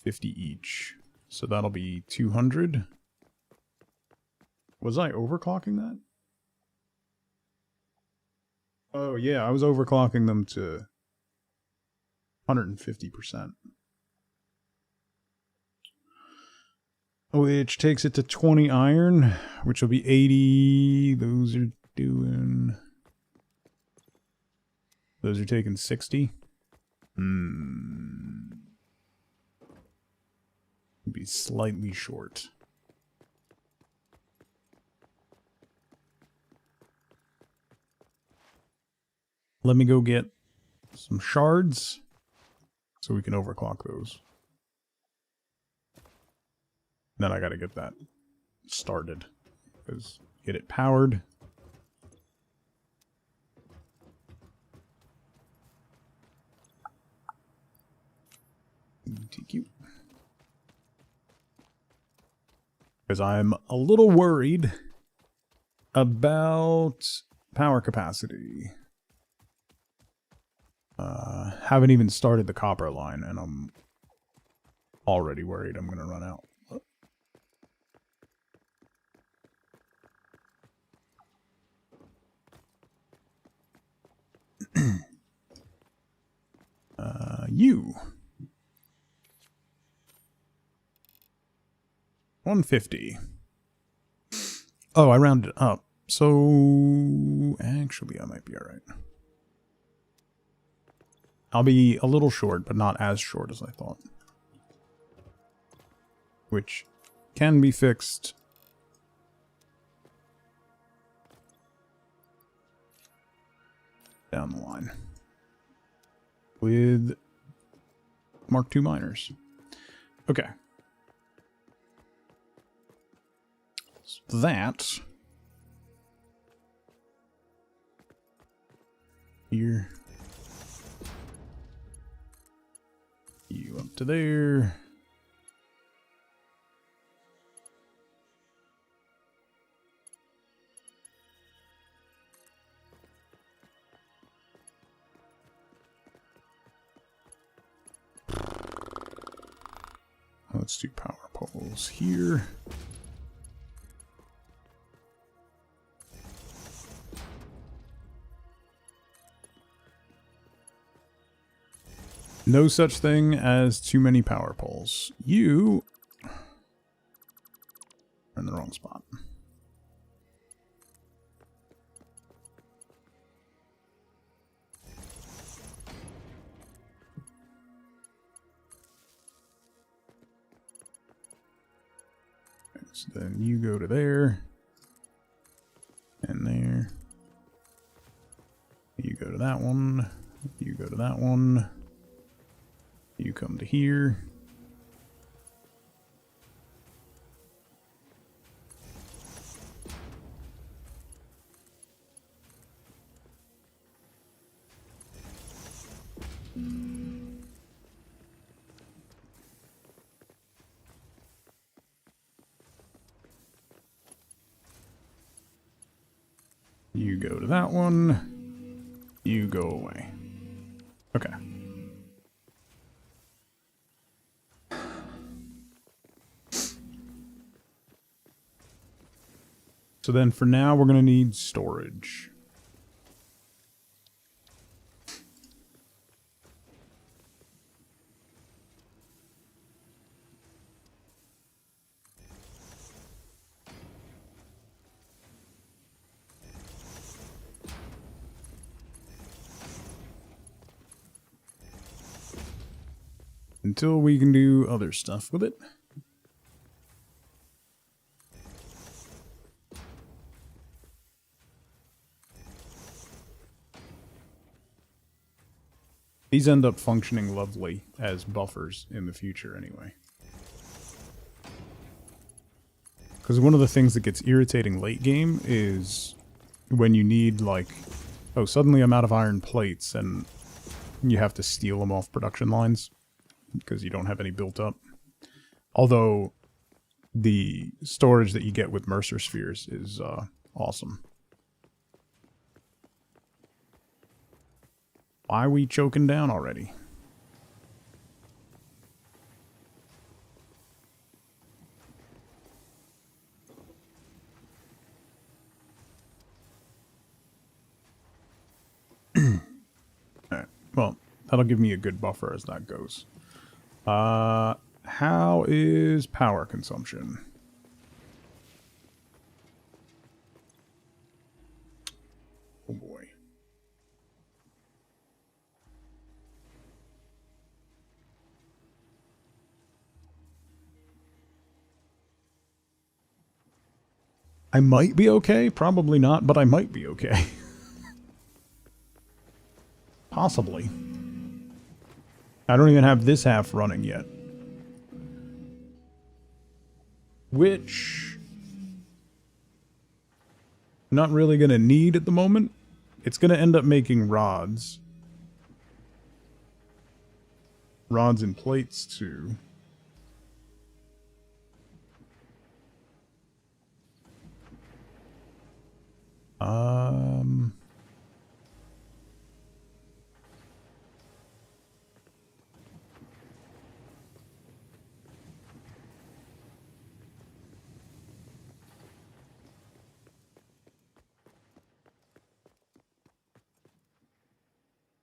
50 each. So that'll be 200. Was I overclocking that? Oh yeah, I was overclocking them to 150%. Which takes it to 20 iron, which will be 80. Those are doing... Those are taking 60. Be slightly short. Let me go get some shards so we can overclock those. Then I gotta get that started, because get it powered. TQ. Because I'm a little worried about power capacity. Haven't even started the copper line, and I'm already worried I'm gonna run out. You 150. Oh, I rounded up. So actually I might be alright. I'll be a little short, but not as short as I thought. Which can be fixed down the line with Mark II miners. Okay. So that here. You up to there. Let's do power poles here. No such thing as too many power poles. You are in the wrong spot. So then you go to there, and there. You go to that one, you go to that one, you come to here. You go to that one. You go away. Okay. So then for now, we're going to need storage. Until we can do other stuff with it. These end up functioning lovely as buffers in the future anyway. Because one of the things that gets irritating late game is when you need, like, oh, suddenly I'm out of iron plates and you have to steal them off production lines because you don't have any built up. Although the storage that you get with Mercer Spheres is awesome. Why are we choking down already? Alright, well, that'll give me a good buffer as that goes. How is power consumption? Oh boy. I might be okay, probably not, but I might be okay. Possibly. I don't even have this half running yet. Which I'm not really going to need at the moment. It's going to end up making rods. Rods and plates too.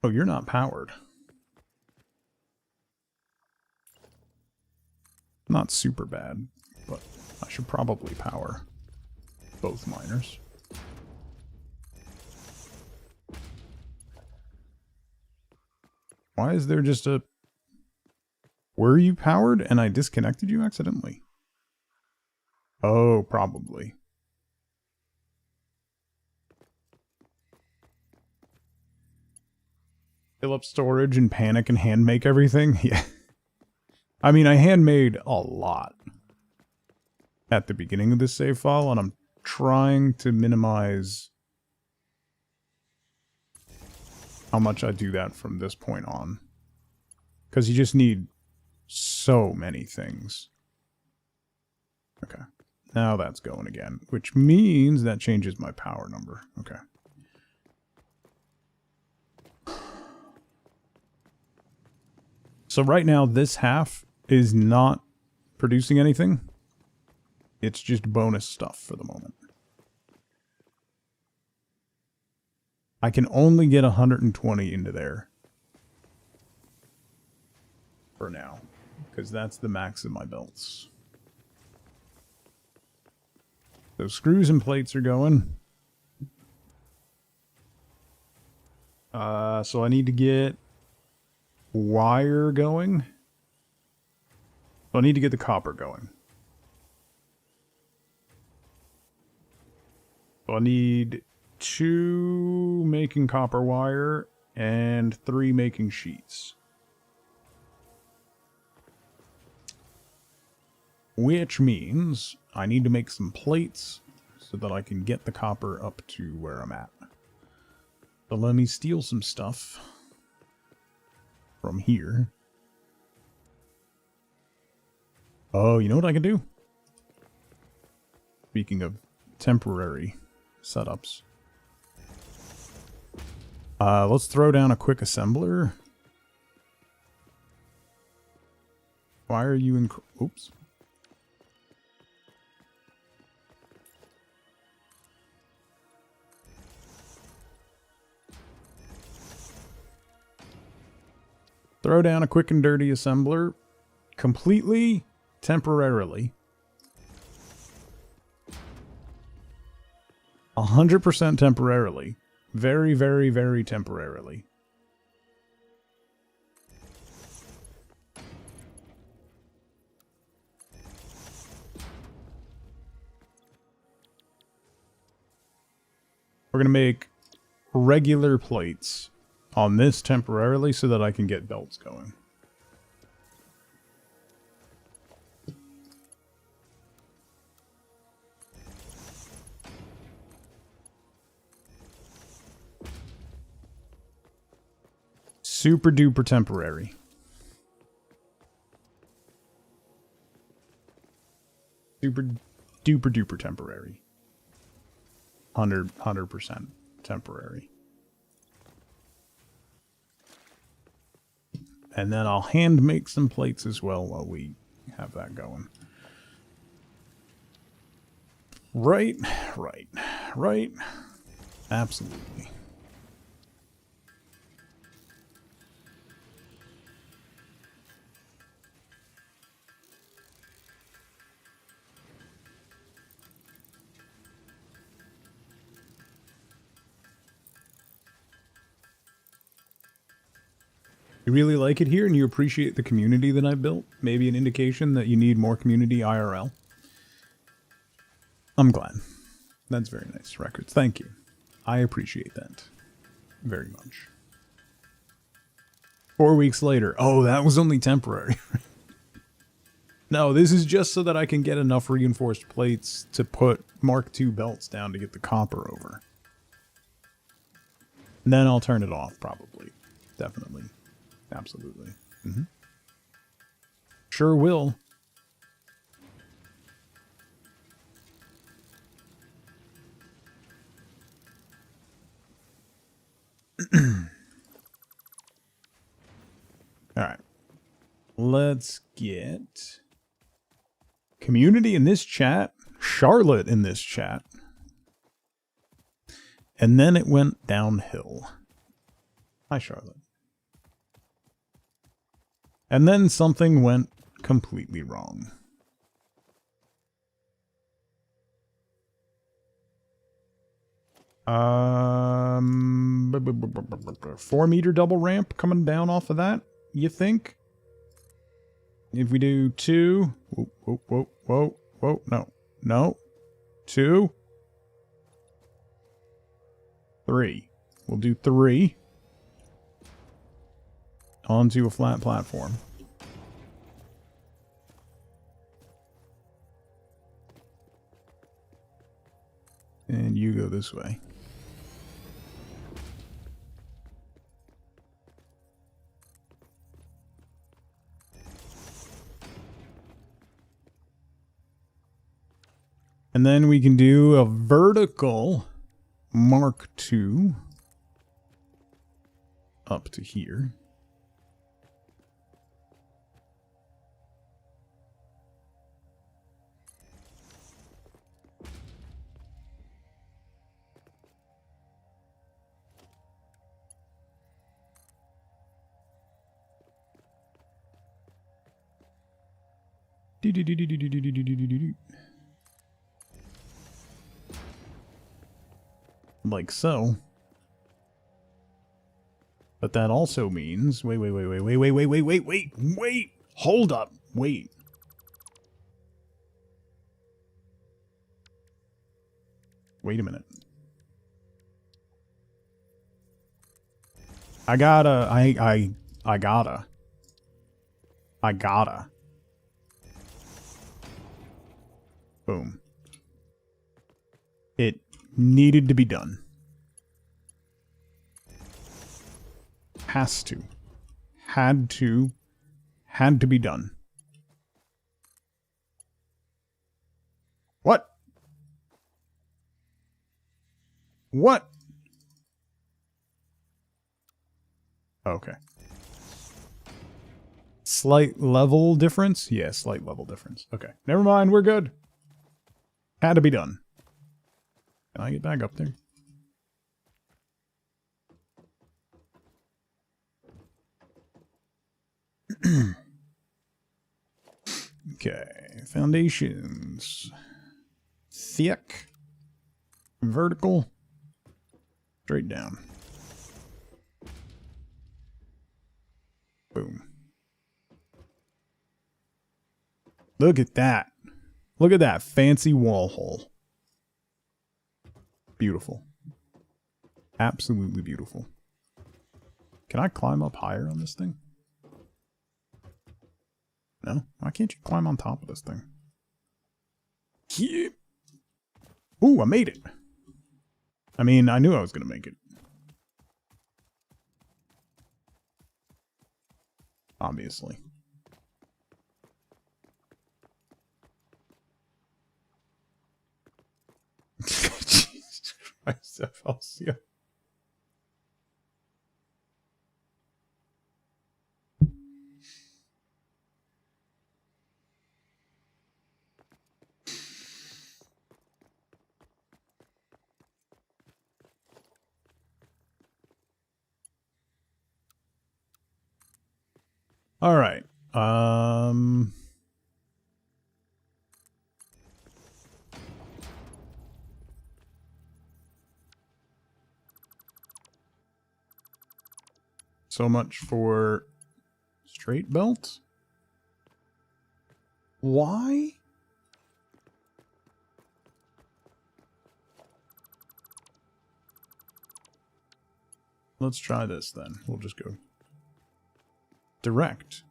Oh, you're not powered. Not super bad, but I should probably power both miners. Why is there just a... Were you powered and I disconnected you accidentally? Oh, probably. Fill up storage and panic and hand make everything? Yeah. I mean, I handmade a lot at the beginning of this save file, and I'm trying to minimize how much I do that from this point on. Because you just need so many things. Okay. Now that's going again, which means that changes my power number. Okay. So right now, this half is not producing anything. It's just bonus stuff for the moment. I can only get 120 into there for now, because that's the max of my belts. So screws and plates are going. So I need to get wire going. So I need to get the copper going. So I need 2 making copper wire and 3 making sheets. Which means I need to make some plates so that I can get the copper up to where I'm at. So let me steal some stuff from here. Oh, you know what I can do? Speaking of temporary setups. Let's throw down a quick assembler. Why are you in... Oops. Throw down a quick and dirty assembler. Completely, temporarily. 100% temporarily. Very, very, very temporarily. We're going to make regular plates on this temporarily so that I can get belts going. Super duper temporary. Super duper duper temporary. 100% temporary. And then I'll hand make some plates as well while we have that going. Right, right, right. Absolutely. You really like it here and you appreciate the community that I've built? Maybe an indication that you need more community IRL? I'm glad. That's very nice, Records. Thank you. I appreciate that very much. 4 weeks later. Oh, that was only temporary. No, this is just so that I can get enough reinforced plates to put Mark II belts down to get the copper over. And then I'll turn it off, probably. Definitely. Absolutely. Mm-hmm. Sure will. Alright. Let's get community in this chat, Charlotte in this chat. And then it went downhill. Hi, Charlotte. And then something went completely wrong. 4-meter double ramp coming down off of that, you think? If we do 2... Whoa, whoa, whoa, whoa, whoa, no. No. 2. 3. We'll do 3. Onto a flat platform. And you go this way. And then we can do a vertical Mark II up to here. Like so. But that also means... Wait. Hold up. Wait. Wait a minute. I gotta. Boom. It needed to be done. Has to. Had to be done. What? What? Okay. Slight level difference? Yeah, slight level difference. Okay. Never mind, we're good. Had to be done. Can I get back up there? Okay. Foundations. Thick. Vertical. Straight down. Boom. Look at that. Look at that fancy wall hole. Beautiful. Absolutely beautiful. Can I climb up higher on this thing? No? Why can't you climb on top of this thing? Yeah. Ooh, I made it. I mean, I knew I was going to make it. Obviously. Jesus Christ, Felsia. All right. So much for straight belt. Why? Let's try this then. We'll just go direct.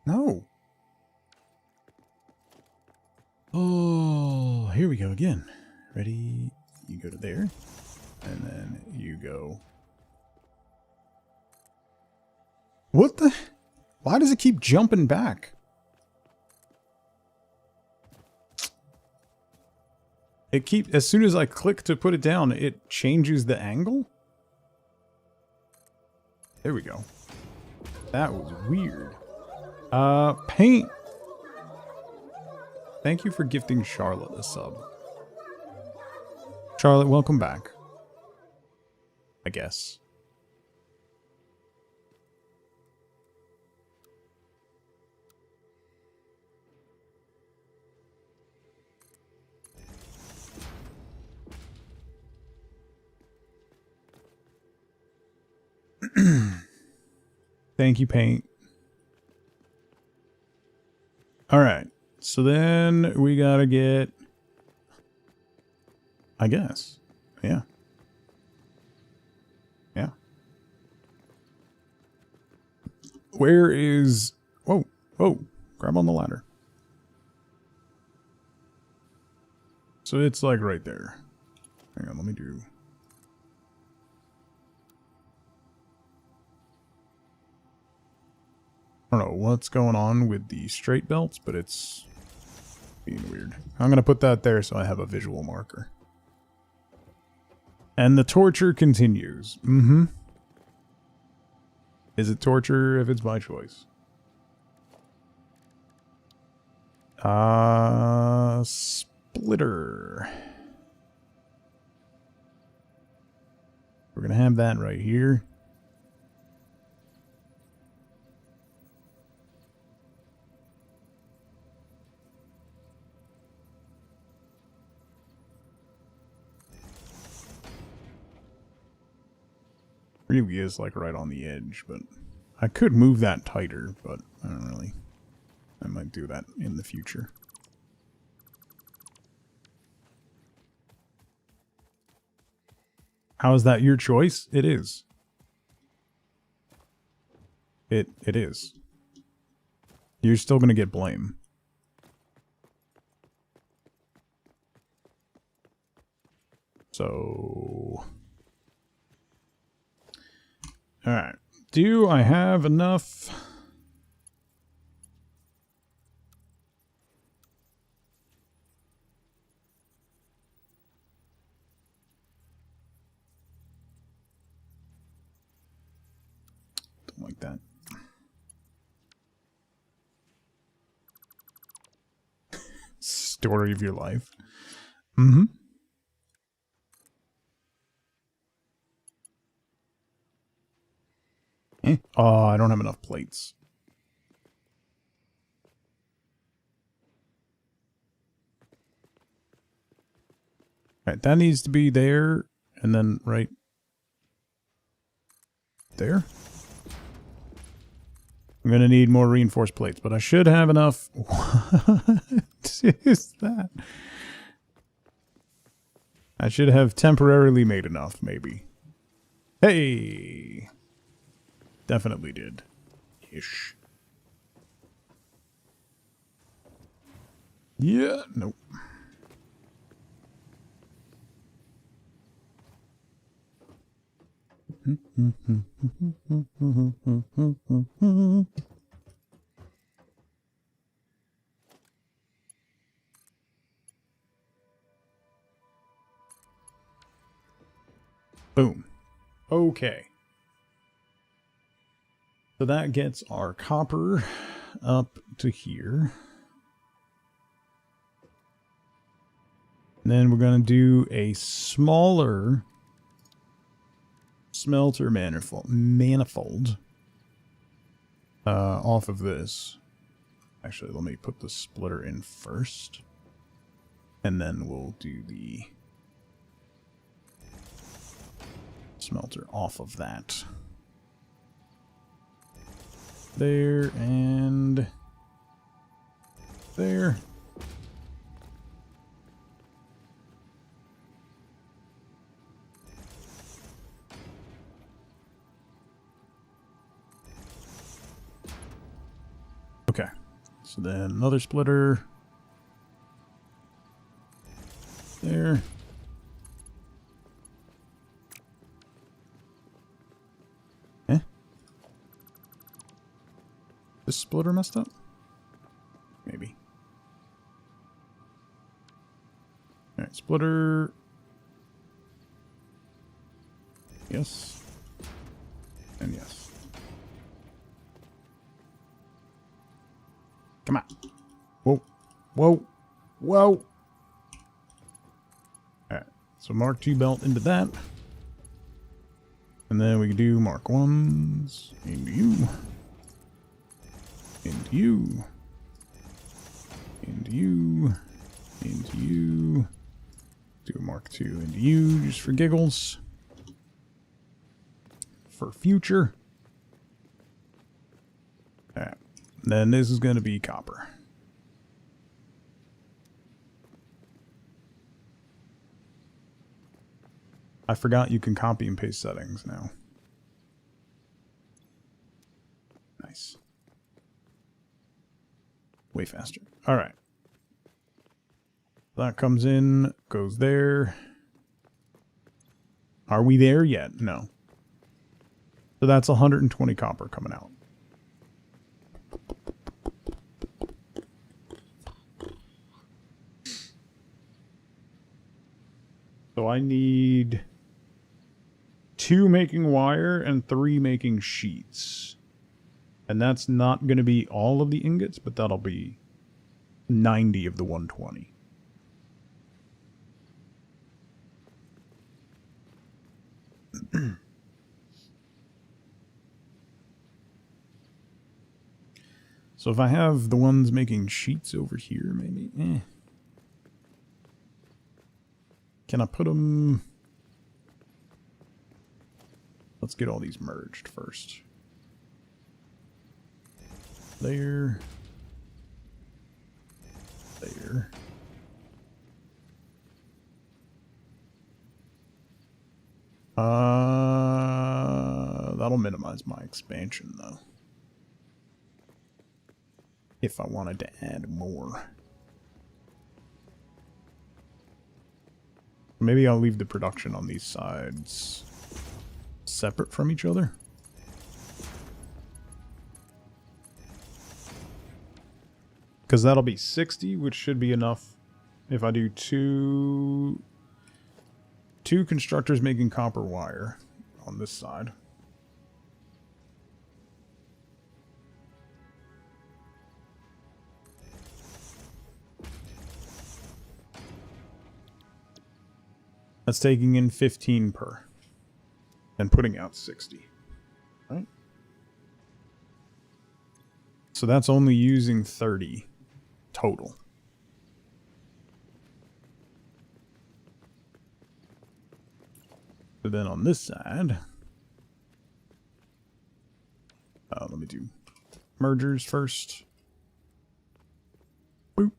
No. Oh, here we go again. Ready? You go to there. And then you go. What the? Why does it keep jumping back? As soon as I click to put it down, it changes the angle? There we go. That was weird. Paint. Thank you for gifting Charlotte a sub. Charlotte, welcome back. I guess. Thank you, paint. Alright. So then we gotta get... I guess. Yeah. Yeah. Where is... Whoa. Whoa. Grab on the ladder. So it's like right there. Hang on, let me do... I don't know what's going on with the straight belts, but it's being weird. I'm going to put that there so I have a visual marker. And the torture continues. Mm-hmm. Is it torture if it's my choice? Splitter. We're going to have that right here. Really is like right on the edge, but I could move that tighter, but I don't really. I might do that in the future. How is that your choice? It is. It is. You're still gonna get blame. So... Alright. Do I have enough? Don't like that. Story of your life. Mm-hmm. Oh, I don't have enough plates. Alright, that needs to be there, and then right there. I'm gonna need more reinforced plates, but I should have enough. What is that? I should have temporarily made enough, maybe. Hey! Definitely did. Ish. Yeah, nope. Boom. Okay. So that gets our copper up to here. And then we're going to do a smaller smelter manifold off of this. Actually, let me put the splitter in first. And then we'll do the smelter off of that. There and there. Okay, so then another splitter there. This splitter messed up? Maybe. Alright, splitter. Yes. And yes. Come on. Whoa. Whoa. Whoa. Alright, so Mark II belt into that. And then we can do Mark 1s into you. Into you. Into you. Into you. Do a Mark II into you, just for giggles. For future. Then this is going to be copper. I forgot you can copy and paste settings now. Nice. Way faster. All right. That comes in, goes there. Are we there yet? No. So that's 120 copper coming out. So I need 2 making wire and 3 making sheets. And that's not going to be all of the ingots, but that'll be 90 of the 120. So if I have the ones making sheets over here, maybe. Can I put them... Let's get all these merged first. There. There. That'll minimize my expansion, though. If I wanted to add more. Maybe I'll leave the production on these sides separate from each other. Because that'll be 60, which should be enough if I do two constructors making copper wire on this side. That's taking in 15 per and putting out 60. Right? So that's only using 30 total. So then on this side, let me do mergers first. Boop.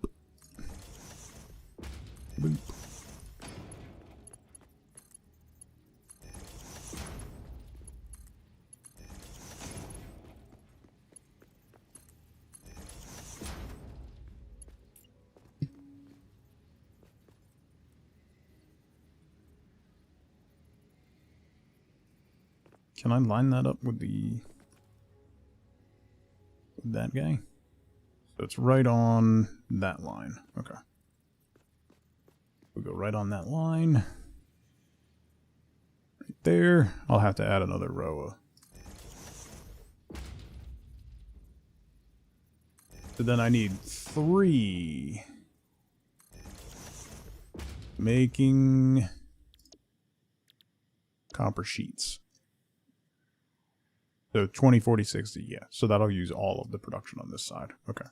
Boop. Can I line that up with that guy? So it's right on that line. Okay. We'll go right on that line. Right there. I'll have to add another row. So then I need 3 making copper sheets. So 20, 40, 60, yeah. So that'll use all of the production on this side. Okay.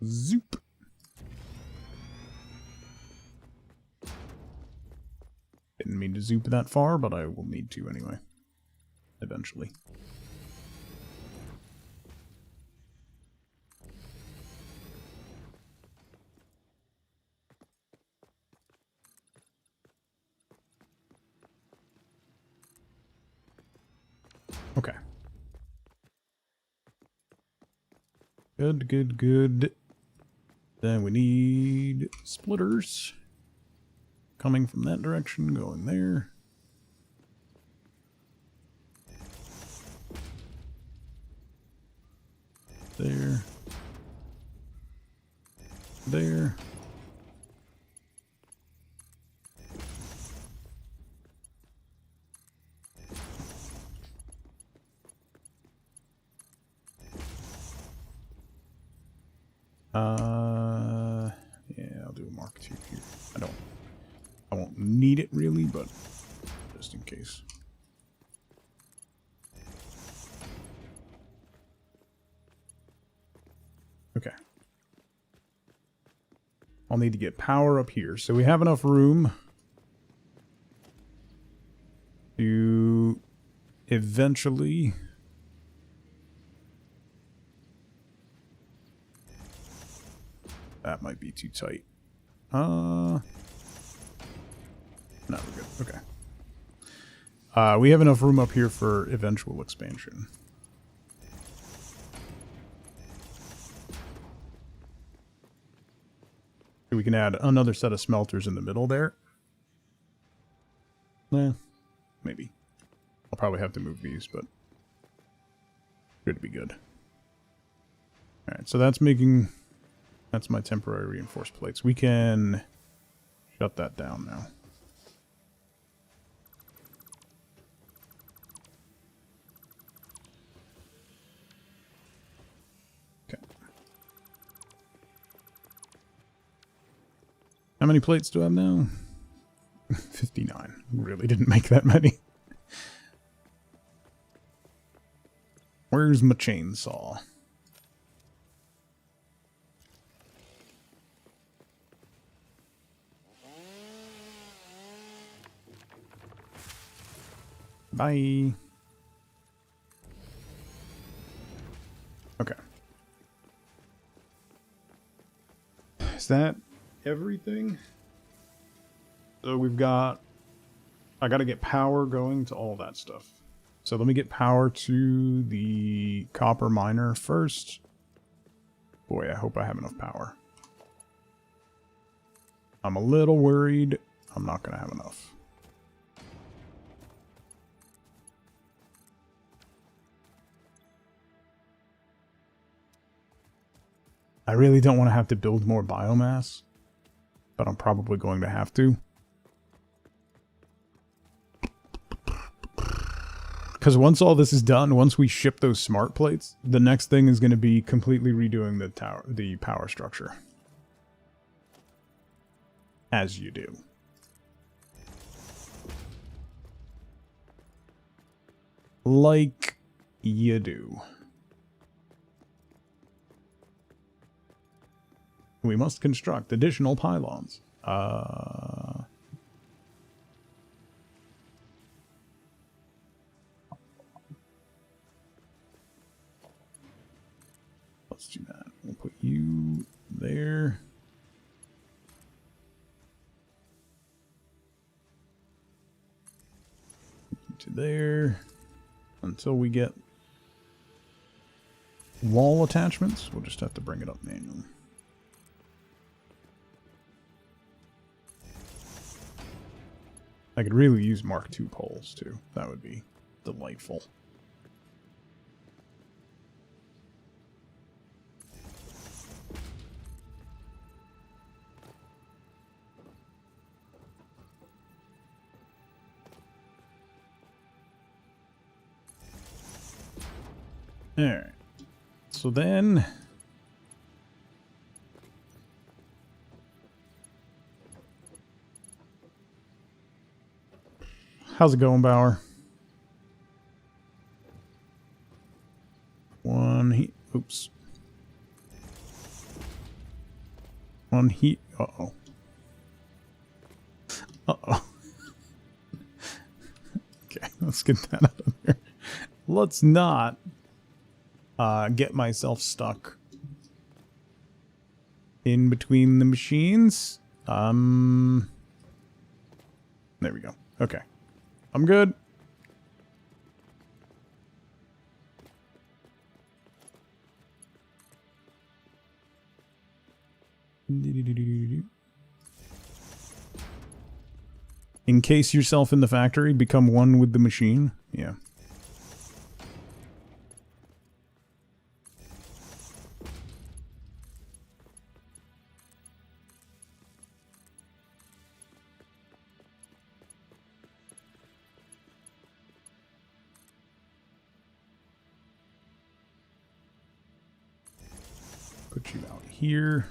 Zoop. Didn't mean to zoop that far, but I will need to anyway. Eventually. Okay. Good, good, good. Then we need splitters. Coming from that direction, going there. There. There. Yeah, I'll do a Mark II here. I won't need it really, but just in case. Okay. I'll need to get power up here. So we have enough room to eventually... That might be too tight. No, we're good. Okay. We have enough room up here for eventual expansion. We can add another set of smelters in the middle there. Maybe. I'll probably have to move these, but should be good. Alright, so that's making... That's my temporary reinforced plates. We can shut that down now. Okay. How many plates do I have now? 59. Really didn't make that many. Where's my chainsaw? Bye. Okay. Is that everything? So we've got... I gotta get power going to all that stuff. So let me get power to the copper miner first. Boy, I hope I have enough power. I'm a little worried I'm not gonna have enough. I really don't want to have to build more biomass, but I'm probably going to have to. Because once all this is done, once we ship those smart plates, the next thing is going to be completely redoing the power structure. As you do. Like you do. We must construct additional pylons. Let's do that. We'll put you there. To there. Until we get wall attachments, we'll just have to bring it up manually. I could really use Mark II poles, too. That would be delightful. Alright. So then... How's it going, Bauer? One heat. Oops. One heat. Uh-oh. Uh-oh. Okay, let's get that out of there. Let's not get myself stuck in between the machines. There we go. Okay. I'm good. Encase yourself in the factory, become one with the machine. Yeah. Put you out here.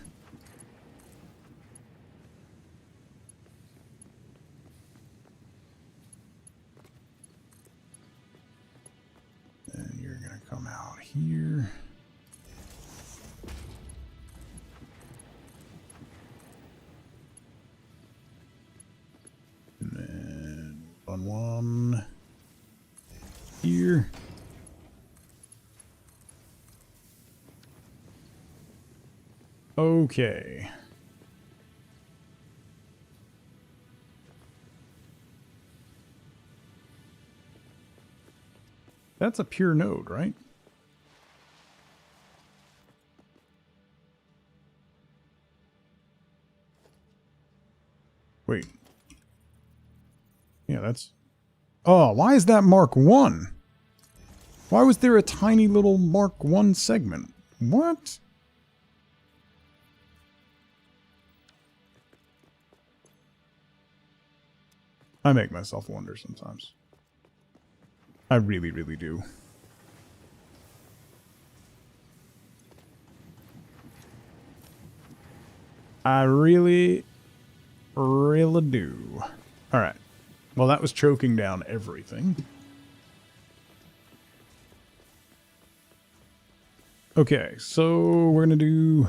And you're going to come out here. run one here. Okay. That's a pure node, right? Wait. Yeah, that's... Oh, why is that Mark 1? Why was there a tiny little Mark 1 segment? What? I make myself wonder sometimes. I really, really do. I really, really do. Alright. Well, that was choking down everything. Okay, so we're going to do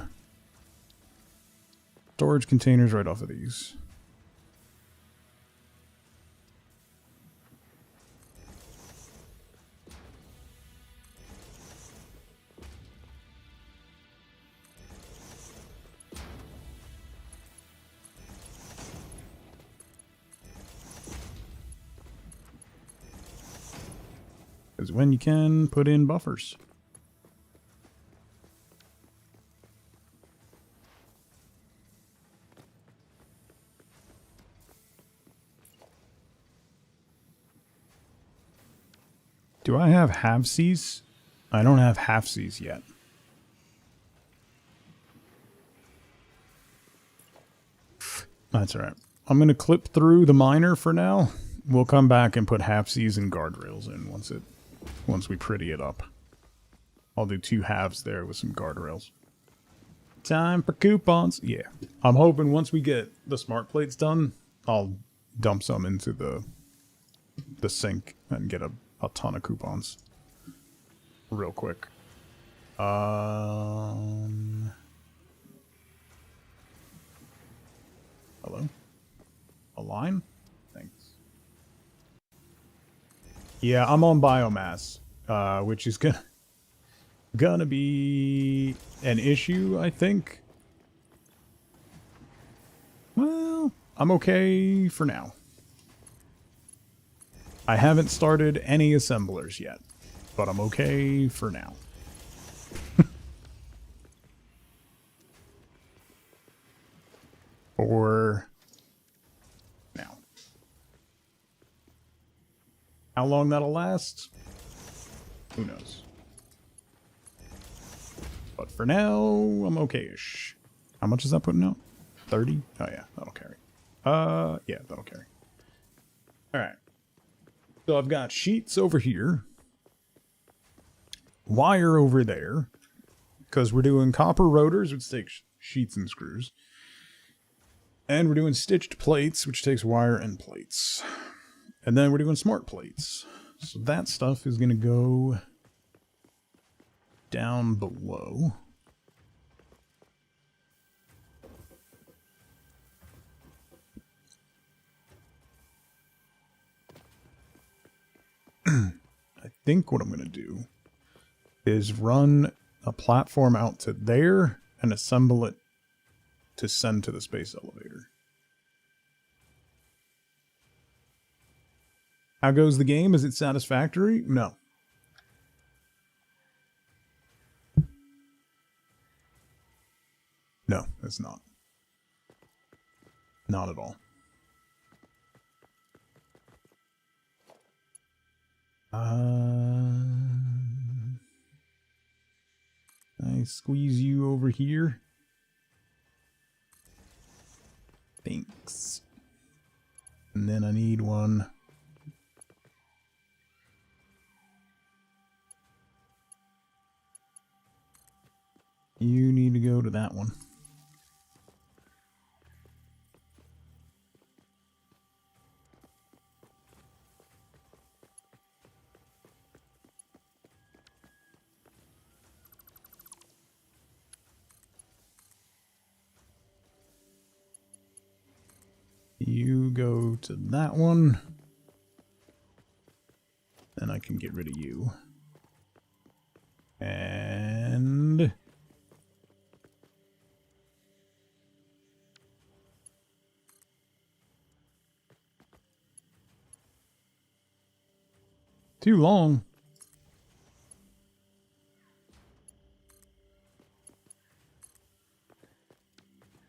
storage containers right off of these. Because when you can put in buffers. Do I have half-Cs? I don't have half-Cs yet. That's alright. I'm going to clip through the miner for now. We'll come back and put half-Cs and guardrails in once we pretty it up. I'll do 2 halves there with some guardrails. Time for coupons. Yeah. I'm hoping once we get the smart plates done, I'll dump some into the sink and get a ton of coupons. Real quick. Hello? A line? Thanks. Yeah, I'm on biomass, which is gonna be an issue, I think. Well, I'm okay for now. I haven't started any assemblers yet, but I'm okay for now. For now. How long that'll last? Who knows? But for now, I'm okay-ish. How much is that putting out? 30? Oh yeah, that'll carry. Yeah, that'll carry. Alright. So I've got sheets over here. Wire over there. Because we're doing copper rotors, which takes sheets and screws. And we're doing stitched plates, which takes wire and plates. And then we're doing smart plates. So that stuff is going to go down below. I think what I'm going to do is run a platform out to there and assemble it to send to the space elevator. How goes the game? Is it satisfactory? No. No, it's not. Not at all. I squeeze you over here. Thanks. And then I need one. You need to go to that one. You go to that one. Then I can get rid of you. And... too long.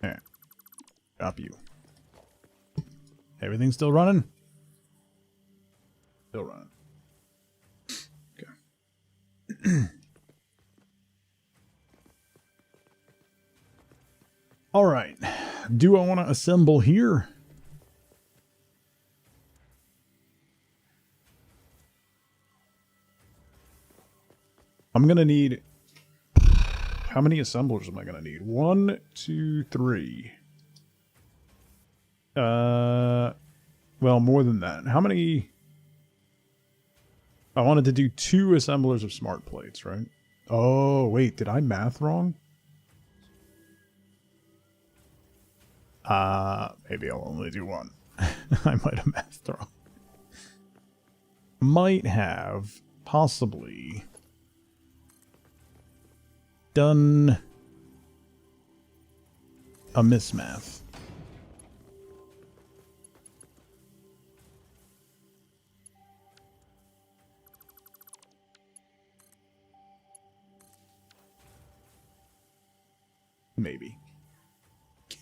Alright. Stop you. Everything's still running? Still running. Okay. Alright. Do I want to assemble here? I'm going to need... how many assemblers am I going to need? 1, 2, 3. Well, more than that. How many... I wanted to do 2 assemblers of smart plates, right? Oh, wait. Did I math wrong? Maybe I'll only do 1. I might have mathed wrong. Might have, possibly... done a mismath. Maybe.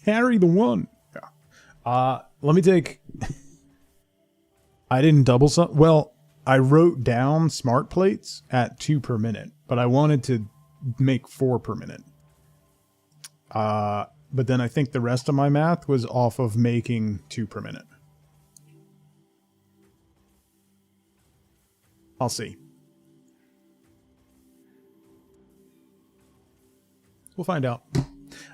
Carry the 1. Yeah. Let me take... I didn't double some... well, I wrote down smart plates at 2 per minute, but I wanted to make 4 per minute. But then I think the rest of my math was off of making 2 per minute. I'll see. We'll find out.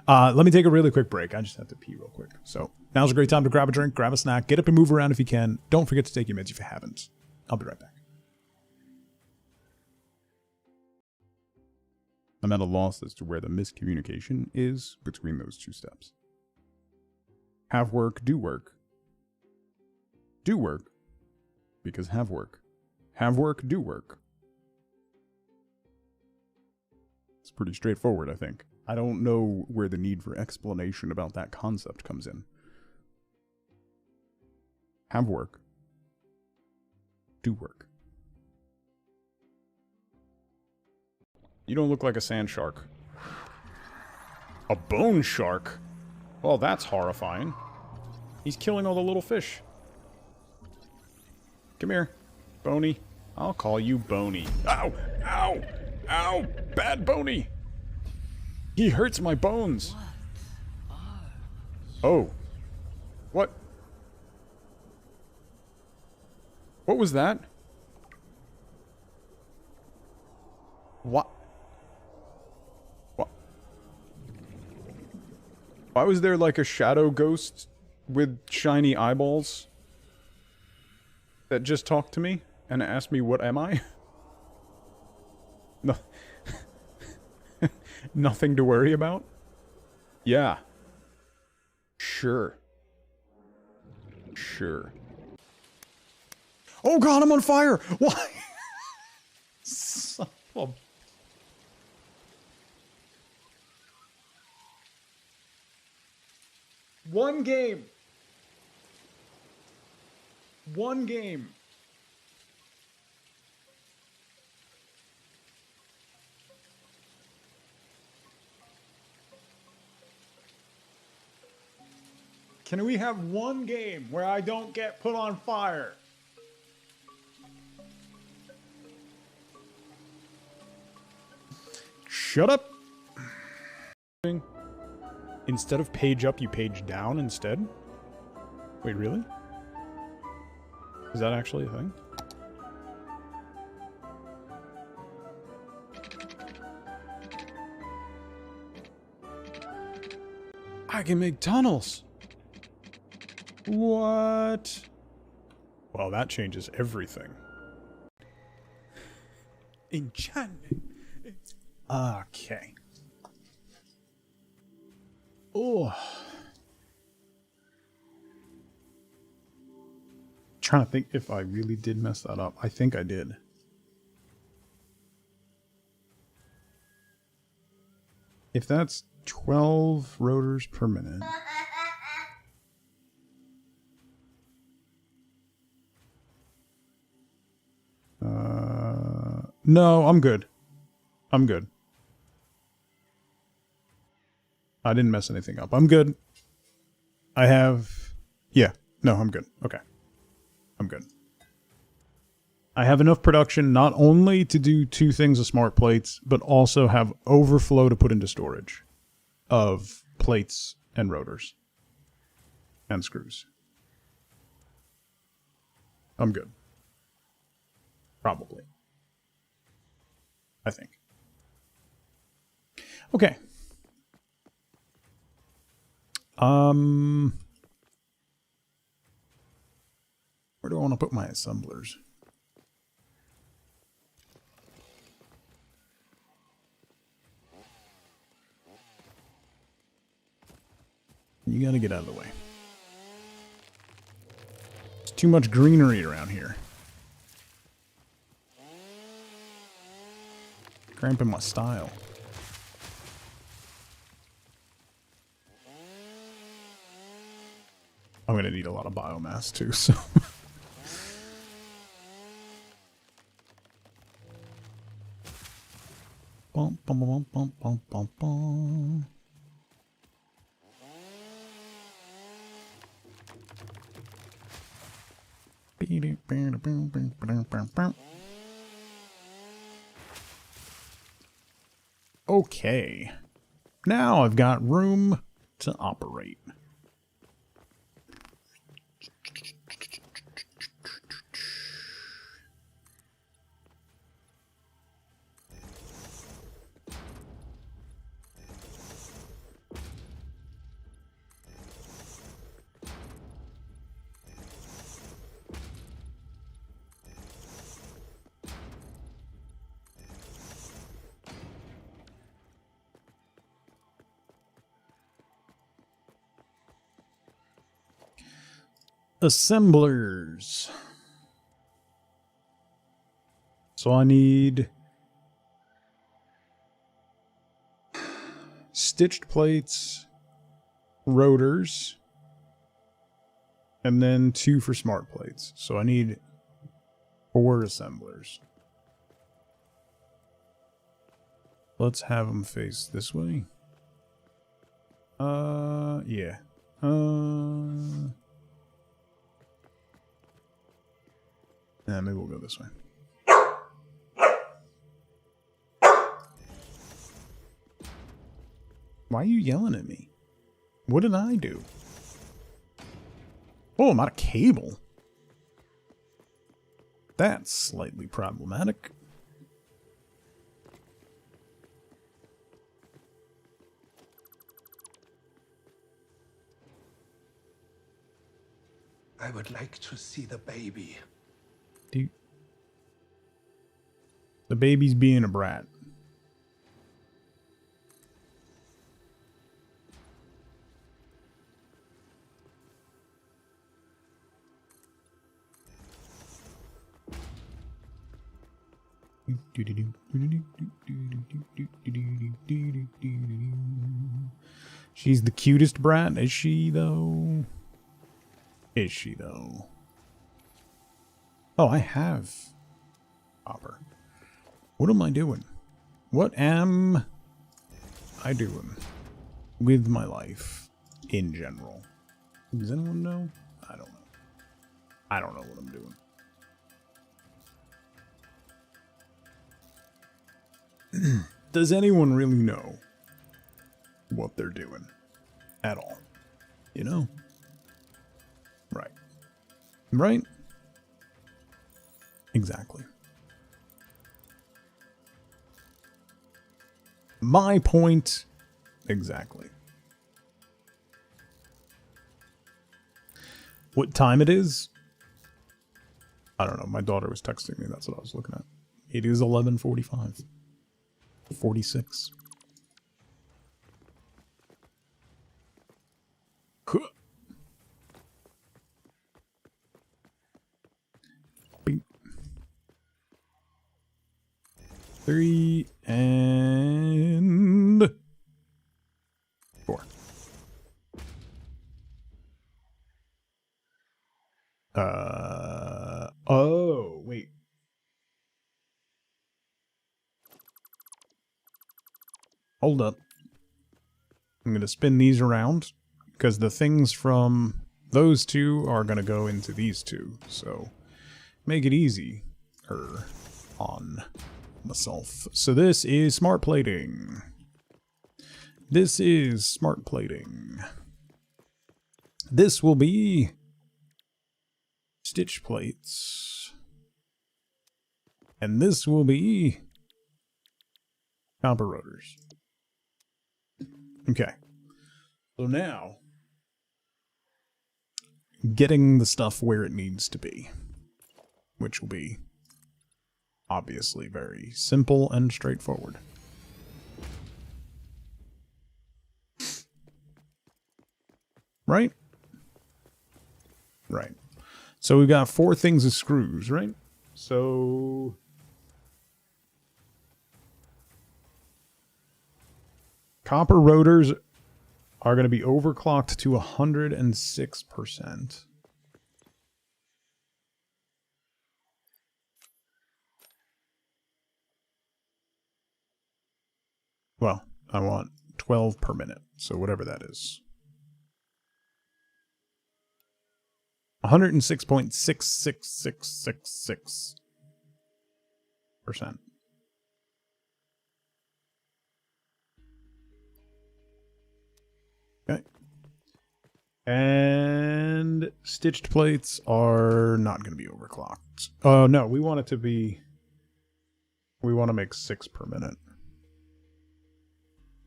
Let me take a really quick break. I just have to pee real quick. So now's a great time to grab a drink, grab a snack, get up and move around if you can. Don't forget to take your meds if you haven't. I'll be right back. I'm at a loss as to where the miscommunication is between those 2 steps. Have work, do work. Do work, because have work. Have work, do work. It's pretty straightforward, I think. I don't know where the need for explanation about that concept comes in. Have work. Do work. You don't look like a sand shark. A bone shark? Well, that's horrifying. He's killing all the little fish. Come here, Boney. I'll call you Boney. Ow! Ow! Ow! Bad Boney! He hurts my bones. Oh. What? What was that? What? What? Why was there like a shadow ghost with shiny eyeballs that just talked to me and asked me what am I? No. Nothing to worry about? Yeah. Sure. Sure. Oh god, I'm on fire! Why? Son of a... One game. One game. Can we have one game where I don't get put on fire? Shut up. Instead of page up, you page down instead? Wait, really? Is that actually a thing? I can make tunnels. What? Well, that changes everything. Enchantment. Okay. Oh. Trying to think if I really did mess that up. I think I did. If that's 12 rotors per minute. No, I'm good. I'm good. I didn't mess anything up. I'm good. I have... Yeah. No, I'm good. Okay. I'm good. I have enough production not only to do 2 things of smart plates, but also have overflow to put into storage of plates and rotors and screws. I'm good. Probably. I think. Okay. Where do I want to put my assemblers? You gotta get out of the way. There's too much greenery around here. Cramping my style. I'm gonna need a lot of biomass too, so... Bum, bum, bum, bum, bum, bum, bum. Okay. Now I've got room to operate. Assemblers. So I need stitched plates, rotors, and then 2 for smart plates. So I need 4 assemblers. Let's have them face this way. Yeah. Yeah, maybe we'll go this way. Why are you yelling at me? What did I do? Oh, I'm out of cable. That's slightly problematic. I would like to see the baby. Dude. The baby's being a brat. She's the cutest brat, is she though? Is she though? Oh, I have copper. What am I doing? What am I doing with my life in general? Does anyone know? I don't know. I don't know what I'm doing. Does anyone really know what they're doing at all? You know? Right. Right? Exactly. My point exactly. What time it is? I don't know. My daughter was texting me. That's what I was looking at. It is 11:45. 46. Huh. 3 and 4. Oh, wait. Hold up. I'm going to spin these around because the things from those two are going to go into these two. So make it easy on myself. So this is smart plating. This is smart plating. This will be stitch plates. And this will be copper rotors. Okay. So now, getting the stuff where it needs to be, which will be obviously very simple and straightforward. Right? Right. So we've got 4 things of screws, right? So copper rotors are going to be overclocked to 106%. Well, I want 12 per minute, so whatever that is. 106.66666%. Okay. And stitched plates are not going to be overclocked. Oh, no, we want it to be... We want to make 6 per minute.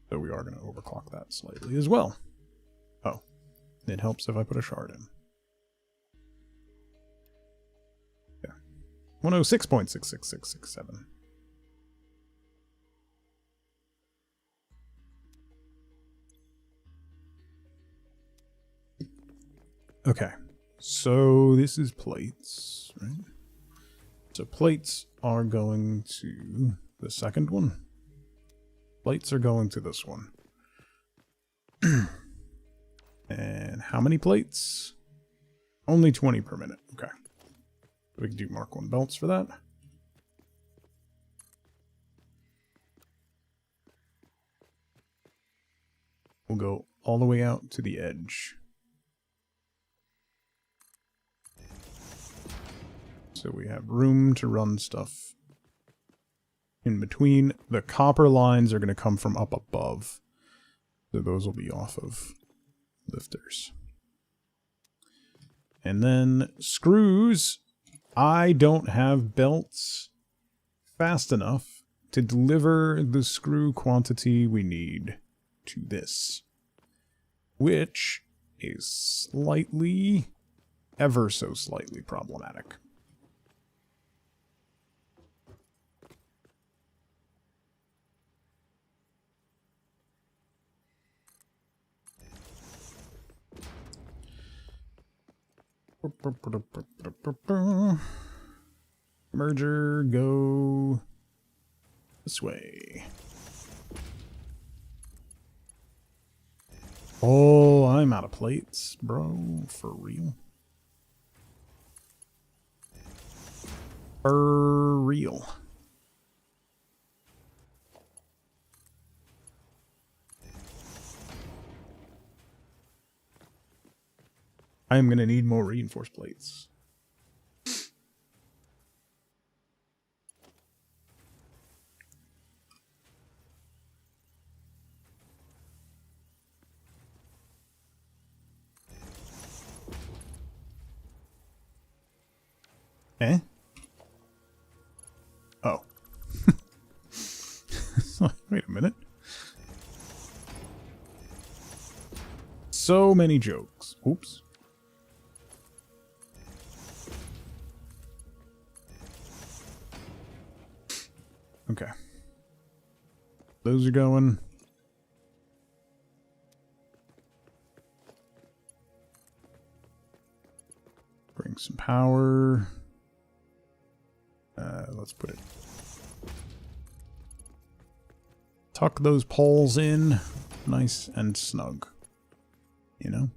So we are going to overclock that slightly as well. Oh, it helps if I put a shard in. Yeah. 106.66667. Okay, so this is plates, right? So plates are going to the second one. Plates are going to this one. And how many plates? Only 20 per minute. Okay. We can do Mark 1 belts for that. We'll go all the way out to the edge. So we have room to run stuff in between. The copper lines are going to come from up above. So those will be off of lifters. And then screws. I don't have belts fast enough to deliver the screw quantity we need to this, which is slightly, ever so slightly problematic. Merger, go this way. Oh, I'm out of plates, bro. For real. For real. I am going to need more reinforced plates. Eh? Oh. Wait a minute. So many jokes. Oops. Okay. Those are going. Bring some power. Let's put it tuck those poles in nice and snug, you know?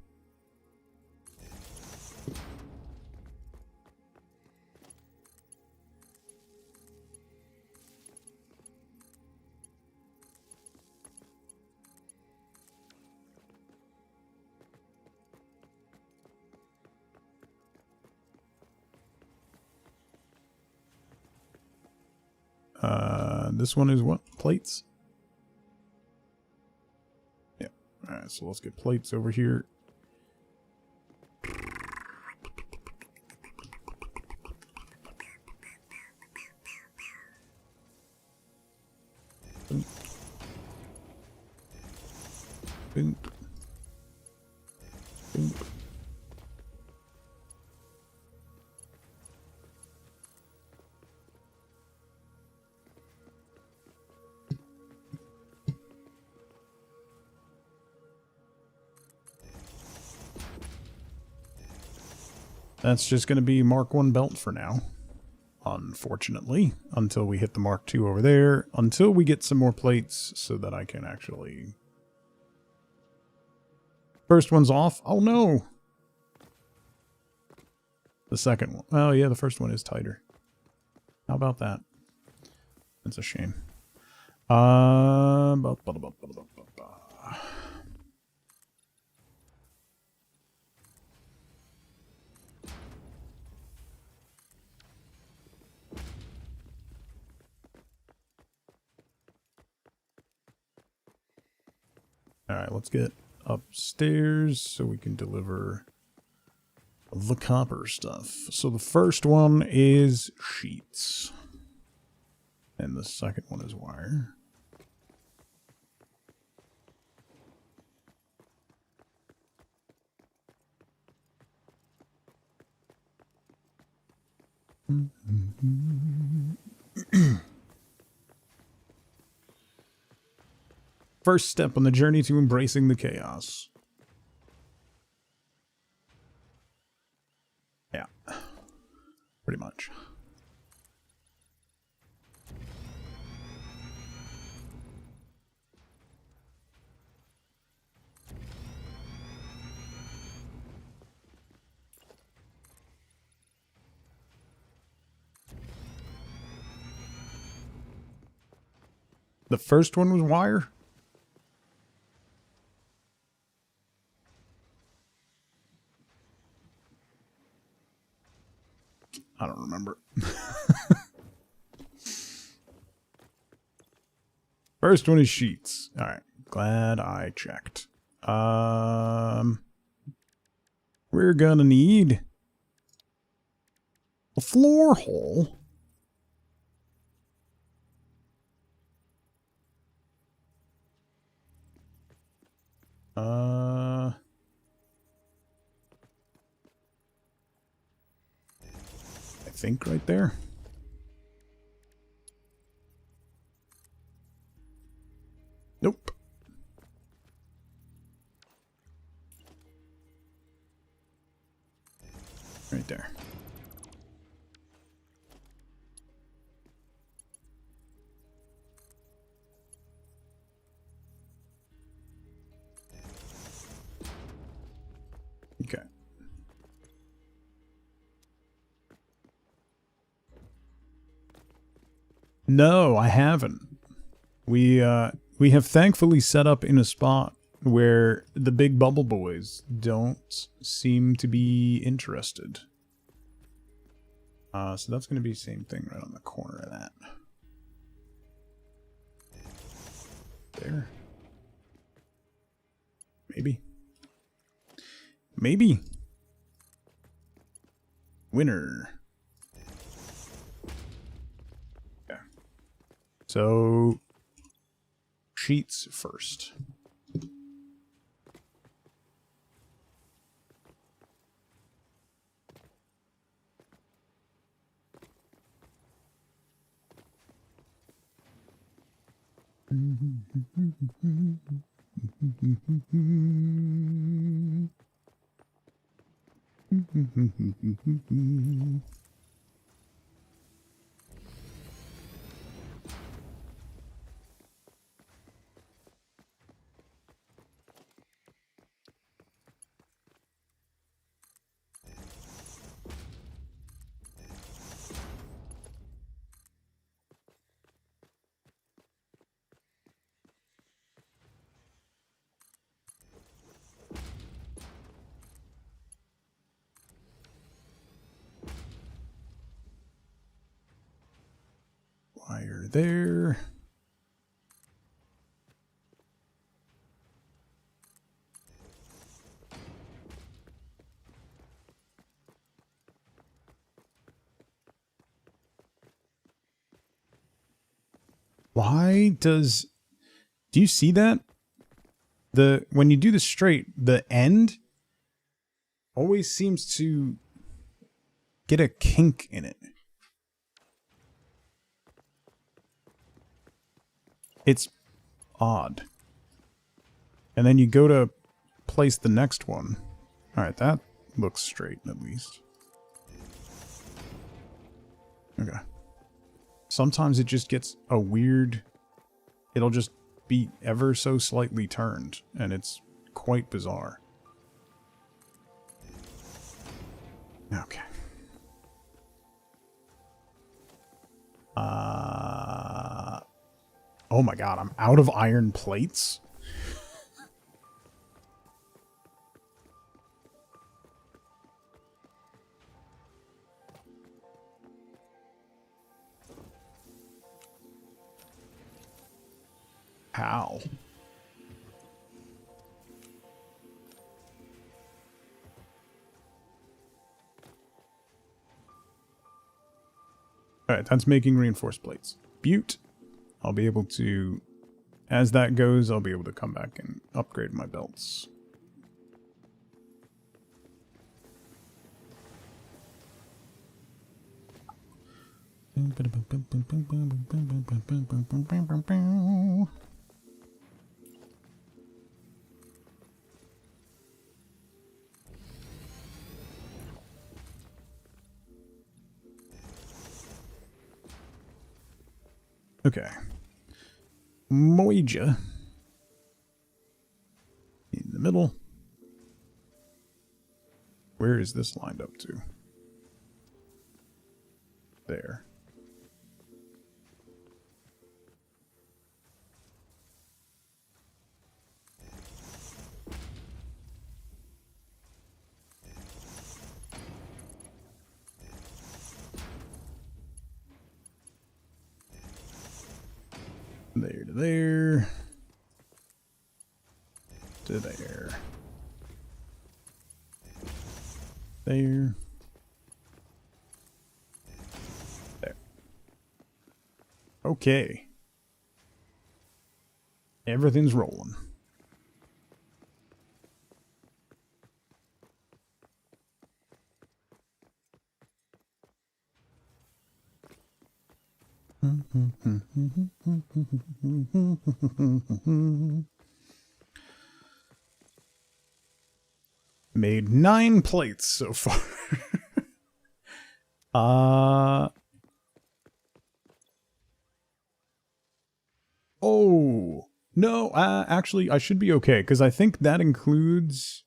This one is what? Plates? Yeah. Alright, so let's get plates over here. Boom. Boom. Boom. That's just going to be Mark 1 belt for now, unfortunately, until we hit the Mark 2 over there, until we get some more plates so that I can actually... First one's off. Oh, no! The second one. Oh, yeah, the first one is tighter. How about that? That's a shame. Alright, let's get upstairs so we can deliver the copper stuff. So the first one is sheets. And the second one is wire. First step on the journey to embracing the chaos. Yeah. Pretty much. The first one was wire? I don't remember. First one is sheets. Alright. Glad I checked. We're gonna need a floor hole. I think right there. Nope. Right there. Okay. No, I haven't. We have thankfully set up in a spot where the big bubble boys don't seem to be interested. So that's going to be the same thing right on the corner of that. There. Maybe. Maybe. Winner. Yeah. So, sheets first. to there. Why does... Do you see that? When you do the straight, the end always seems to get a kink in it. It's odd. And then you go to place the next one. Alright, that looks straight at least. Okay. Sometimes it just gets a weird... It'll just be ever so slightly turned, and it's quite bizarre. Okay. Oh my god, I'm out of iron plates? How? Alright, that's making reinforced plates. Butte. I'll be able to, as that goes, I'll be able to come back and upgrade my belts. Okay. Moija. In the middle. Where is this lined up to? There. There to there. To there. There. There. Okay. Everything's rolling. Made 9 plates so far. Oh no, actually I should be okay because I think that includes,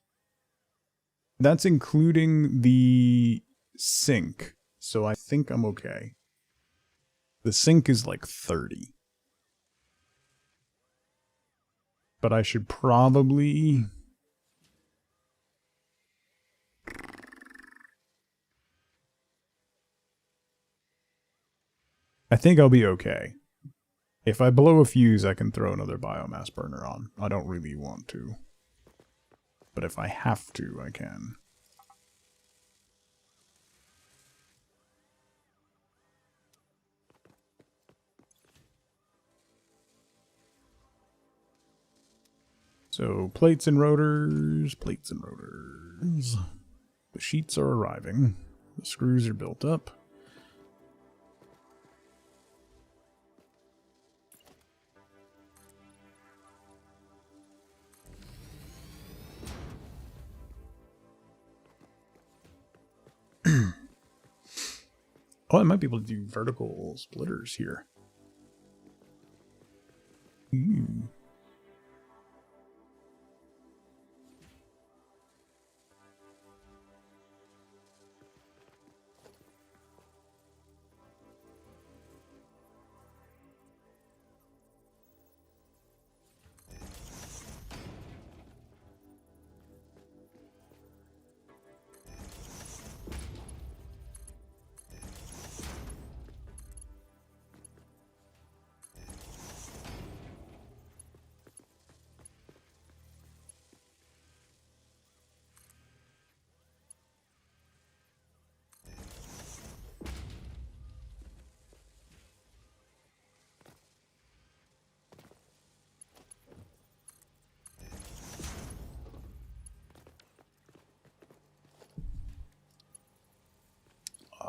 that's including the sink, so I think I'm okay. The sink is like 30. But I should probably... I think I'll be okay. If I blow a fuse, I can throw another biomass burner on. I don't really want to. But if I have to, I can. So, plates and rotors, plates and rotors. The sheets are arriving. The screws are built up. Oh, I might be able to do vertical splitters here. Ooh.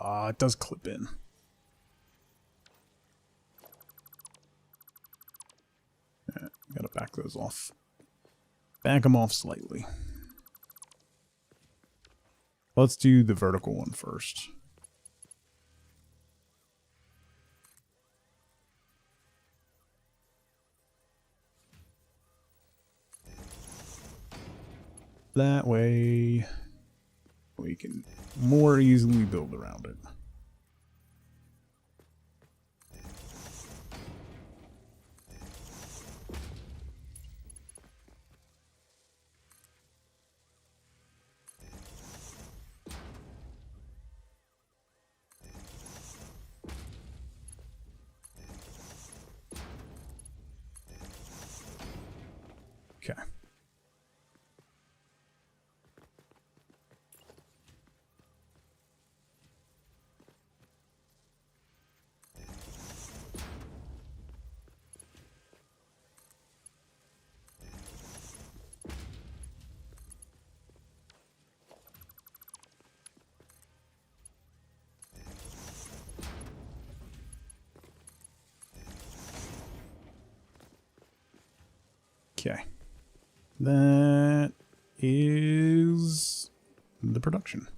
It does clip in. Yeah, gotta back those off. Back them off slightly. Let's do the vertical one first. That way we can more easily build around it. Okay. Okay. That is the production.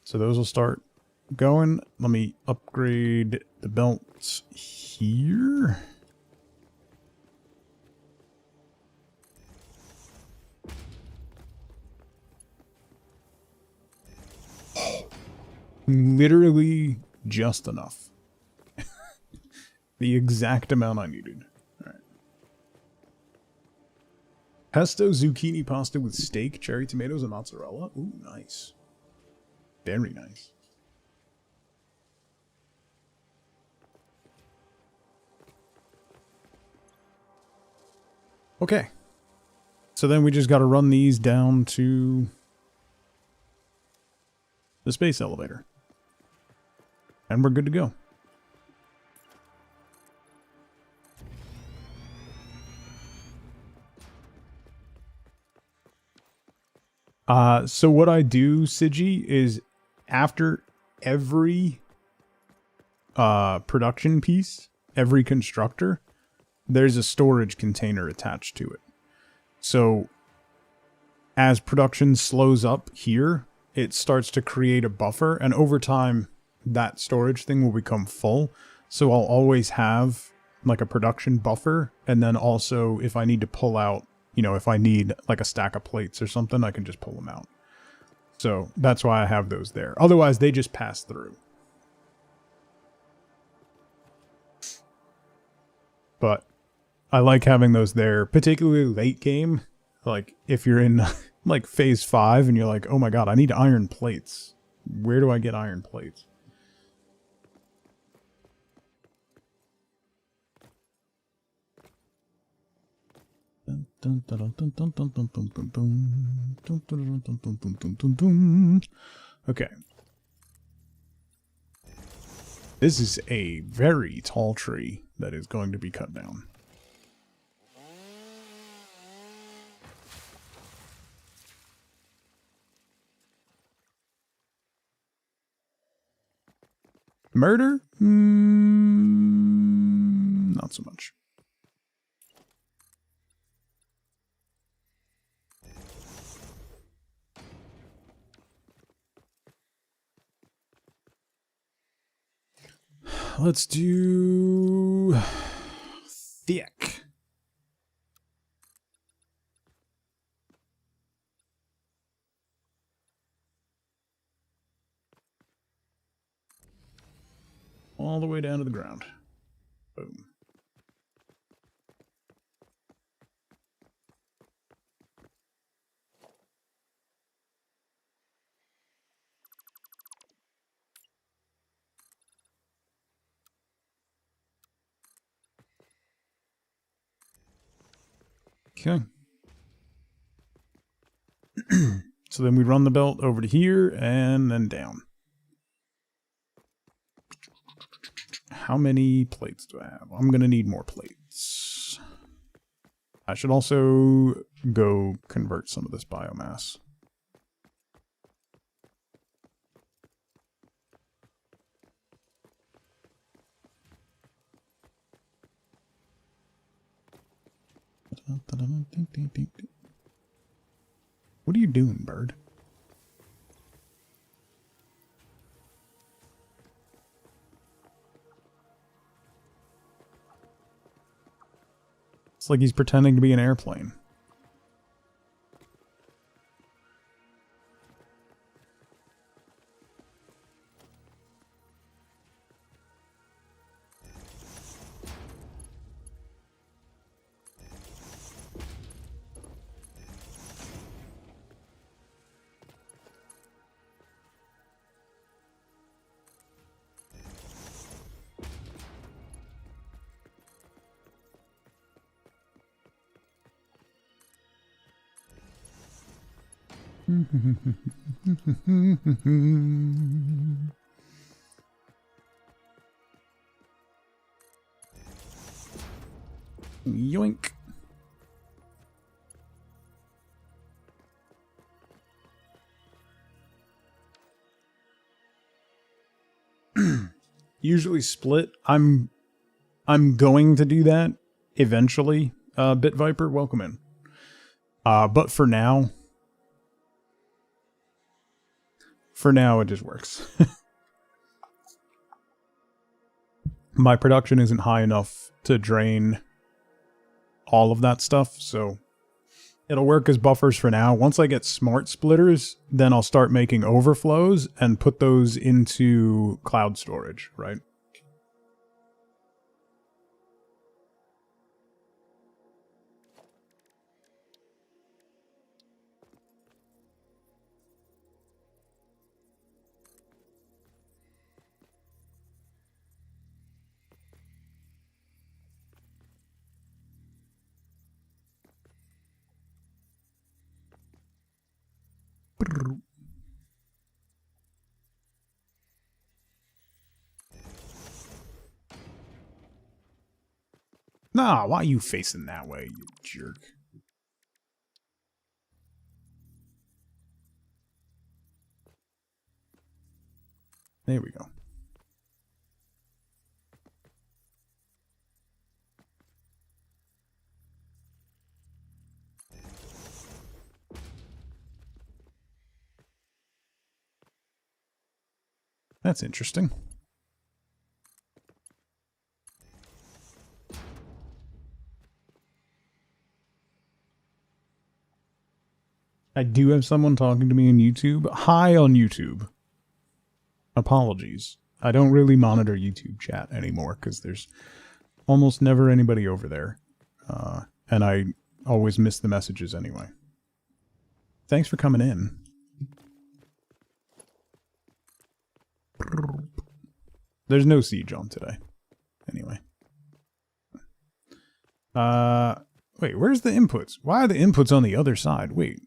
So those will start going. Let me upgrade the belts here. Literally just enough. The exact amount I needed. All right. Pesto zucchini pasta with steak, cherry tomatoes, and mozzarella. Ooh, nice. Very nice. Okay. So then we just got to run these down to the space elevator. And we're good to go. So what I do, Sigi, is after every production piece, every constructor, there's a storage container attached to it. So as production slows up here, it starts to create a buffer, and over time that storage thing will become full. So I'll always have like a production buffer, and then also if I need to pull out, you know, if I need like a stack of plates or something, I can just pull them out. So that's why I have those there. Otherwise, they just pass through. But I like having those there, particularly late game. Like if you're in like phase 5 and you're like, oh my god, I need iron plates. Where do I get iron plates? Okay. This is a very tall tree that is going to be cut down. Murder? Not so much. Let's do thick. All the way down to the ground. Boom. Okay. So then we run the belt over to here and then down. How many plates do I have? I'm going to need more plates. I should also go convert some of this biomass. What are you doing, bird? It's like he's pretending to be an airplane. Yoink. Usually split. I'm going to do that eventually. Bit Viper, welcome in. But for now it just works. My production isn't high enough to drain all of that stuff, so it'll work as buffers for now. Once I get smart splitters, then I'll start making overflows and put those into cloud storage, right? Nah, why are you facing that way, you jerk? There we go. That's interesting. I do have someone talking to me on YouTube. Hi on YouTube. Apologies. I don't really monitor YouTube chat anymore because there's almost never anybody over there. And I always miss the messages anyway. Thanks for coming in. There's no siege on today. Anyway. Wait, where's the inputs? Why are the inputs on the other side? Wait.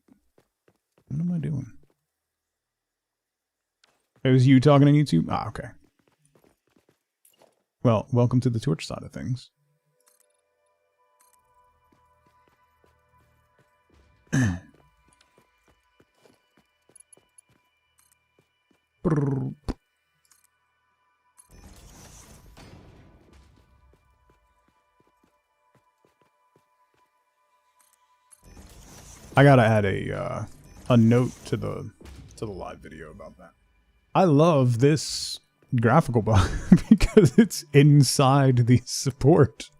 What am I doing? It was you talking on YouTube? Ah, okay. Well, welcome to the Twitch side of things. I gotta add a note to the live video about that. I love this graphical bug because it's inside the support.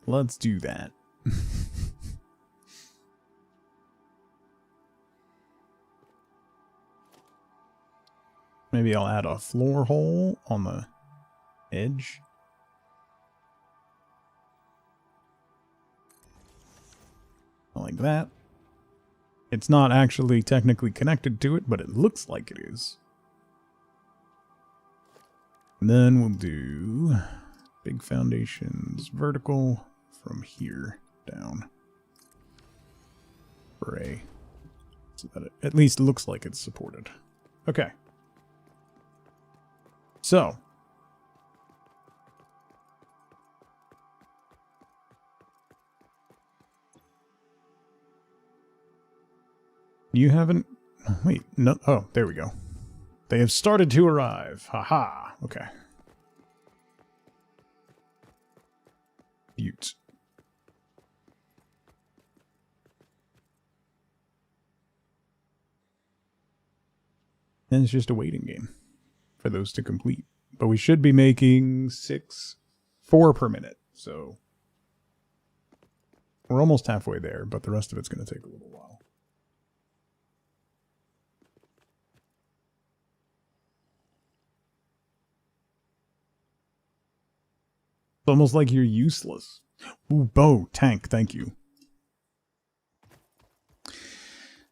Let's do that. Maybe I'll add a floor hole on the edge. Like that. It's not actually technically connected to it, but it looks like it is. And then we'll do big foundations vertical from here down. Hooray. So that it at least looks like it's supported. Okay. So. You haven't... Wait, no... Oh, there we go. They have started to arrive. Haha. Okay. Butte. And it's just a waiting game for those to complete. But we should be making 4 per minute. So we're almost halfway there, but the rest of it's going to take a little while. It's almost like you're useless. Ooh, bow, tank, thank you.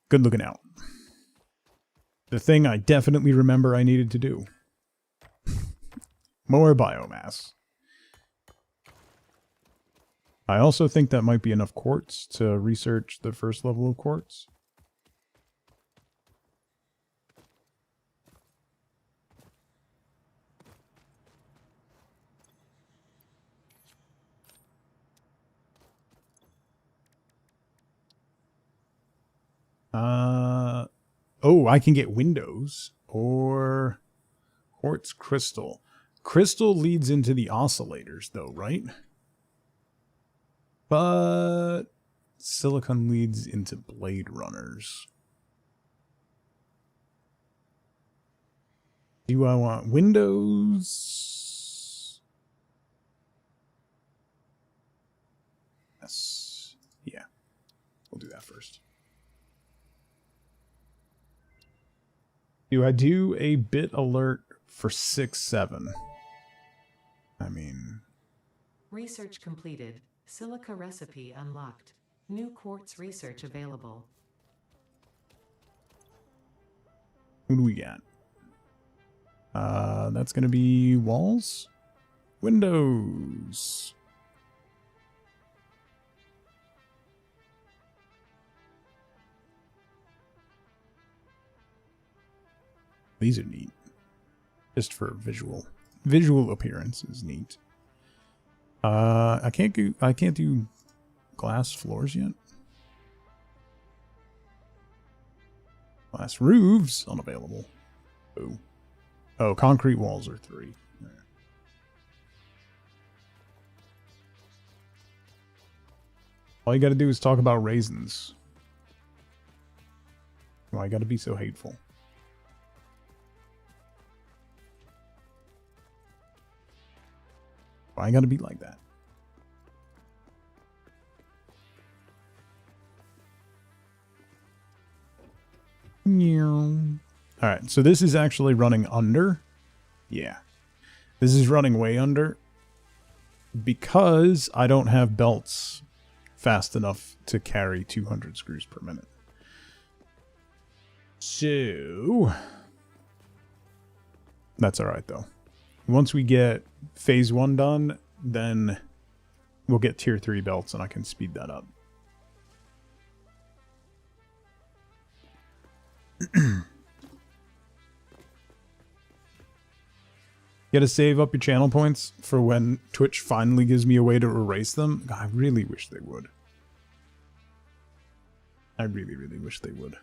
Good looking out. The thing I definitely remember I needed to do. More biomass. I also think that might be enough quartz to research the first level of quartz. Oh, I can get windows or quartz crystal. Crystal leads into the oscillators though, right? But silicon leads into blade runners. Do I want windows? Yes. Yeah. We'll do that first. Do I do a bit alert for 6-7? I mean... Research completed. Silica recipe unlocked. New quartz research available. Who do we got? That's going to be walls? Windows. These are neat. Just for visual appearance is neat. I can't do glass floors yet. Glass roofs unavailable. Oh, concrete walls are 3. Right. All you got to do is talk about raisins. Why I got to be so hateful? I gotta be like that. Alright, so this is actually running under. Yeah. This is running way under. Because I don't have belts fast enough to carry 200 screws per minute. So... that's alright though. Once we get phase 1 done, then we'll get tier 3 belts and I can speed that up. You gotta save up your channel points for when Twitch finally gives me a way to erase them. God, I really wish they would. I really, really wish they would.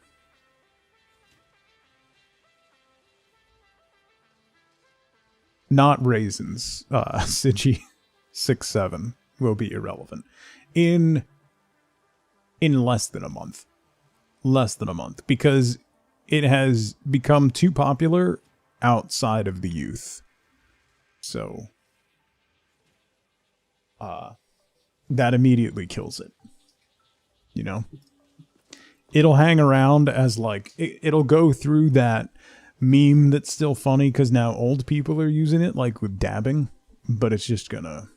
Not raisins. Sigi 6-7 will be irrelevant in less than a month. Less than a month, because it has become too popular outside of the youth. So that immediately kills it. You know? It'll hang around as like it'll go through that meme that's still funny because now old people are using it, like with dabbing, but it's just gonna...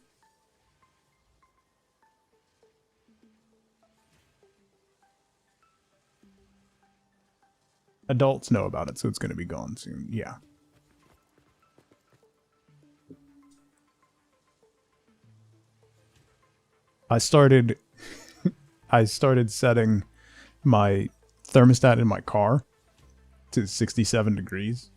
adults know about it, so it's gonna be gone soon. Yeah. I started setting my thermostat in my car to 67 degrees.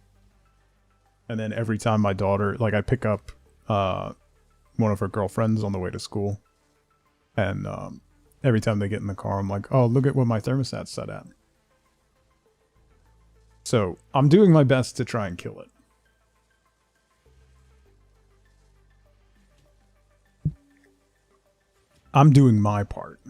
And then every time my daughter, like I pick up one of her girlfriends on the way to school. And every time they get in the car, I'm like, oh, look at what my thermostat's set at. So I'm doing my best to try and kill it. I'm doing my part.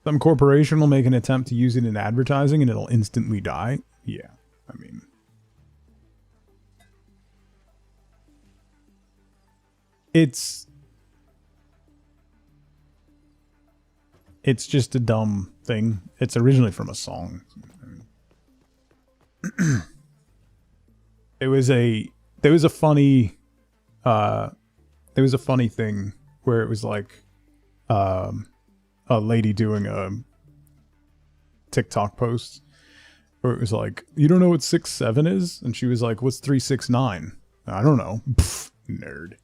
Some corporation will make an attempt to use it in advertising and it'll instantly die. Yeah, I mean... It's just a dumb thing. It's originally from a song. There was a funny thing where it was like a lady doing a TikTok post where it was like, you don't know what 6'7" is? And she was like, what's 369? I don't know. Pfft, nerd.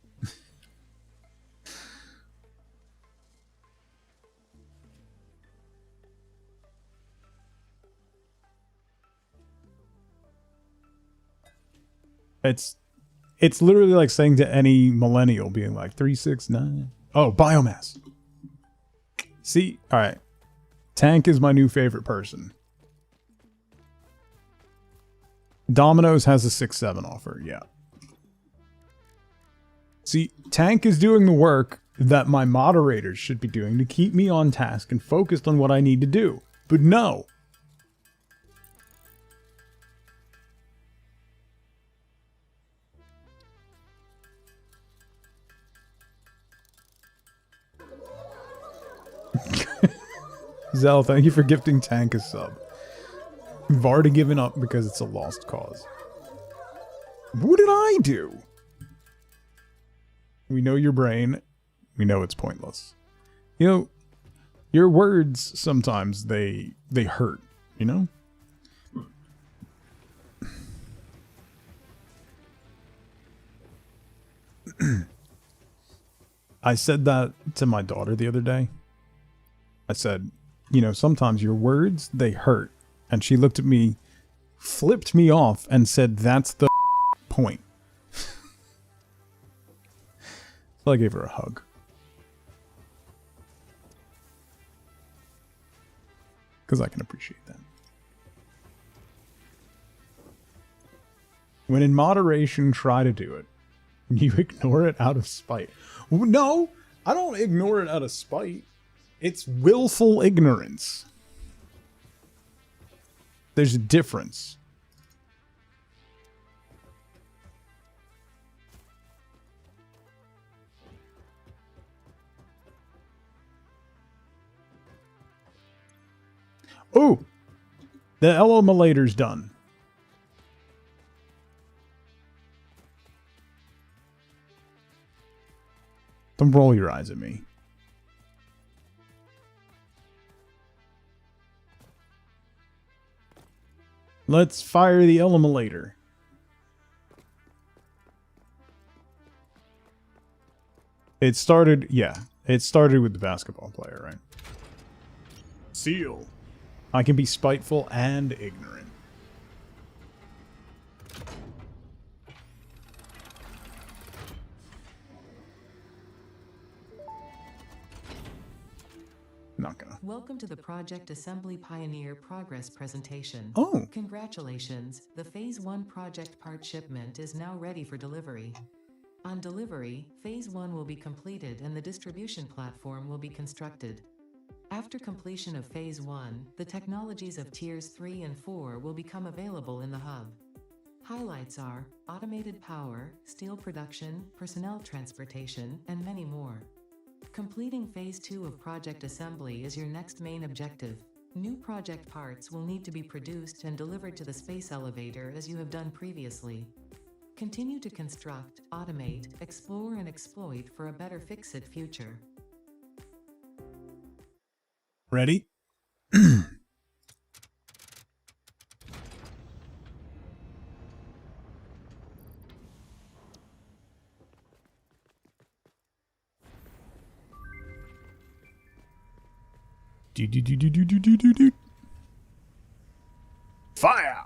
It's literally like saying to any millennial being like 369. Oh, biomass. See, all right. Tank is my new favorite person. Domino's has a 6-7 offer, yeah. See, Tank is doing the work that my moderators should be doing to keep me on task and focused on what I need to do. But no. Zell, thank you for gifting Tank a sub. We've already given up because it's a lost cause. What did I do? We know your brain. We know it's pointless. You know, your words sometimes they hurt, you know? I said that to my daughter the other day. I said, you know, sometimes your words, they hurt. And she looked at me, flipped me off, and said, that's the point. So I gave her a hug. Because I can appreciate that. When in moderation, try to do it. You ignore it out of spite. No, I don't ignore it out of spite. It's willful ignorance. There's a difference. Oh, the eliminator's done. Don't roll your eyes at me. Let's fire the eliminator. It started, yeah. It started with the basketball player, right? Seal. I can be spiteful and ignorant. Not gonna. Welcome to the Project Assembly Pioneer Progress presentation. Oh. Congratulations, the Phase 1 project part shipment is now ready for delivery. On delivery, Phase 1 will be completed and the distribution platform will be constructed. After completion of Phase 1, the technologies of Tiers 3 and 4 will become available in the hub. Highlights are automated power, steel production, personnel transportation, and many more. Completing Phase 2 of Project Assembly is your next main objective. New project parts will need to be produced and delivered to the space elevator as you have done previously. Continue to construct, automate, explore and exploit for a better Fix-It future. Ready? Fire!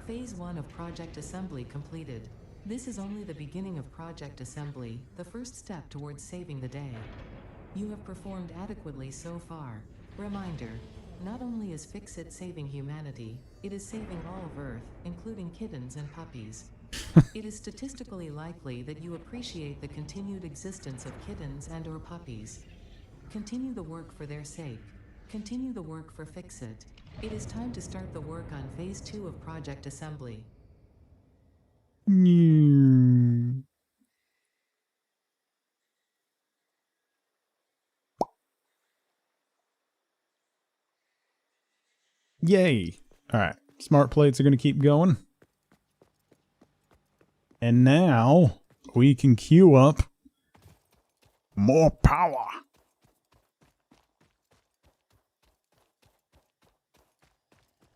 Phase 1 of Project Assembly completed. This is only the beginning of Project Assembly, the first step towards saving the day. You have performed adequately so far. Reminder, not only is Fix-It saving humanity, it is saving all of Earth, including kittens and puppies. It is statistically likely that you appreciate the continued existence of kittens and or puppies. Continue the work for their sake. Continue the work for Fix-It. It is time to start the work on Phase 2 of Project Assembly. Yay. All right. Smart plates are going to keep going. And now we can queue up more power.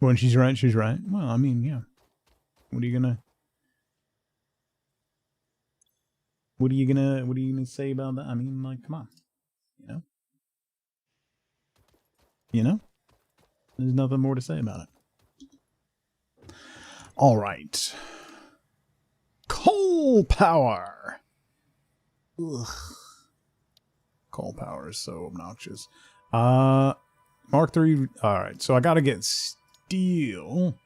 When she's right, she's right. Well, I mean, yeah. What are you gonna say about that? I mean, like, come on. You know? There's nothing more to say about it. All right. Coal power. Ugh. Coal power is so obnoxious. Mark 3. All right. So I got to get steel.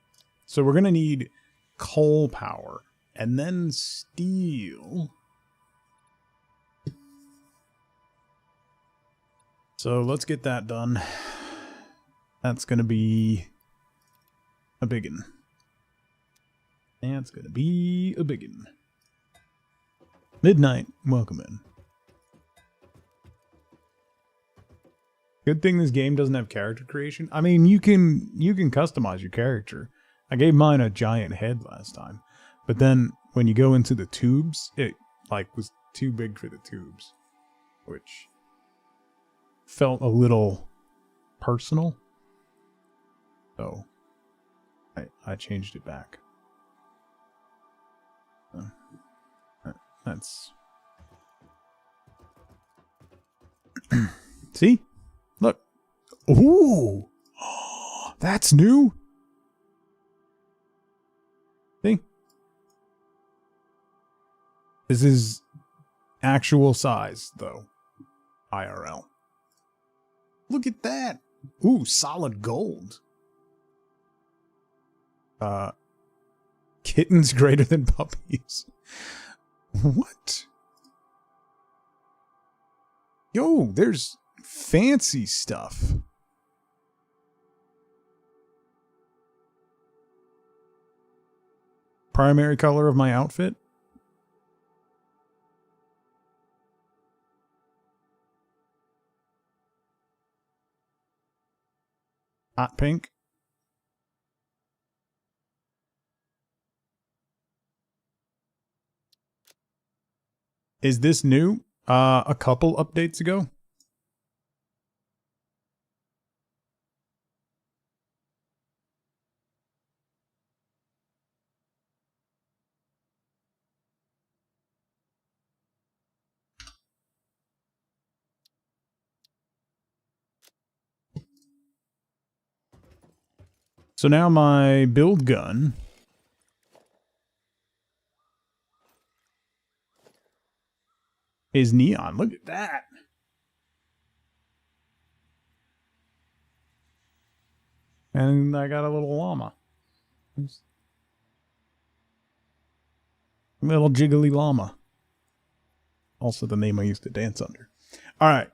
So we're going to need coal power and then steel. So let's get that done. That's going to be a biggin. That's going to be a biggin. Midnight, welcome in. Good thing this game doesn't have character creation. I mean, you can customize your character. I gave mine a giant head last time. But then when you go into the tubes, it was too big for the tubes, which felt a little personal. So I changed it back. That's see? Look. Ooh. That's new. See? This is actual size though. IRL. Look at that. Ooh, solid gold. Kittens greater than puppies. What? Yo, there's fancy stuff. Primary color of my outfit? Hot pink. Is this new? A couple updates ago? So now my build gun is neon. Look at that. And I got a little llama. Little jiggly llama. Also the name I used to dance under. All right.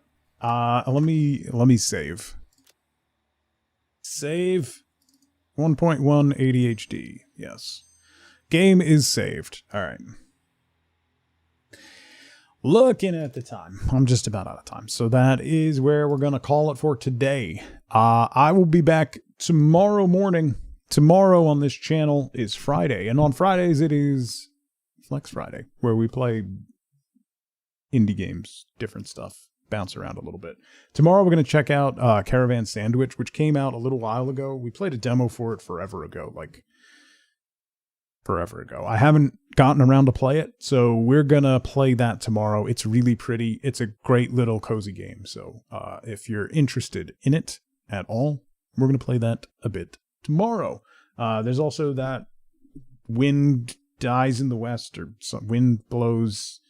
Let me save. Save 1.1 ADHD. Yes. Game is saved. All right. Looking at the time, I'm just about out of time. So that is where we're going to call it for today. I will be back tomorrow morning. Tomorrow on this channel is Friday. And on Fridays, it is Flex Friday, where we play indie games, different stuff, bounce around a little bit. Tomorrow, we're going to check out Caravan Sandwich, which came out a little while ago. We played a demo for it forever ago, forever ago. I haven't gotten around to play it, so we're gonna play that tomorrow. It's really pretty. It's a great little cozy game. So if you're interested in it at all, we're gonna play that a bit tomorrow. There's also that wind dies in the west, or some wind blows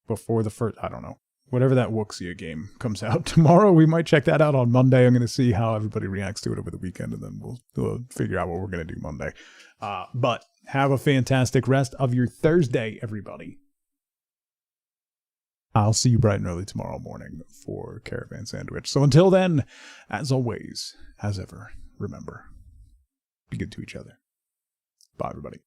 before the first, I don't know. Whatever that Wuxia game comes out tomorrow, we might check that out on Monday. I'm going to see how everybody reacts to it over the weekend, and then we'll figure out what we're going to do Monday. But have a fantastic rest of your Thursday, everybody. I'll see you bright and early tomorrow morning for Caravan Sandwich. So until then, as always, as ever, remember, be good to each other. Bye, everybody.